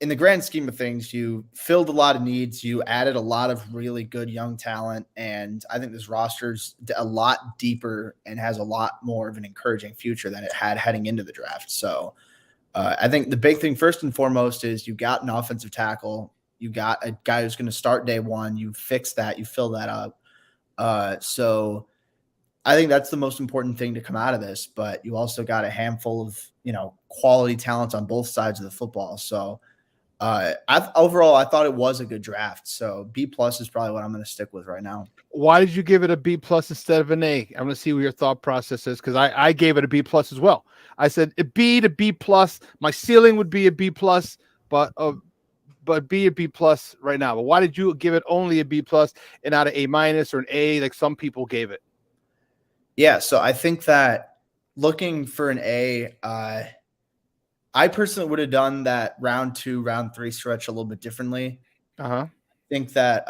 in the grand scheme of things, you filled a lot of needs. You added a lot of really good young talent. And I think this roster's a lot deeper and has a lot more of an encouraging future than it had heading into the draft. So I think the big thing first and foremost is you got an offensive tackle. You got a guy who's going to start day 1. You fix that. You fill that up. So I think that's the most important thing to come out of this. But you also got a handful of, quality talents on both sides of the football. So Overall, I thought it was a good draft. So B+ is probably what I'm going to stick with right now. Why did you give it a B+ instead of an A? I'm going to see what your thought process is, because I gave it a B+ as well. I said a B to B+. My ceiling would be a B+, but B or B+ right now. But why did you give it only a B+ and not an A- or an A like some people gave it? Yeah, so I think that looking for an A, I personally would have done that round 2, round 3 stretch a little bit differently. I think that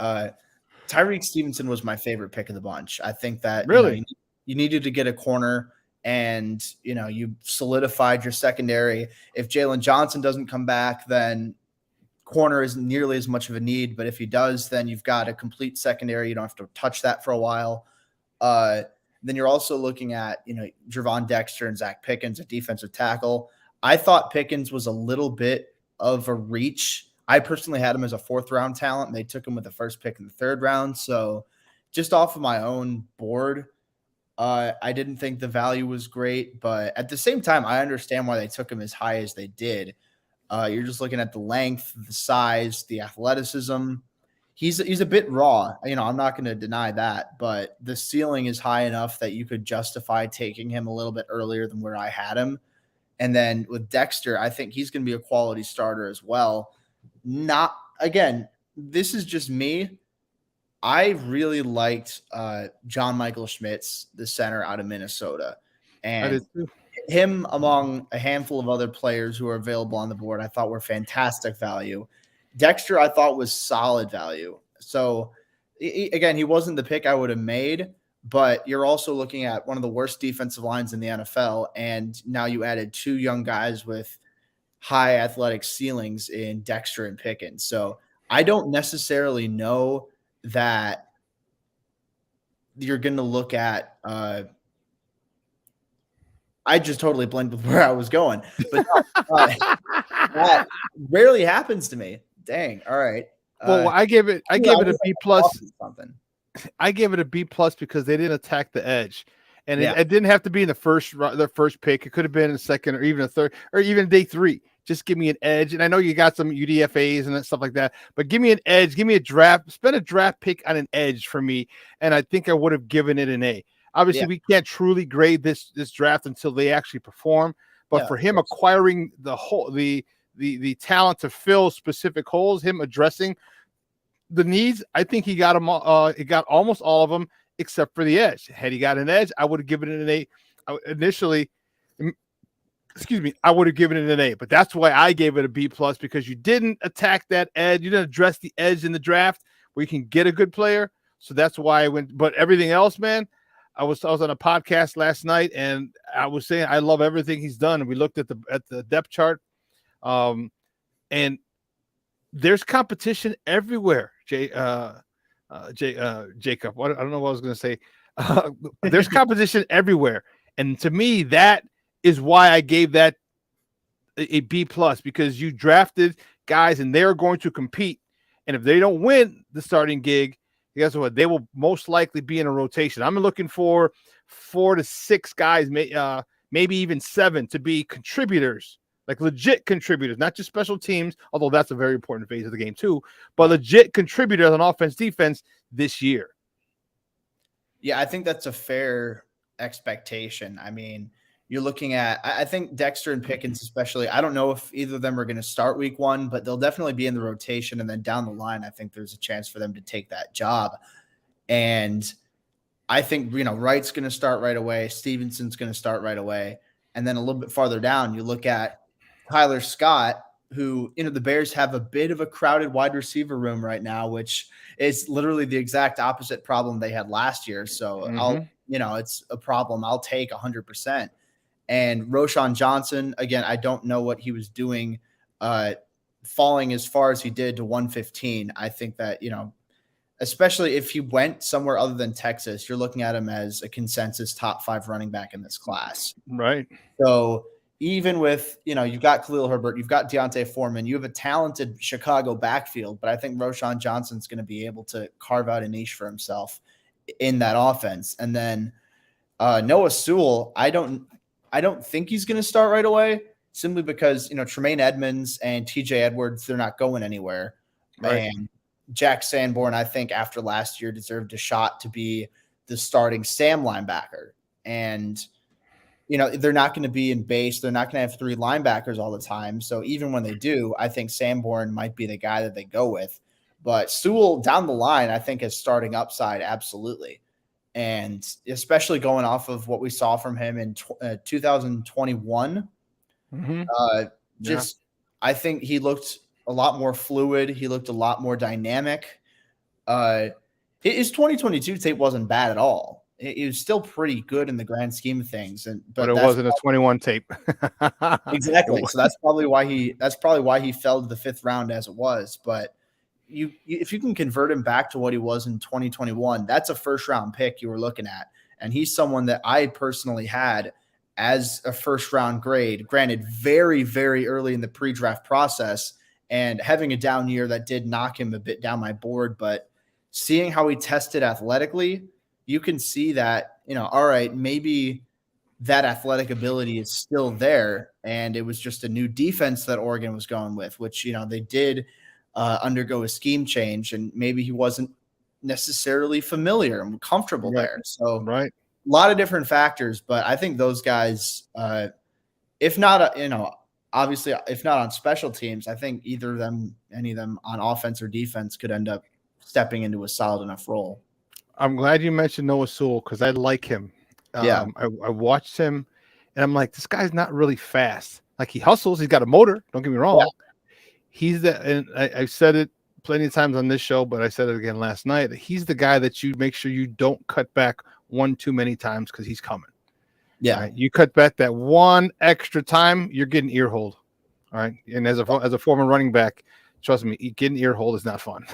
Tyreek Stevenson was my favorite pick of the bunch. I think that you needed to get a corner, and you solidified your secondary. If Jalen Johnson doesn't come back, then corner isn't nearly as much of a need. But if he does, then you've got a complete secondary. You don't have to touch that for a while. Then you're also looking at Javon Dexter and Zach Pickens at defensive tackle. I thought Pickens was a little bit of a reach. I personally had him as a 4th-round talent, and they took him with the first pick in the 3rd round. So just off of my own board, I didn't think the value was great. But at the same time, I understand why they took him as high as they did. You're just looking at the length, the size, the athleticism. He's a bit raw. I'm not going to deny that. But the ceiling is high enough that you could justify taking him a little bit earlier than where I had him. And then with Dexter, I think he's going to be a quality starter as well. This is just me. I really liked John Michael Schmitz, the center out of Minnesota. And him among a handful of other players who are available on the board, I thought were fantastic value. Dexter, I thought was solid value. So, again, he wasn't the pick I would have made. But you're also looking at one of the worst defensive lines in the NFL, and now you added 2 young guys with high athletic ceilings in Dexter and Pickens. So I don't necessarily know that you're going to look at I just totally blanked with where I was going. But that rarely happens to me. Dang. All right. Well, I gave it a B+. I gave it a B+ because they didn't attack the edge, and it didn't have to be in the first pick. It could have been in the 2nd or even a 3rd or even day 3. Just give me an edge. And I know you got some UDFAs and stuff like that, but give me an edge. Give me a draft. Spend a draft pick on an edge for me, and I think I would have given it an A. Obviously, we can't truly grade this draft until they actually perform. But for him acquiring the talent to fill specific holes, him addressing the needs, I think he got them. He got almost all of them except for the edge. Had he got an edge, I would have given it an A. Initially, I would have given it an A. But that's why I gave it a B+, because you didn't attack that edge. You didn't address the edge in the draft where you can get a good player. So that's why I went. But everything else, man, I was on a podcast last night, and I was saying I love everything he's done. And we looked at the depth chart, and there's competition everywhere. Jacob. I don't know what I was going to say. There's competition everywhere. And to me, that is why I gave that a B+, because you drafted guys and they're going to compete. And if they don't win the starting gig, guess what? They will most likely be in a rotation. I'm looking for 4 to 6 guys, maybe even 7 to be contributors. Like legit contributors, not just special teams, although that's a very important phase of the game too, but legit contributors on offense, defense this year. Yeah, I think that's a fair expectation. I mean, you're looking at, I think Dexter and Pickens especially, I don't know if either of them are going to start week 1, but they'll definitely be in the rotation. And then down the line, I think there's a chance for them to take that job. And I think, Wright's going to start right away. Stevenson's going to start right away. And then a little bit farther down, you look at Tyler Scott, who, the Bears have a bit of a crowded wide receiver room right now, which is literally the exact opposite problem they had last year. So it's a problem I'll take 100%. And Roshan Johnson, again, I don't know what he was doing, falling as far as he did to 115. I think that, especially if he went somewhere other than Texas, you're looking at him as a consensus top 5 running back in this class. Right. So even with, you've got Khalil Herbert, you've got Deontay Foreman, you have a talented Chicago backfield, but I think Roshan Johnson's going to be able to carve out a niche for himself in that offense. And then Noah Sewell, I don't think he's going to start right away. simply because, Tremaine Edmonds and TJ Edwards, they're not going anywhere. Right. And Jack Sanborn, I think after last year, deserved a shot to be the starting Sam linebacker. And, they're not going to be in base. They're not going to have 3 linebackers all the time. So even when they do, I think Sanborn might be the guy that they go with. But Sewell down the line, I think, is starting upside, absolutely. And especially going off of what we saw from him in 2021, I think he looked a lot more fluid. He looked a lot more dynamic. His 2022 tape wasn't bad at all. It was still pretty good in the grand scheme of things, but it wasn't a 21 tape. Exactly. So that's probably why he fell to the 5th round as it was. But if you can convert him back to what he was in 2021, that's a first round pick you were looking at. And he's someone that I personally had as a first round grade, granted, very, very early in the pre-draft process, and having a down year that did knock him a bit down my board. But seeing how he tested athletically, you can see that, all right, maybe that athletic ability is still there. And it was just a new defense that Oregon was going with, which, they did undergo a scheme change, and maybe he wasn't necessarily familiar and comfortable there. So a lot of different factors, but I think those guys, if not, obviously, if not on special teams, I think either of them, any of them on offense or defense could end up stepping into a solid enough role. I'm glad you mentioned Noah Sewell because I like him. I watched him, and I'm like, this guy's not really fast. Like, he hustles. He's got a motor. Don't get me wrong. Yeah. He's and I've said it plenty of times on this show, but I said it again last night. He's the guy that you make sure you don't cut back one too many times because he's coming. Yeah. Right? You cut back that one extra time, you're getting earholed. All right. And as a former running back, trust me, getting earholed is not fun.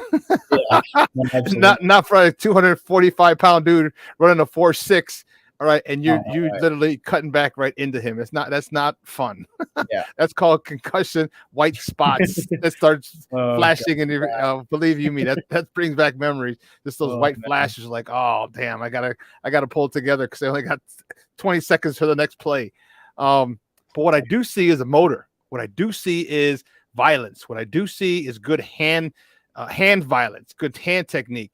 not for a 245-pound dude running a 4.6. All right, and you literally cutting back right into him. That's not fun. Yeah, that's called concussion, white spots that starts flashing in your. Believe you me, that brings back memories. Just those white flashes, like, oh damn, I gotta pull it together because I only got 20 seconds for the next play. But what I do see is a motor. What I do see is violence. What I do see is good hand violence, good hand technique.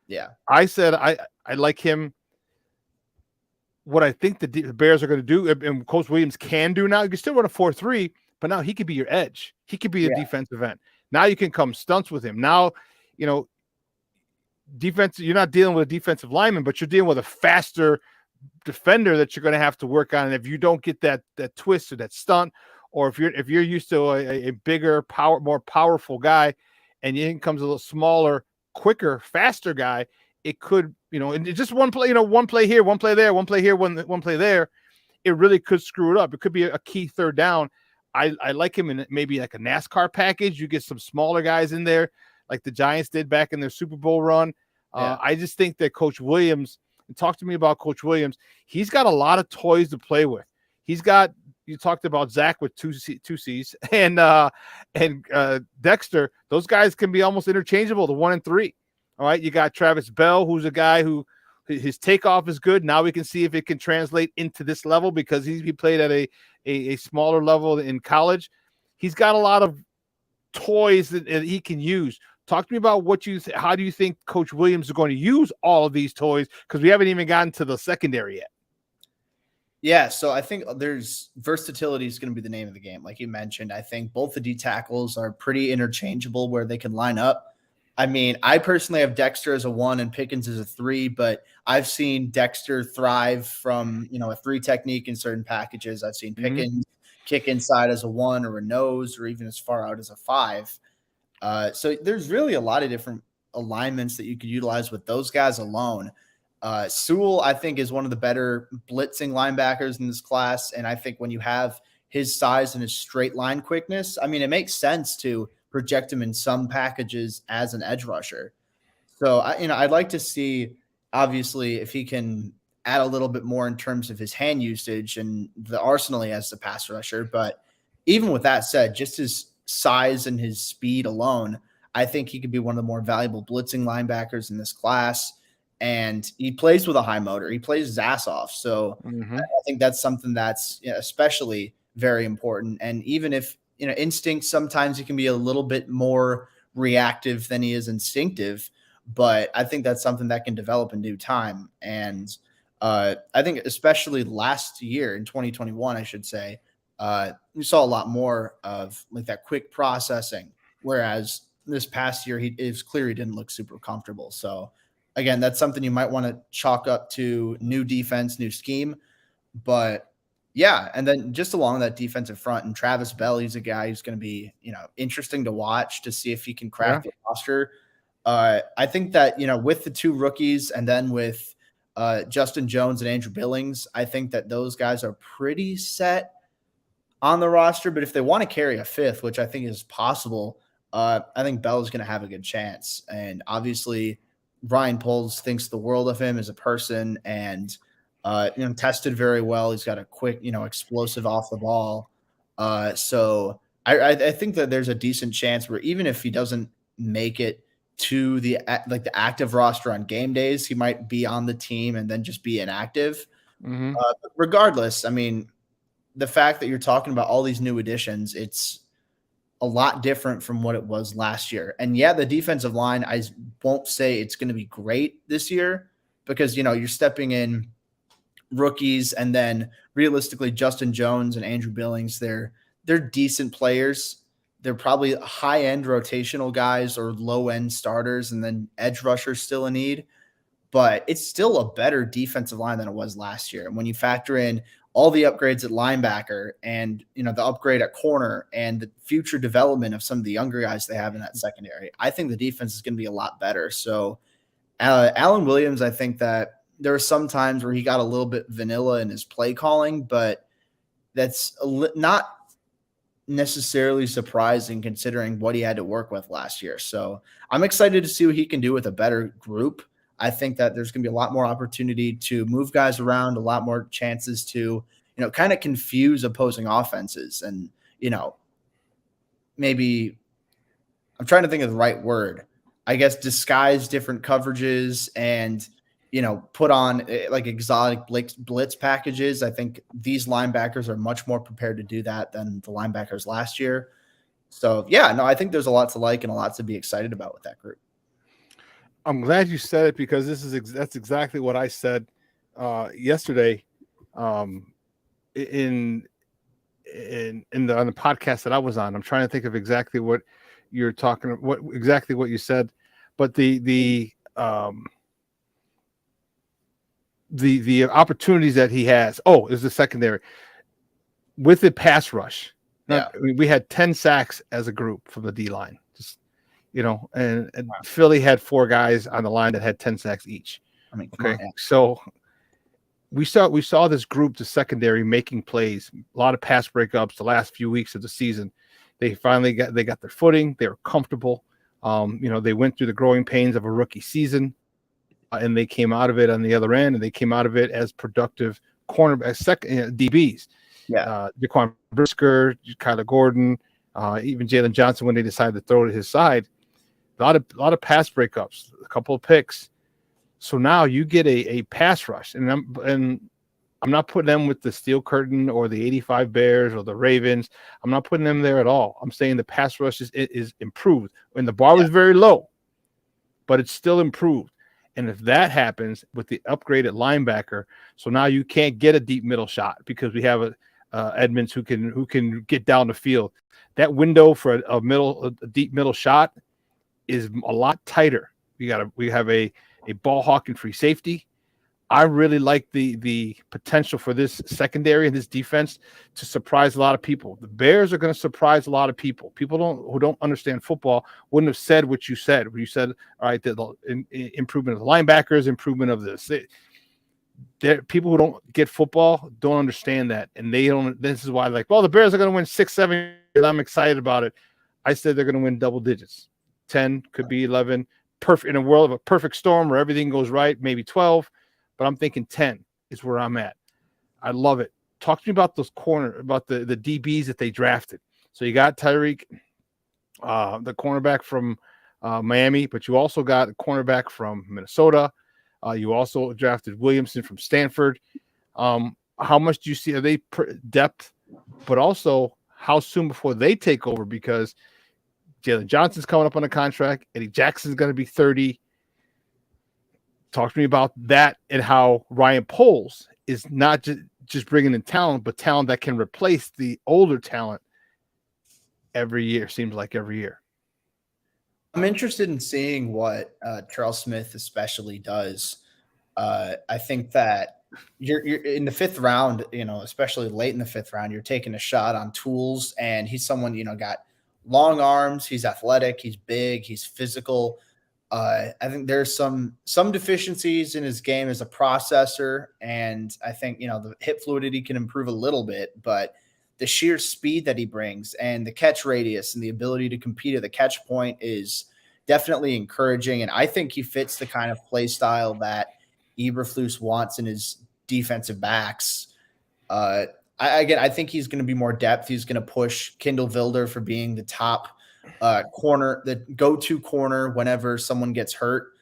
Yeah, I said I like him. What I think the Bears are going to do, and Coach Williams can do now, you can still run a 4-3, but now he could be your edge. He could be a defensive end. Now you can come stunts with him. Now, defense, you're not dealing with a defensive lineman, but you're dealing with a faster defender that you're going to have to work on. And if you don't get that twist or that stunt, or if you're used to a bigger, more powerful guy, and in comes a little smaller, quicker, faster guy, it could, and just one play, one play here, one play there, one play here, one play there, it really could screw it up. It could be a key third down. I like him in maybe like a NASCAR package. You get some smaller guys in there, like the Giants did back in their Super Bowl run. I just think that Coach Williams, and talk to me about Coach Williams, he's got a lot of toys to play with. He's got, you talked about Zach with two C's and Dexter. Those guys can be almost interchangeable, the 1 and 3. All right, you got Travis Bell, who's a guy who his takeoff is good. Now we can see if it can translate into this level because he played at a smaller level in college. He's got a lot of toys that he can use. Talk to me about how do you think Coach Williams is going to use all of these toys, because we haven't even gotten to the secondary yet. Yeah, so I think there's versatility is going to be the name of the game. Like you mentioned, I think both the D tackles are pretty interchangeable where they can line up. I mean, I personally have Dexter as a 1 and Pickens as a 3, but I've seen Dexter thrive from, a 3 technique in certain packages. I've seen Pickens kick inside as a 1 or a nose or even as far out as a 5. So there's really a lot of different alignments that you could utilize with those guys alone. Sewell, I think, is one of the better blitzing linebackers in this class. And I think when you have his size and his straight line quickness, I mean, it makes sense to project him in some packages as an edge rusher. So, I'd like to see, obviously, if he can add a little bit more in terms of his hand usage and the arsenal he has as a pass rusher. But even with that said, just his size and his speed alone, I think he could be one of the more valuable blitzing linebackers in this class. And he plays with a high motor. He plays his ass off. So I think that's something that's especially very important. And even if, instinct, sometimes he can be a little bit more reactive than he is instinctive, but I think that's something that can develop in due time. And I think especially last year in 2021, I should say, we saw a lot more of like that quick processing, whereas this past year, it was clear he didn't look super comfortable. So again, that's something you might want to chalk up to new defense, new scheme. But yeah, and then just along that defensive front, and Travis Bell, he's a guy who's going to be, interesting to watch to see if he can crack the roster. I think that, with the 2 rookies and then with Justin Jones and Andrew Billings, I think that those guys are pretty set on the roster. But if they want to carry a 5th, which I think is possible, I think Bell is going to have a good chance. And obviously, Ryan Poles thinks the world of him as a person, and tested very well. He's got a quick, explosive off the ball. So I think that there's a decent chance where even if he doesn't make it to the active roster on game days, he might be on the team and then just be inactive. But regardless, I mean, the fact that you're talking about all these new additions, it's a lot different from what it was last year. And yeah, the defensive line, I won't say it's going to be great this year because, you're stepping in rookies, and then realistically Justin Jones and Andrew Billings, they're decent players. They're probably high-end rotational guys or low-end starters, and then edge rushers still a need. But it's still a better defensive line than it was last year. And when you factor in all the upgrades at linebacker and, the upgrade at corner and the future development of some of the younger guys they have in that secondary, I think the defense is going to be a lot better. So Alan Williams, I think that there are some times where he got a little bit vanilla in his play calling, but that's not necessarily surprising considering what he had to work with last year. So I'm excited to see what he can do with a better group. I think that there's going to be a lot more opportunity to move guys around, a lot more chances to, kind of confuse opposing offenses and, maybe I'm trying to think of the right word, I guess, disguise different coverages and, put on like exotic blitz packages. I think these linebackers are much more prepared to do that than the linebackers last year. So yeah, no, I think there's a lot to like and a lot to be excited about with that group. I'm glad you said it because that's exactly what I said yesterday on the podcast that I was on. I'm trying to think of exactly what you're talking about, what you said, but the opportunities that he has. Oh, is the secondary with the pass rush. Yeah. We had 10 sacks as a group from the D line. Just, and Philly had 4 guys on the line that had 10 sacks each. I mean, okay. So we saw this group, the secondary, making plays, a lot of pass breakups the last few weeks of the season. They finally got their footing. They were comfortable. They went through the growing pains of a rookie season, and they came out of it on the other end, and they came out of it as productive cornerback DBs. Yeah. Jaquan Brisker, Kyler Gordon, even Jalen Johnson when they decided to throw it to his side. A lot of pass breakups, a couple of picks. So now you get a pass rush, and I'm not putting them with the Steel Curtain or the 85 Bears or the Ravens. I'm not putting them there at all. I'm saying the pass rush is improved. When the bar was very low, but it's still improved. And if that happens with the upgraded linebacker, so now you can't get a deep middle shot because we have Edmonds who can get down the field. That window for a deep middle shot is a lot tighter. We have a ball hawking free safety. I really like the potential for this secondary and this defense to surprise a lot of people. The Bears are going to surprise a lot of people. People who don't understand football wouldn't have said what you said. Where you said, all right, the improvement of the linebackers, improvement of this. People who don't get football don't understand that, and they don't. This is why, the Bears are going to win 6-7. I'm excited about it. I said they're going to win double digits, 10, could be 11. Perfect in a world of a perfect storm where everything goes right, maybe 12. But I'm thinking 10 is where I'm at. I love it. Talk to me about the DBs that they drafted. So you got Tyreek, the cornerback from Miami, but you also got a cornerback from Minnesota. You also drafted Williamson from Stanford. How much do you see? Are they depth but also how soon before they take over, because Jalen Johnson's coming up on a contract. Eddie Jackson's going to be 30. Talk to me about that, and how Ryan Poles is not just bringing in talent, but talent that can replace the older talent every year. Seems like every year. I'm interested in seeing what Terrell Smith especially does. I think that you're in the 5th round, especially late in the 5th round, you're taking a shot on tools, and he's someone, got long arms. He's athletic. He's big. He's physical. I think there's some deficiencies in his game as a processor, and I think the hip fluidity can improve a little bit, but the sheer speed that he brings and the catch radius and the ability to compete at the catch point is definitely encouraging. And I think he fits the kind of play style that Eberflus wants in his defensive backs. I think he's going to be more depth. He's going to push Kindle Wilder for being the top corner, the go-to corner whenever someone gets hurt.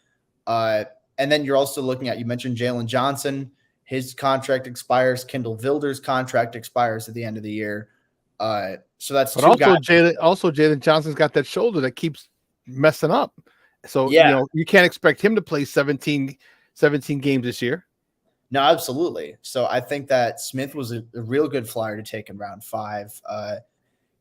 And then you're also looking at, you mentioned Jalen Johnson. His contract expires. Kindle Wilder's contract expires at the end of the year. So that's but Jalen Johnson's got that shoulder that keeps messing up. So you can't expect him to play 17 games this year. No, absolutely. So I think that Smith was a real good flyer to take in round 5.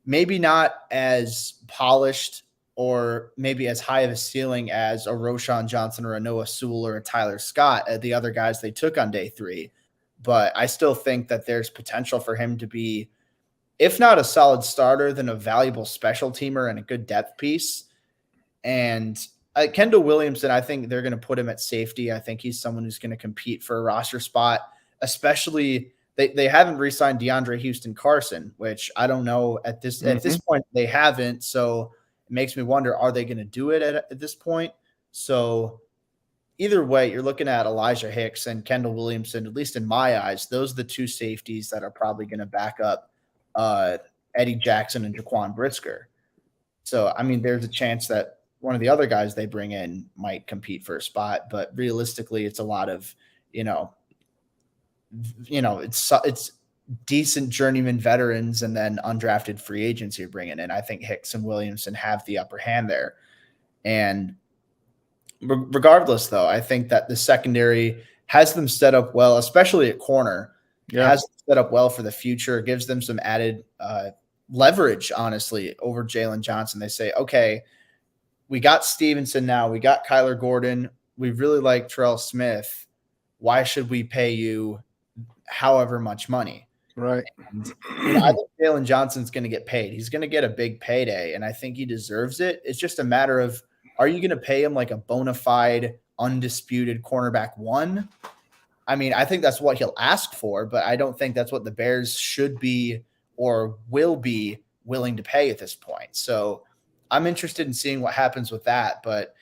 Maybe not as polished or maybe as high of a ceiling as a Roshan Johnson or a Noah Sewell or a Tyler Scott, the other guys they took on day 3. But I still think that there's potential for him to be, if not a solid starter, then a valuable special teamer and a good depth piece. And Kendall Williamson, I think they're going to put him at safety. I think he's someone who's going to compete for a roster spot, especially they haven't re-signed DeAndre Houston Carson, which I don't know at this point they haven't. So it makes me wonder, are they going to do it at this point? So either way, you're looking at Elijah Hicks and Kendall Williamson, at least in my eyes. Those are the 2 safeties that are probably going to back up Eddie Jackson and Jaquan Brisker. So, I mean, there's a chance that one of the other guys they bring in might compete for a spot, but realistically, it's a lot of, it's decent journeyman veterans and then undrafted free agents you're bringing in. I think Hicks and Williamson have the upper hand there. And regardless, though, I think that the secondary has them set up well, especially at corner. Yeah. Has them set up well for the future. It gives them some added leverage, honestly, over Jalen Johnson. They say, okay, we got Stevenson now. We got Kyler Gordon. We really like Terrell Smith. Why should we pay you however much money? Right. And, I think Jalen Johnson's going to get paid. He's going to get a big payday, and I think he deserves it. It's just a matter of, are you going to pay him like a bona fide, undisputed cornerback 1? I mean, I think that's what he'll ask for, but I don't think that's what the Bears should be or will be willing to pay at this point. So I'm interested in seeing what happens with that. But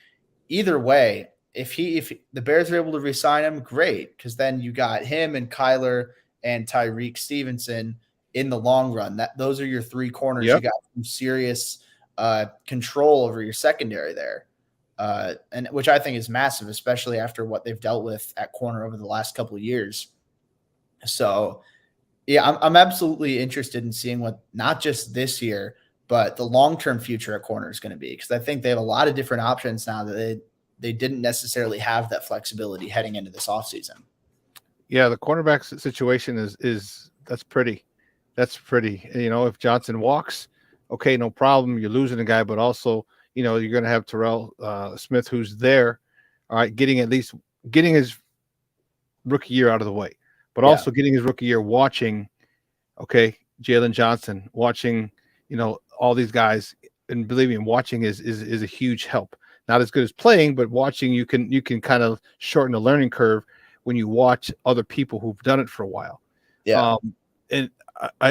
either way, if the Bears are able to re-sign him, great, because then you got him and Kyler and Tyreek Stevenson in the long run. Those are your 3 corners. Yep. You got some serious control over your secondary there, and which I think is massive, especially after what they've dealt with at corner over the last couple of years. So, yeah, I'm absolutely interested in seeing what not just this year, but the long-term future at corner is going to be, because I think they have a lot of different options now that they didn't necessarily have that flexibility heading into this offseason. Yeah, the cornerback situation is that's pretty. If Johnson walks, okay, no problem. You're losing a guy, but also, you're going to have Terrell Smith, who's there, all right, getting his rookie year out of the way, but also getting his rookie year watching, okay, Jalen Johnson, watching, all these guys, and believe me, watching is a huge help. Not as good as playing, but watching, you can kind of shorten the learning curve when you watch other people who've done it for a while. Yeah. And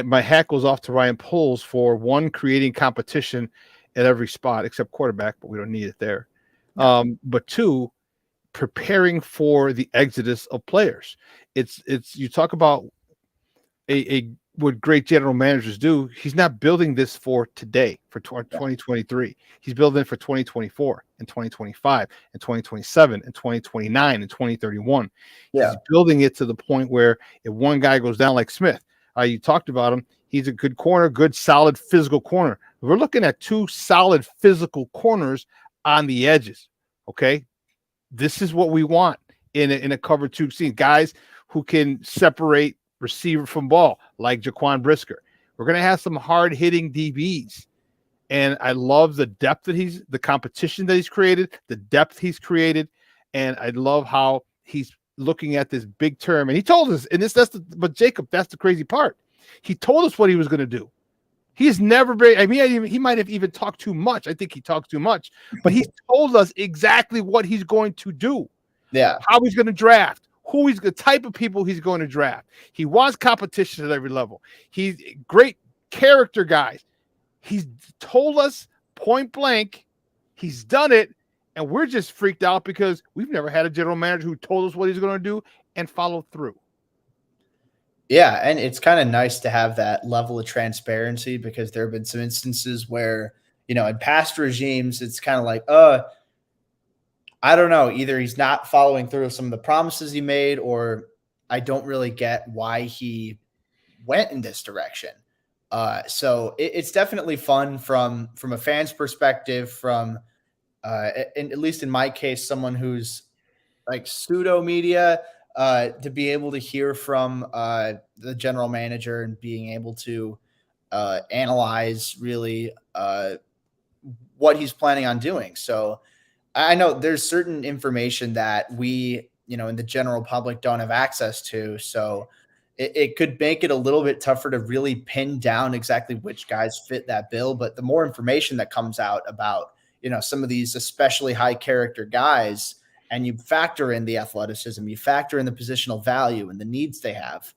my hat goes off to Ryan Poles for, 1, creating competition at every spot except quarterback, but we don't need it there. But 2, preparing for the exodus of players. It's you talk about what great general managers do. He's not building this for today, for 2023. He's building it for 2024 and 2025 and 2027 and 2029 and 2031. Yeah. He's building it to the point where if one guy goes down like Smith, you talked about him, He's a good corner, good, solid physical corner. We're looking at 2 solid physical corners on the edges. Okay. This is what we want in a cover 2 scene. Guys who can separate receiver from ball, like Jaquan Brisker. We're going to have some hard-hitting DBs. And I love the depth that the competition that he's created, the depth he's created. And I love how he's looking at this big term. And he told us, and but Jacob, that's the crazy part. He told us what he was going to do. He's never very, I mean, he might have even talked too much. I think he talks too much, but he told us exactly what he's going to do. Yeah. How he's going to draft, the type of people he's going to draft. He wants competition at every level. He's great character guys. He's told us point blank, he's done it, and we're just freaked out because we've never had a general manager who told us what he's going to do and followed through. Yeah, and it's kind of nice to have that level of transparency because there have been some instances where, in past regimes, it's kind of like, I don't know, either he's not following through with some of the promises he made, or I don't really get why he went in this direction. So it's definitely fun from a fan's perspective, from at least in my case, someone who's like pseudo media, to be able to hear from the general manager and being able to analyze really what he's planning on doing. So I know there's certain information that we, in the general public don't have access to. So it could make it a little bit tougher to really pin down exactly which guys fit that bill. But the more information that comes out about, some of these especially high character guys, and you factor in the athleticism, you factor in the positional value and the needs they have,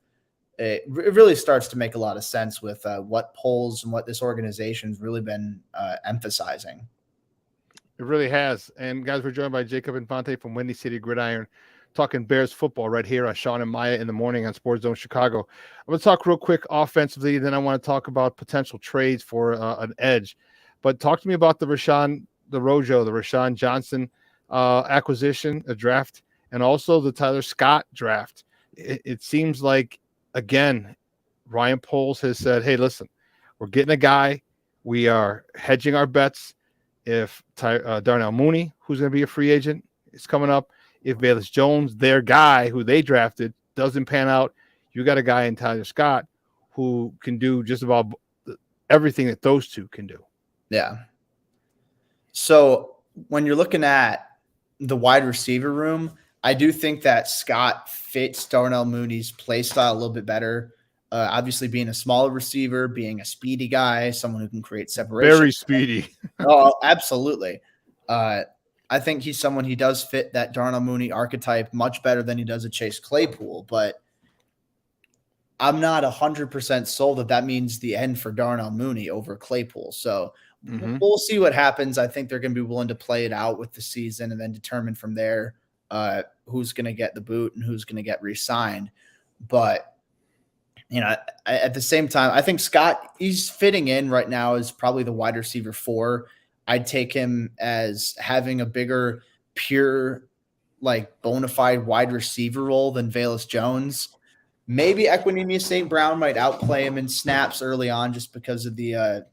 it really starts to make a lot of sense with what polls and what this organization's really been emphasizing. It really has. And guys, we're joined by Jacob Infante from Windy City Gridiron, talking Bears football right here on Shawn and Maya in the morning on Sports Zone Chicago. I'm going to talk real quick offensively, then I want to talk about potential trades for an edge. But talk to me about the Rashawn Johnson acquisition, a draft, and also the Tyler Scott draft. It seems like, again, Ryan Poles has said, hey, listen, we're getting a guy. We are hedging our bets. If Darnell Mooney, who's going to be a free agent, is coming up, if Velus Jones, their guy who they drafted, doesn't pan out, you got a guy in Tyler Scott who can do just about everything that those two can do. Yeah. So when you're looking at the wide receiver room, I do think that Scott fits Darnell Mooney's play style a little bit better. Obviously, being a smaller receiver, being a speedy guy, someone who can create separation. Very speedy. Oh, absolutely. I think he does fit that Darnell Mooney archetype much better than he does a Chase Claypool, but I'm not 100% sold that means the end for Darnell Mooney over Claypool. So we'll see what happens. I think they're going to be willing to play it out with the season and then determine from there who's going to get the boot and who's going to get re-signed. But, at the same time, I think Scott, he's fitting in right now as probably the wide receiver 4. I'd take him as having a bigger, pure, like bona fide wide receiver role than Velus Jones. Maybe Equanimeous St. Brown might outplay him in snaps early on just because of the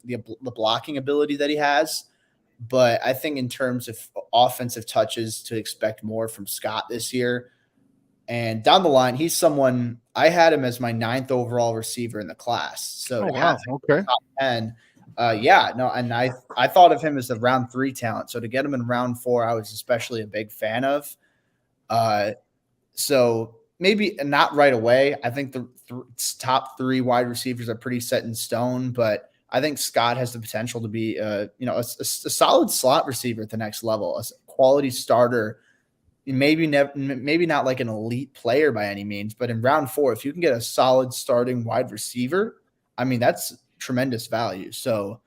blocking ability that he has. But I think in terms of offensive touches, to expect more from Scott this year. And down the line, he's someone I had him as my 9th overall receiver in the class. So okay, top 10. And I thought of him as a round 3 talent. So to get him in round 4, I was especially a big fan of. So maybe not right away. I think the top 3 wide receivers are pretty set in stone, but I think Scott has the potential to be, a solid slot receiver at the next level, a quality starter. Maybe not like an elite player by any means, but in round 4, if you can get a solid starting wide receiver, I mean, that's tremendous value. So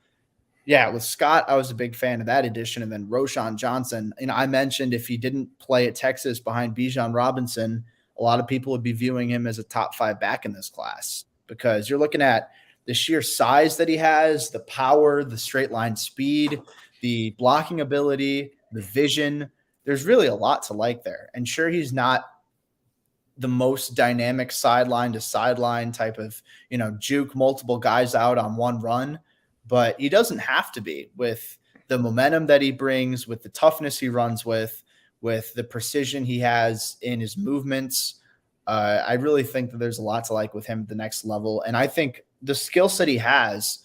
yeah, with Scott, I was a big fan of that addition. And then Rashawn Johnson, I mentioned if he didn't play at Texas behind Bijan Robinson, a lot of people would be viewing him as a top 5 back in this class, because you're looking at the sheer size that he has, the power, the straight line speed, the blocking ability, the vision. There's really a lot to like there. And sure, he's not the most dynamic sideline to sideline type of, juke multiple guys out on one run, but he doesn't have to be with the momentum that he brings, with the toughness he runs with the precision he has in his movements. I really think that there's a lot to like with him at the next level. And I think the skill set he has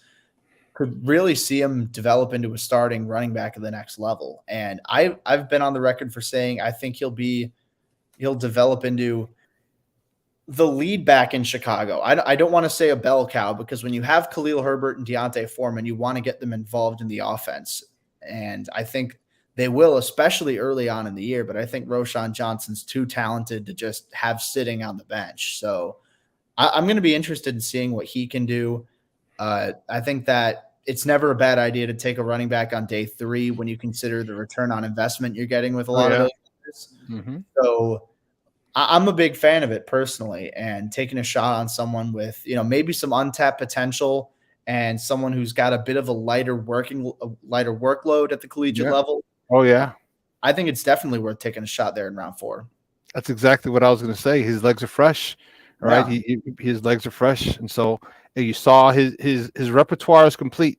could really see him develop into a starting running back at the next level. And I've been on the record for saying I think he'll develop into the lead back in Chicago. I don't want to say a bell cow, because when you have Khalil Herbert and Deontay Foreman, you want to get them involved in the offense. And I think they will, especially early on in the year. But I think Roschon Johnson's too talented to just have sitting on the bench. So I'm going to be interested in seeing what he can do. I think that it's never a bad idea to take a running back on day 3 when you consider the return on investment you're getting with a lot of those guys. Mm-hmm. So I'm a big fan of it personally, and taking a shot on someone with, maybe some untapped potential and someone who's got a bit of a lighter workload at the collegiate level. Oh yeah. I think it's definitely worth taking a shot there in round 4. That's exactly what I was going to say. His legs are fresh, right? Yeah. His legs are fresh. And so you saw his repertoire is complete.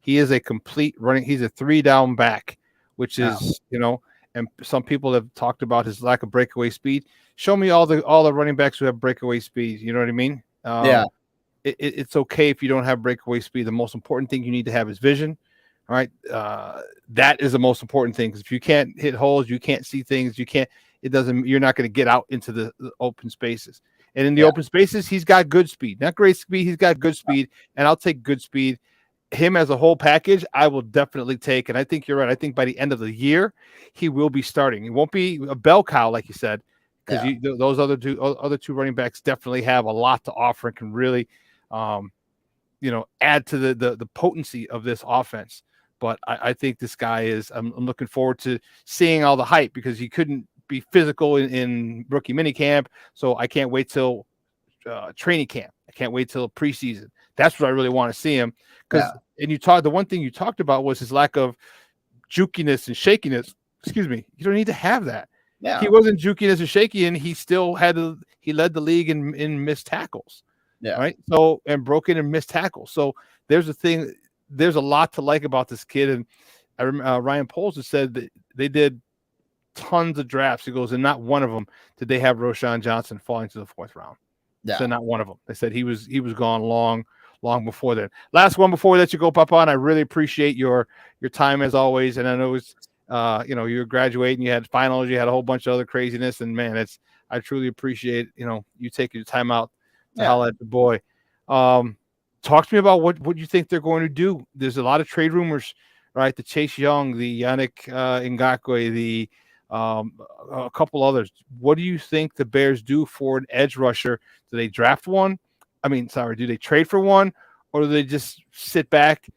He is a complete running. He's a 3-down back, which is, and some people have talked about his lack of breakaway speed. Show me all the running backs who have breakaway speed. You know what I mean? Yeah. It's okay if you don't have breakaway speed. The most important thing you need to have is vision. All right. That is the most important thing. Because if you can't hit holes, you can't see things. You're not going to get out into the open spaces. And in the open spaces, he's got good speed. Not great speed. He's got good speed. And I'll take good speed. Him as a whole package, I will definitely take. And I think you're right. I think by the end of the year, he will be starting. He won't be a bell cow, like you said, because those other two running backs definitely have a lot to offer and can really, add to the potency of this offense. But I think this guy is. I'm looking forward to seeing all the hype, because he couldn't be physical in rookie minicamp. So I can't wait till training camp. I can't wait till preseason. That's what I really want to see him. And the one thing you talked about was his lack of jukiness and shakiness. Excuse me. You don't need to have that. Yeah. He wasn't jukiness and shaky, and he still he led the league in missed tackles. Yeah. Right. So, and broken and missed tackles. So there's a lot to like about this kid. And I remember Ryan Poles has said that they did tons of drafts. He goes, and not one of them did they have Roschon Johnson falling to the 4th round. Yeah. So not one of them. They said he was gone long before that. Last one before we let you go, Papa. I really appreciate your time as always. And I know it's you were graduating, you had finals, you had a whole bunch of other craziness, and man, I truly appreciate you taking your time out to holler at the boy. Talk to me about what you think they're going to do. There's a lot of trade rumors, right? The Chase Young, the Yannick Ngakoue, a couple others. What do you think the Bears do for an edge rusher? Do they draft one? Do they trade for one, or do they just sit back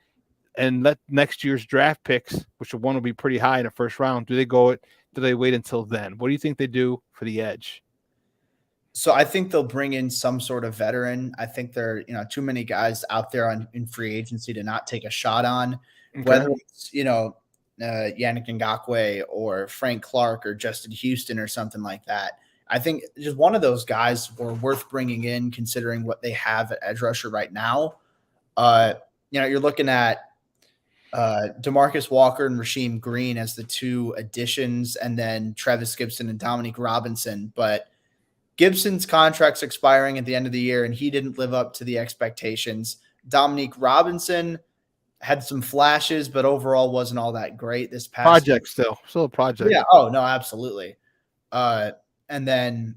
and let next year's draft picks, which one will be pretty high in the 1st round, do they wait until then? What do you think they do for the edge? So I think they'll bring in some sort of veteran. I think there are, too many guys out there in free agency to not take a shot on, whether it's, Yannick Ngakoue or Frank Clark or Justin Houston or something like that. I think just one of those guys were worth bringing in, considering what they have at edge rusher right now. You're looking at DeMarcus Walker and Rasheem Green as the 2 additions, and then Travis Gibson and Dominique Robinson. But Gibson's contract's expiring at the end of the year, and he didn't live up to the expectations. Dominique Robinson had some flashes, but overall wasn't all that great this past project year. Still a project. Yeah. Oh, no, absolutely. And then,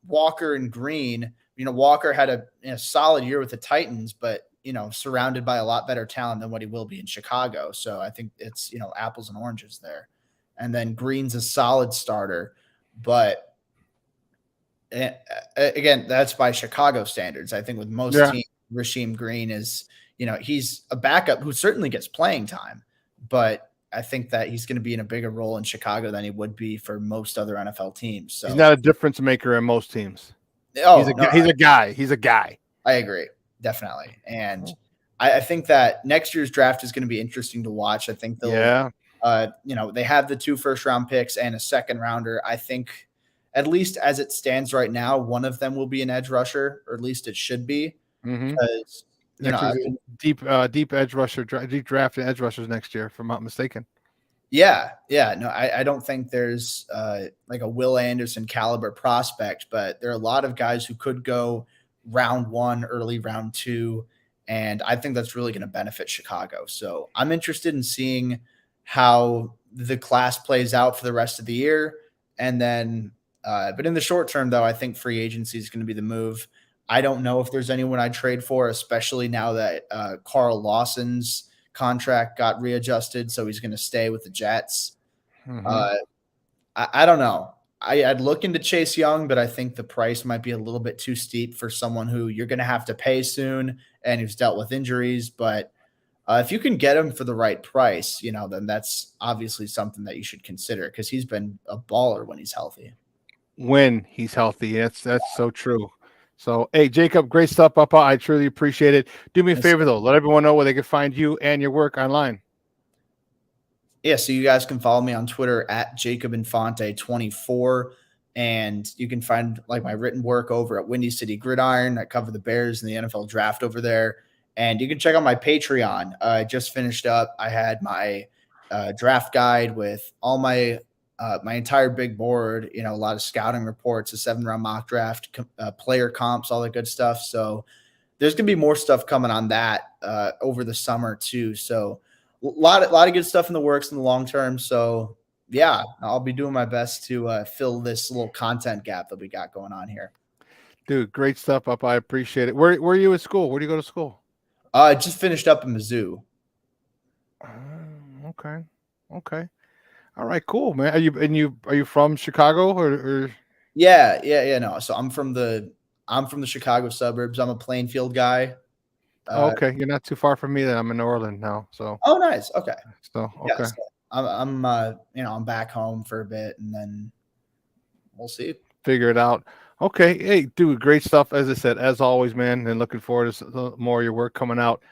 Walker and Green, Walker had a solid year with the Titans, but, surrounded by a lot better talent than what he will be in Chicago. So I think it's, apples and oranges there. And then Green's a solid starter, but again, that's by Chicago standards. I think with most teams, Rasheem Green is, he's a backup who certainly gets playing time, but I think that he's going to be in a bigger role in Chicago than he would be for most other NFL teams. So he's not a difference maker in most teams. Oh, he's a guy. He's a guy. I agree. Definitely. And I think that next year's draft is going to be interesting to watch. I think they'll, they have the 2 first-round picks and a second rounder. I think at least as it stands right now, one of them will be an edge rusher, or at least it should be. Because deep edge rusher, deep draft and edge rushers next year, if I'm not mistaken. Yeah. No, I don't think there's like a Will Anderson caliber prospect, but there are a lot of guys who could go round 1, early round 2, and I think that's really going to benefit Chicago. So I'm interested in seeing how the class plays out for the rest of the year. And then, but in the short term, though, I think free agency is going to be the move. I don't know if there's anyone I'd trade for, especially now that Carl Lawson's contract got readjusted, so he's going to stay with the Jets. I don't know. I'd look into Chase Young, but I think the price might be a little bit too steep for someone who you're going to have to pay soon and who's dealt with injuries. But if you can get him for the right price, then that's obviously something that you should consider because he's been a baller when he's healthy. When he's healthy, that's so true. So, hey, Jacob, great stuff, Papa. I truly appreciate it. Do me a favor, though. Let everyone know where they can find you and your work online. Yeah, so you guys can follow me on Twitter at JacobInfante24, and you can find like my written work over at Windy City Gridiron. I cover the Bears and the NFL draft over there. And you can check out my Patreon. I just finished up. I had my draft guide with all my entire big board, a lot of scouting reports, a 7-round mock draft, player comps, all that good stuff. So there's going to be more stuff coming on that over the summer too. So a lot of good stuff in the works in the long term. So yeah, I'll be doing my best to fill this little content gap that we got going on here. Dude, great stuff, Up. I appreciate it. Where are you at school? Where do you go to school? I just finished up in Mizzou. Okay. All right, cool, man. Are you from Chicago or? Yeah. No. So I'm from the Chicago suburbs. I'm a Plainfield guy. Okay, you're not too far from me. Then I'm in New Orleans now. So. Oh, nice. Okay. So okay. Yeah, so I'm I'm back home for a bit, and then we'll see. Figure it out. Okay. Hey, dude, great stuff. As I said, as always, man, and looking forward to more of your work coming out.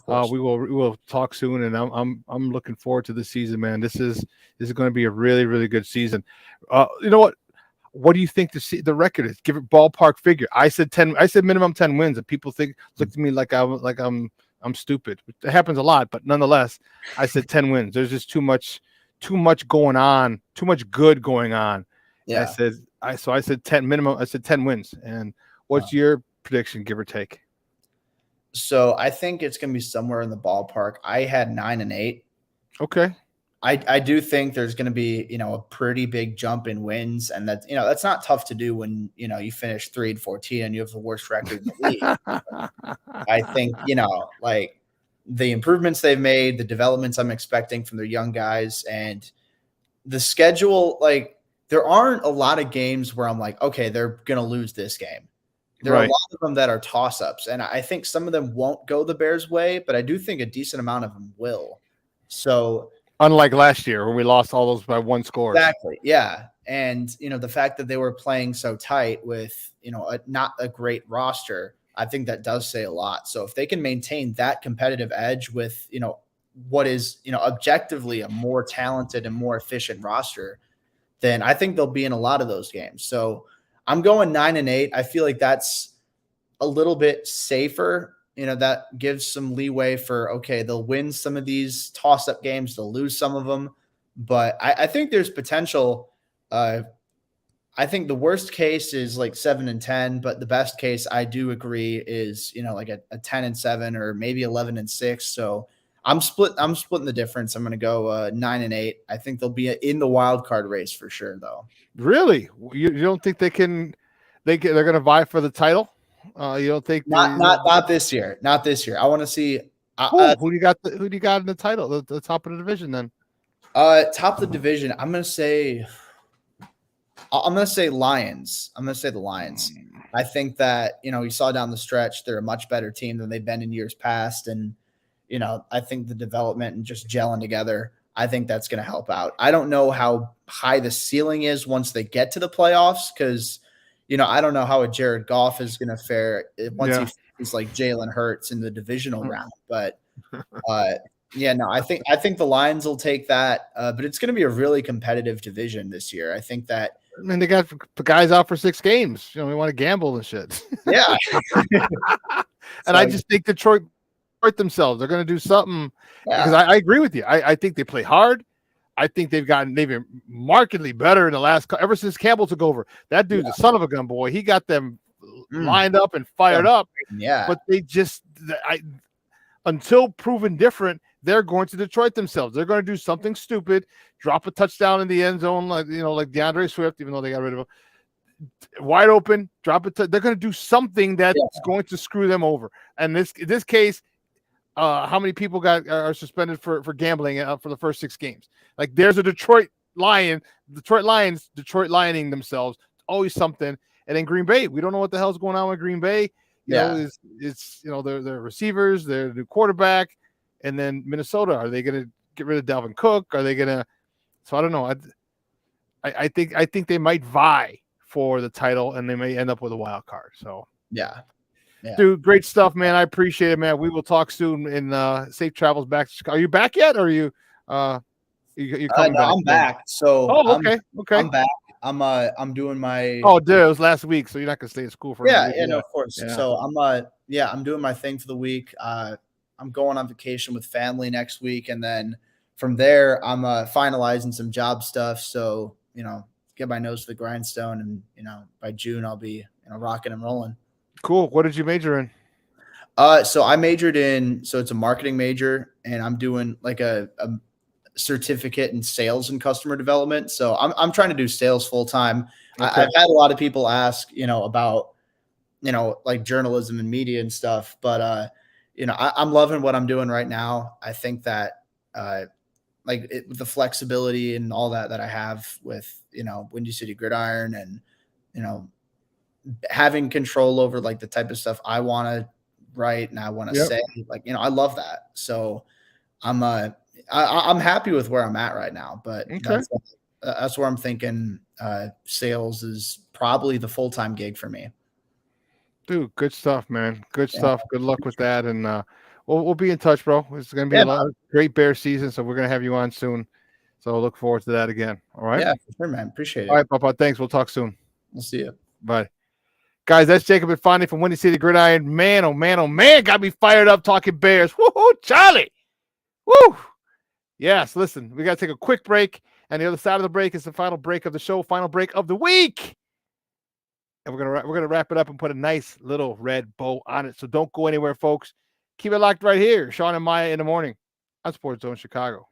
We will talk soon, and I'm looking forward to this season, man. This is going to be a really, really good season. You know what? What do you think the record is? Give it ballpark figure. I said 10. I said minimum 10 wins, and people look at me like I'm stupid. It happens a lot, but nonetheless, I said 10 wins. There's just too much going on, too much good going on. Yeah. I said 10 minimum. I said 10 wins. And what's your prediction, give or take? So I think it's going to be somewhere in the ballpark. I had 9 and 8. Okay. I do think there's going to be, a pretty big jump in wins. And that's not tough to do when, you finish 3-14 and you have the worst record in the league. I think, like the improvements they've made, the developments I'm expecting from their young guys, and the schedule, like there aren't a lot of games where I'm like, okay, they're going to lose this game. There are a lot of them that are toss-ups, and I think some of them won't go the Bears' way, but I do think a decent amount of them will. So unlike last year when we lost all those by 1 score. Exactly. Yeah. And, the fact that they were playing so tight with, not a great roster, I think that does say a lot. So if they can maintain that competitive edge with, what is, objectively a more talented and more efficient roster, then I think they'll be in a lot of those games. So I'm going 9 and 8. I feel like that's a little bit safer. That gives some leeway for, okay, they'll win some of these toss-up games, they'll lose some of them. But I think there's potential. I think the worst case is like 7 and 10, but the best case, I do agree, is, like a 10 and 7 or maybe 11 and 6. So I'm splitting the difference. I'm going to go 9 and 8. I think they'll be in the wild card race for sure, though. Really? You don't think they're going to vie for the title? You don't think not this year? Not this year. I want to see who do you got in the title, the top of the division then? Top of the division. I'm gonna say Lions. I'm gonna say the Lions. I think that you saw down the stretch they're a much better team than they've been in years past, and I think the development and just gelling together, I think that's going to help out. I don't know how high the ceiling is once they get to the playoffs because. I don't know how a Jared Goff is going to fare once he's like Jalen Hurts in the divisional round. But I think the Lions will take that. But it's going to be a really competitive division this year. I think that I mean, they got guys out for 6 games. You know, we want to gamble and shit. Yeah. And I just think Detroit themselves. They're going to do something because I agree with you. I think they play hard. I think they've been markedly better in the last ever since Campbell took over. That dude's a son of a gun, boy. He got them lined up and fired up. Yeah. But they just until proven different, they're going to Detroit themselves. They're going to do something stupid, drop a touchdown in the end zone, like DeAndre Swift, even though they got rid of him. Wide open, drop it. They're going to do something that's going to screw them over. And in this case, how many people are suspended for gambling for the first 6 games? Like, there's a Detroit Lions Lioning themselves. Always something. And in Green Bay, we don't know what the hell's going on with Green Bay. You know, it's their receivers, their new quarterback, and then Minnesota. Are they going to get rid of Dalvin Cook? Are they going to? So I don't know. I think they might vie for the title, and they may end up with a wild card. So yeah. Dude, great stuff, man. I appreciate it, man. We will talk soon. And safe travels back to Chicago. Are you back yet, or are you? You coming back? I'm back. So okay. I'm back. I'm doing my. Oh, dude, it was last week, so you're not gonna stay in school for. No, of course. Yeah. So I'm doing my thing for the week. I'm going on vacation with family next week, and then from there, I'm finalizing some job stuff. So get my nose to the grindstone, and by June I'll be rocking and rolling. Cool. What did you major in? So I majored in. So it's a marketing major, and I'm doing like a certificate in sales and customer development. So I'm trying to do sales full time. Okay. I've had a lot of people ask, about, like journalism and media and stuff, but I'm loving what I'm doing right now. I think that with the flexibility and all that I have with, Windy City Gridiron and, having control over like the type of stuff I want to write and I want to say, I love that. So I'm happy with where I'm at right now, but that's where I'm thinking sales is probably the full-time gig for me. Dude, good stuff, man. Good stuff. Good luck with that. And we'll be in touch, bro. It's going to be a lot of great bear season, so we're going to have you on soon. So I look forward to that again. All right? Yeah, for sure, man. Appreciate it. All right, Papa. Thanks. We'll talk soon. We'll see you. Bye. Guys, that's Jacob and Fondy from Windy City Gridiron. Man, oh, man, got me fired up talking Bears. Woo-hoo, Charlie. Woo! Yes, listen, we got to take a quick break. And the other side of the break is the final break of the show, final break of the week. And we're gonna wrap it up and put a nice little red bow on it. So don't go anywhere, folks. Keep it locked right here. Shawn and Maya in the morning on Sports Zone Chicago.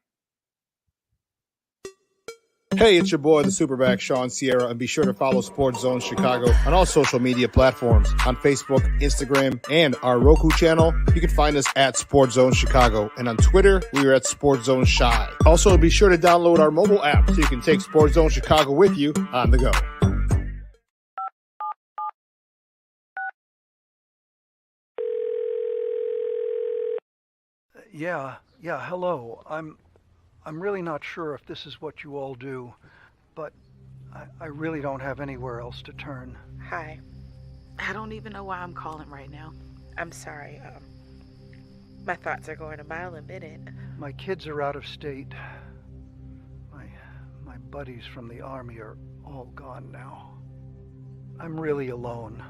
Hey, it's your boy, the SuperBack, Shawn Sierra, and be sure to follow Sports Zone Chicago on all social media platforms, on Facebook, Instagram, and our Roku channel. You can find us at Sports Zone Chicago, and on Twitter, we are at Sports Zone Shy. Also, be sure to download our mobile app so you can take Sports Zone Chicago with you on the go. Yeah, hello. I'm really not sure if this is what you all do, but I really don't have anywhere else to turn. Hi. I don't even know why I'm calling right now. I'm sorry. My thoughts are going a mile a minute. My kids are out of state. My buddies from the Army are all gone now. I'm really alone.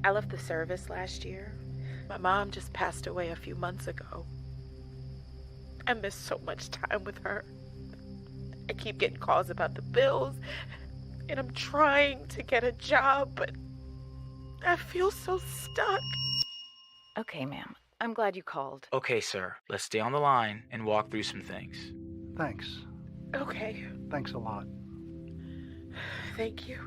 I left the service last year. My mom just passed away a few months ago. I miss so much time with her. I keep getting calls about the bills, and I'm trying to get a job, but I feel so stuck. Okay, ma'am. I'm glad you called. Okay, sir. Let's stay on the line and walk through some things. Thanks. Okay. Thanks a lot. Thank you.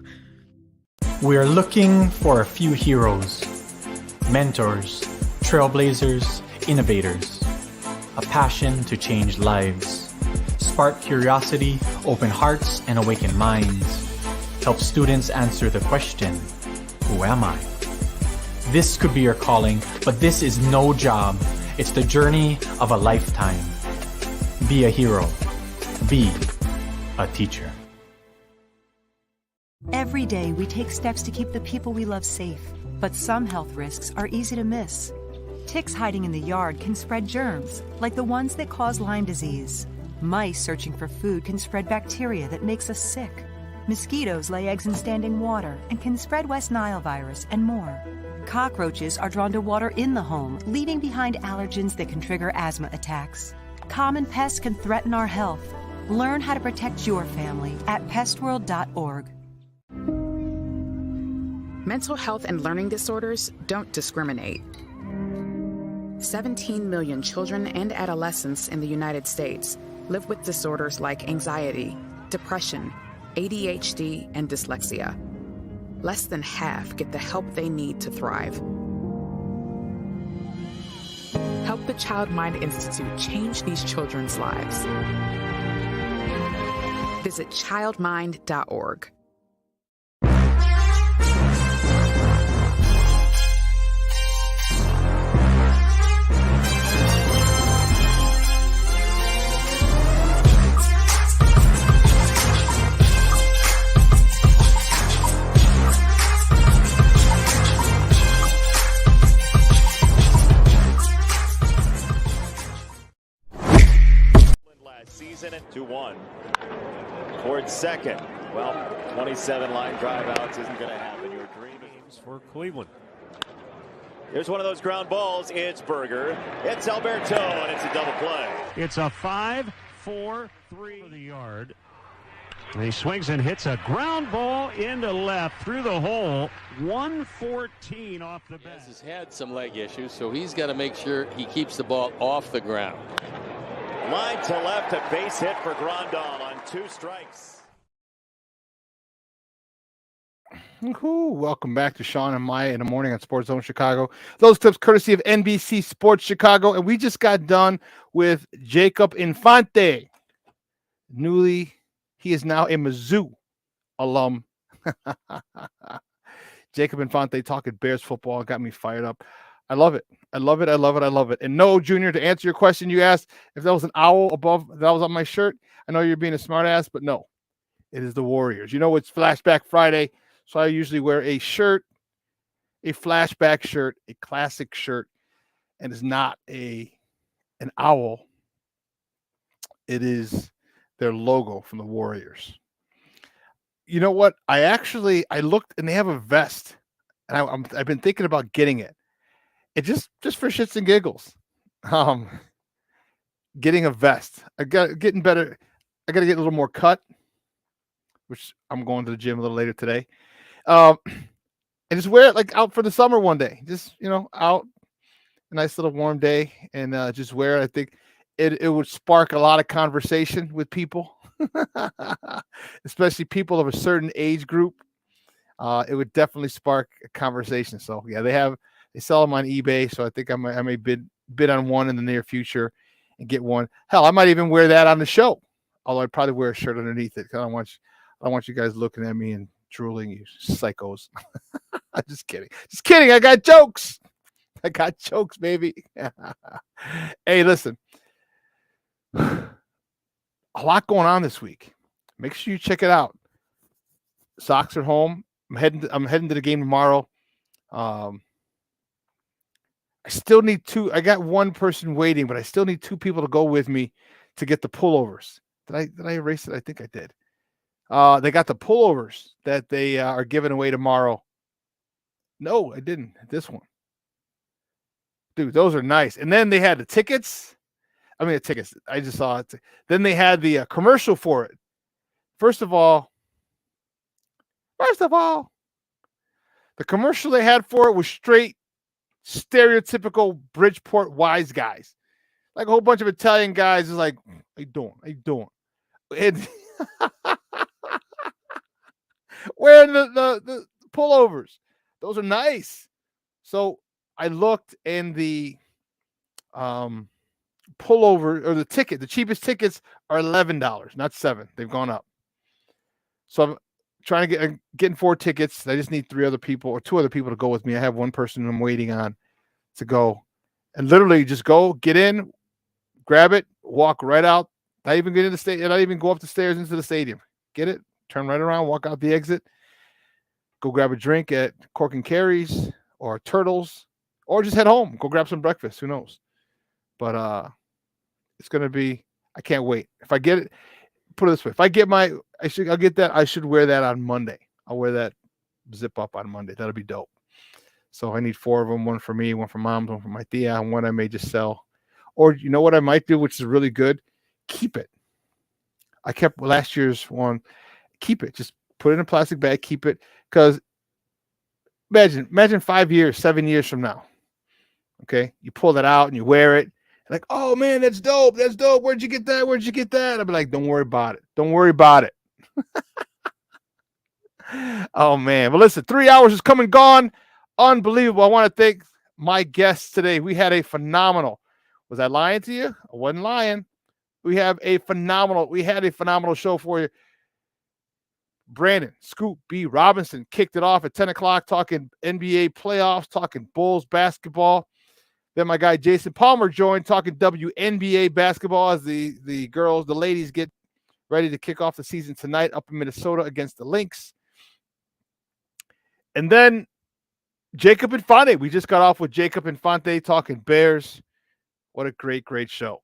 We're looking for a few heroes, mentors, trailblazers, innovators. A passion to change lives, spark curiosity, open hearts, and awaken minds. Help students answer the question, who am I? This could be your calling, but this is no job. It's the journey of a lifetime. Be a hero. Be a teacher. Every day we take steps to keep the people we love safe, but some health risks are easy to miss. Ticks hiding in the yard can spread germs, like the ones that cause Lyme disease. Mice searching for food can spread bacteria that makes us sick. Mosquitoes lay eggs in standing water and can spread West Nile virus and more. Cockroaches are drawn to water in the home, leaving behind allergens that can trigger asthma attacks. Common pests can threaten our health. Learn how to protect your family at pestworld.org. Mental health and learning disorders don't discriminate. 17 million children and adolescents in the United States live with disorders like anxiety, depression, ADHD, and dyslexia. Less than half get the help they need to thrive. Help the Child Mind Institute change these children's lives. Visit childmind.org. Season at 2-1 towards second. Well, 27 line drive outs isn't going to happen. Your dream is for Cleveland. Here's one of those ground balls. It's Berger. It's Alberto, and it's a double play. It's a 5-4-3 for the yard. And he swings and hits a ground ball into left through the hole. 114 off the bat. Has had some leg issues, so he's got to make sure he keeps the ball off the ground. Line to left, a base hit for Grandal on 2 strikes. Welcome back to Shawn and Maya in the morning on Sports Zone Chicago. Those clips courtesy of NBC Sports Chicago. And we just got done with Jacob Infante. He is now a Mizzou alum. Jacob Infante talking Bears football got me fired up. I love it. I love it. I love it. I love it. And no, Junior, to answer your question, you asked if that was an owl above that was on my shirt. I know you're being a smart ass, but no, it is the Warriors. You know, it's Flashback Friday, so I usually wear a shirt, a flashback shirt, a classic shirt, and it's not an owl. It is their logo from the Warriors. You know what? I looked and they have a vest, and I've been thinking about getting it. It just for shits and giggles. Getting a vest. Getting better. I got to get a little more cut, which I'm going to the gym a little later today. And just wear it like out for the summer one day. Just, out a nice little warm day and just wear it. I think it would spark a lot of conversation with people, especially people of a certain age group. It would definitely spark a conversation. So yeah, they sell them on eBay, so I think I may bid on one in the near future and get one. Hell, I might even wear that on the show. Although I'd probably wear a shirt underneath it because I don't want you guys looking at me and drooling, you psychos. I'm just kidding. Just kidding. I got jokes. Baby. Hey, listen. A lot going on this week. Make sure you check it out. Sox are home. I'm heading to the game tomorrow. I still need 2. I got one person waiting, but I still need 2 people to go with me to get the pullovers. Did I erase it? I think I did. They got the pullovers that they are giving away tomorrow. No, I didn't. This one. Dude, those are nice. And then they had the tickets. The tickets. I just saw it. Then they had the commercial for it. First of all, the commercial they had for it was straight stereotypical Bridgeport wise guys, like a whole bunch of Italian guys is like, how you doing? And wearing the pullovers. Those are nice. So I looked and the pullover or the cheapest tickets are $11, not $7. They've gone up. So I'm trying to getting 4 tickets. I just need 2 other people to go with me. I have one person I'm waiting on to go, and literally just go, get in, grab it, walk right out. Not even get in the stadium. Not even go up the stairs into the stadium. Get it, turn right around, walk out the exit, go grab a drink at Cork and Carry's or Turtles, or just head home. Go grab some breakfast. Who knows? But it's gonna be. I can't wait. If I get it, put it this way: if I get I'll get that. I should wear that on Monday. I'll wear that zip up on Monday. That'll be dope. So I need 4 of them: one for me, one for mom, one for my tia, and one I may just sell. Or you know what I might do, which is really good? Keep it. I kept last year's one. Keep it. Just put it in a plastic bag. Keep it, because imagine 5 years, 7 years from now. Okay, you pull that out and you wear it. Like, oh man, that's dope. That's dope. Where'd you get that? Where'd you get that? I'll be like, don't worry about it. Don't worry about it. Oh man. But listen, 3 hours is come and gone. Unbelievable. I want to thank my guests today. We had a phenomenal. Was I lying to you? I wasn't lying. We had a phenomenal show for you. Brandon Scoop B. Robinson kicked it off at 10 o'clock, talking NBA playoffs, talking Bulls basketball. Then my guy Jason Palmer joined, talking WNBA basketball as the ladies get ready to kick off the season tonight up in Minnesota against the Lynx. And then Jacob Infante. We just got off with Jacob Infante talking Bears. What a great, great show.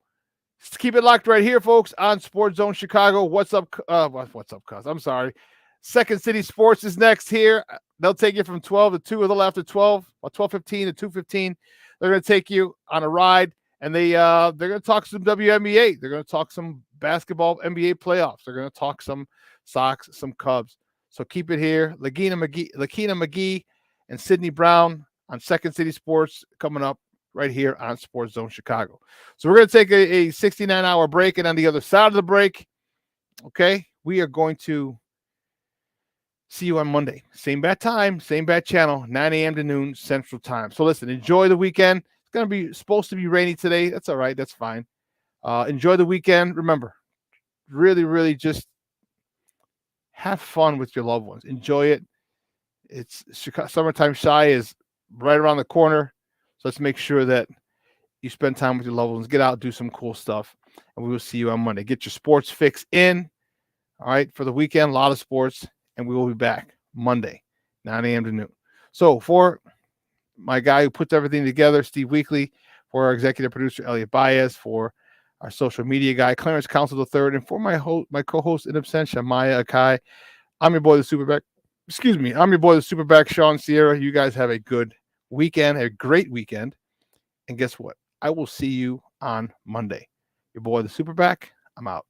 Just keep it locked right here, folks, on Sports Zone Chicago. What's up, cuz? I'm sorry. Second City Sports is next here. They'll take you from 12 to 2, a little after 12, or 12:15 to 2:15. They're going to take you on a ride, and they're going to talk some WNBA. They're going to talk some basketball, NBA playoffs. They're going to talk some Sox, some Cubs. So keep it here. Lakina McGee and Sydney Brown on Second City Sports coming up right here on Sports Zone Chicago. So we're going to take a 69-hour break, and on the other side of the break, okay, we are going to see you on Monday. Same bad time, same bad channel, 9 a.m. to noon Central Time. So listen, enjoy the weekend. It's going to be supposed to be rainy today. That's all right. That's fine. Enjoy the weekend. Remember, really, really just have fun with your loved ones. Enjoy it. It's Summertime Shy is right around the corner. So let's make sure that you spend time with your loved ones. Get out, do some cool stuff. And we will see you on Monday. Get your sports fix in. All right. For the weekend, a lot of sports. And we will be back Monday, 9 a.m. to noon. So for my guy who puts everything together, Steve Weekly, for our executive producer, Elliot Baez, for our social media guy, Clarence Council III, and for my co-host in absentia, Maya Akai, I'm your boy, the Superback. I'm your boy, the Superback, Shawn Sierra. You guys have a good weekend, a great weekend. And guess what? I will see you on Monday. Your boy, the Superback. I'm out.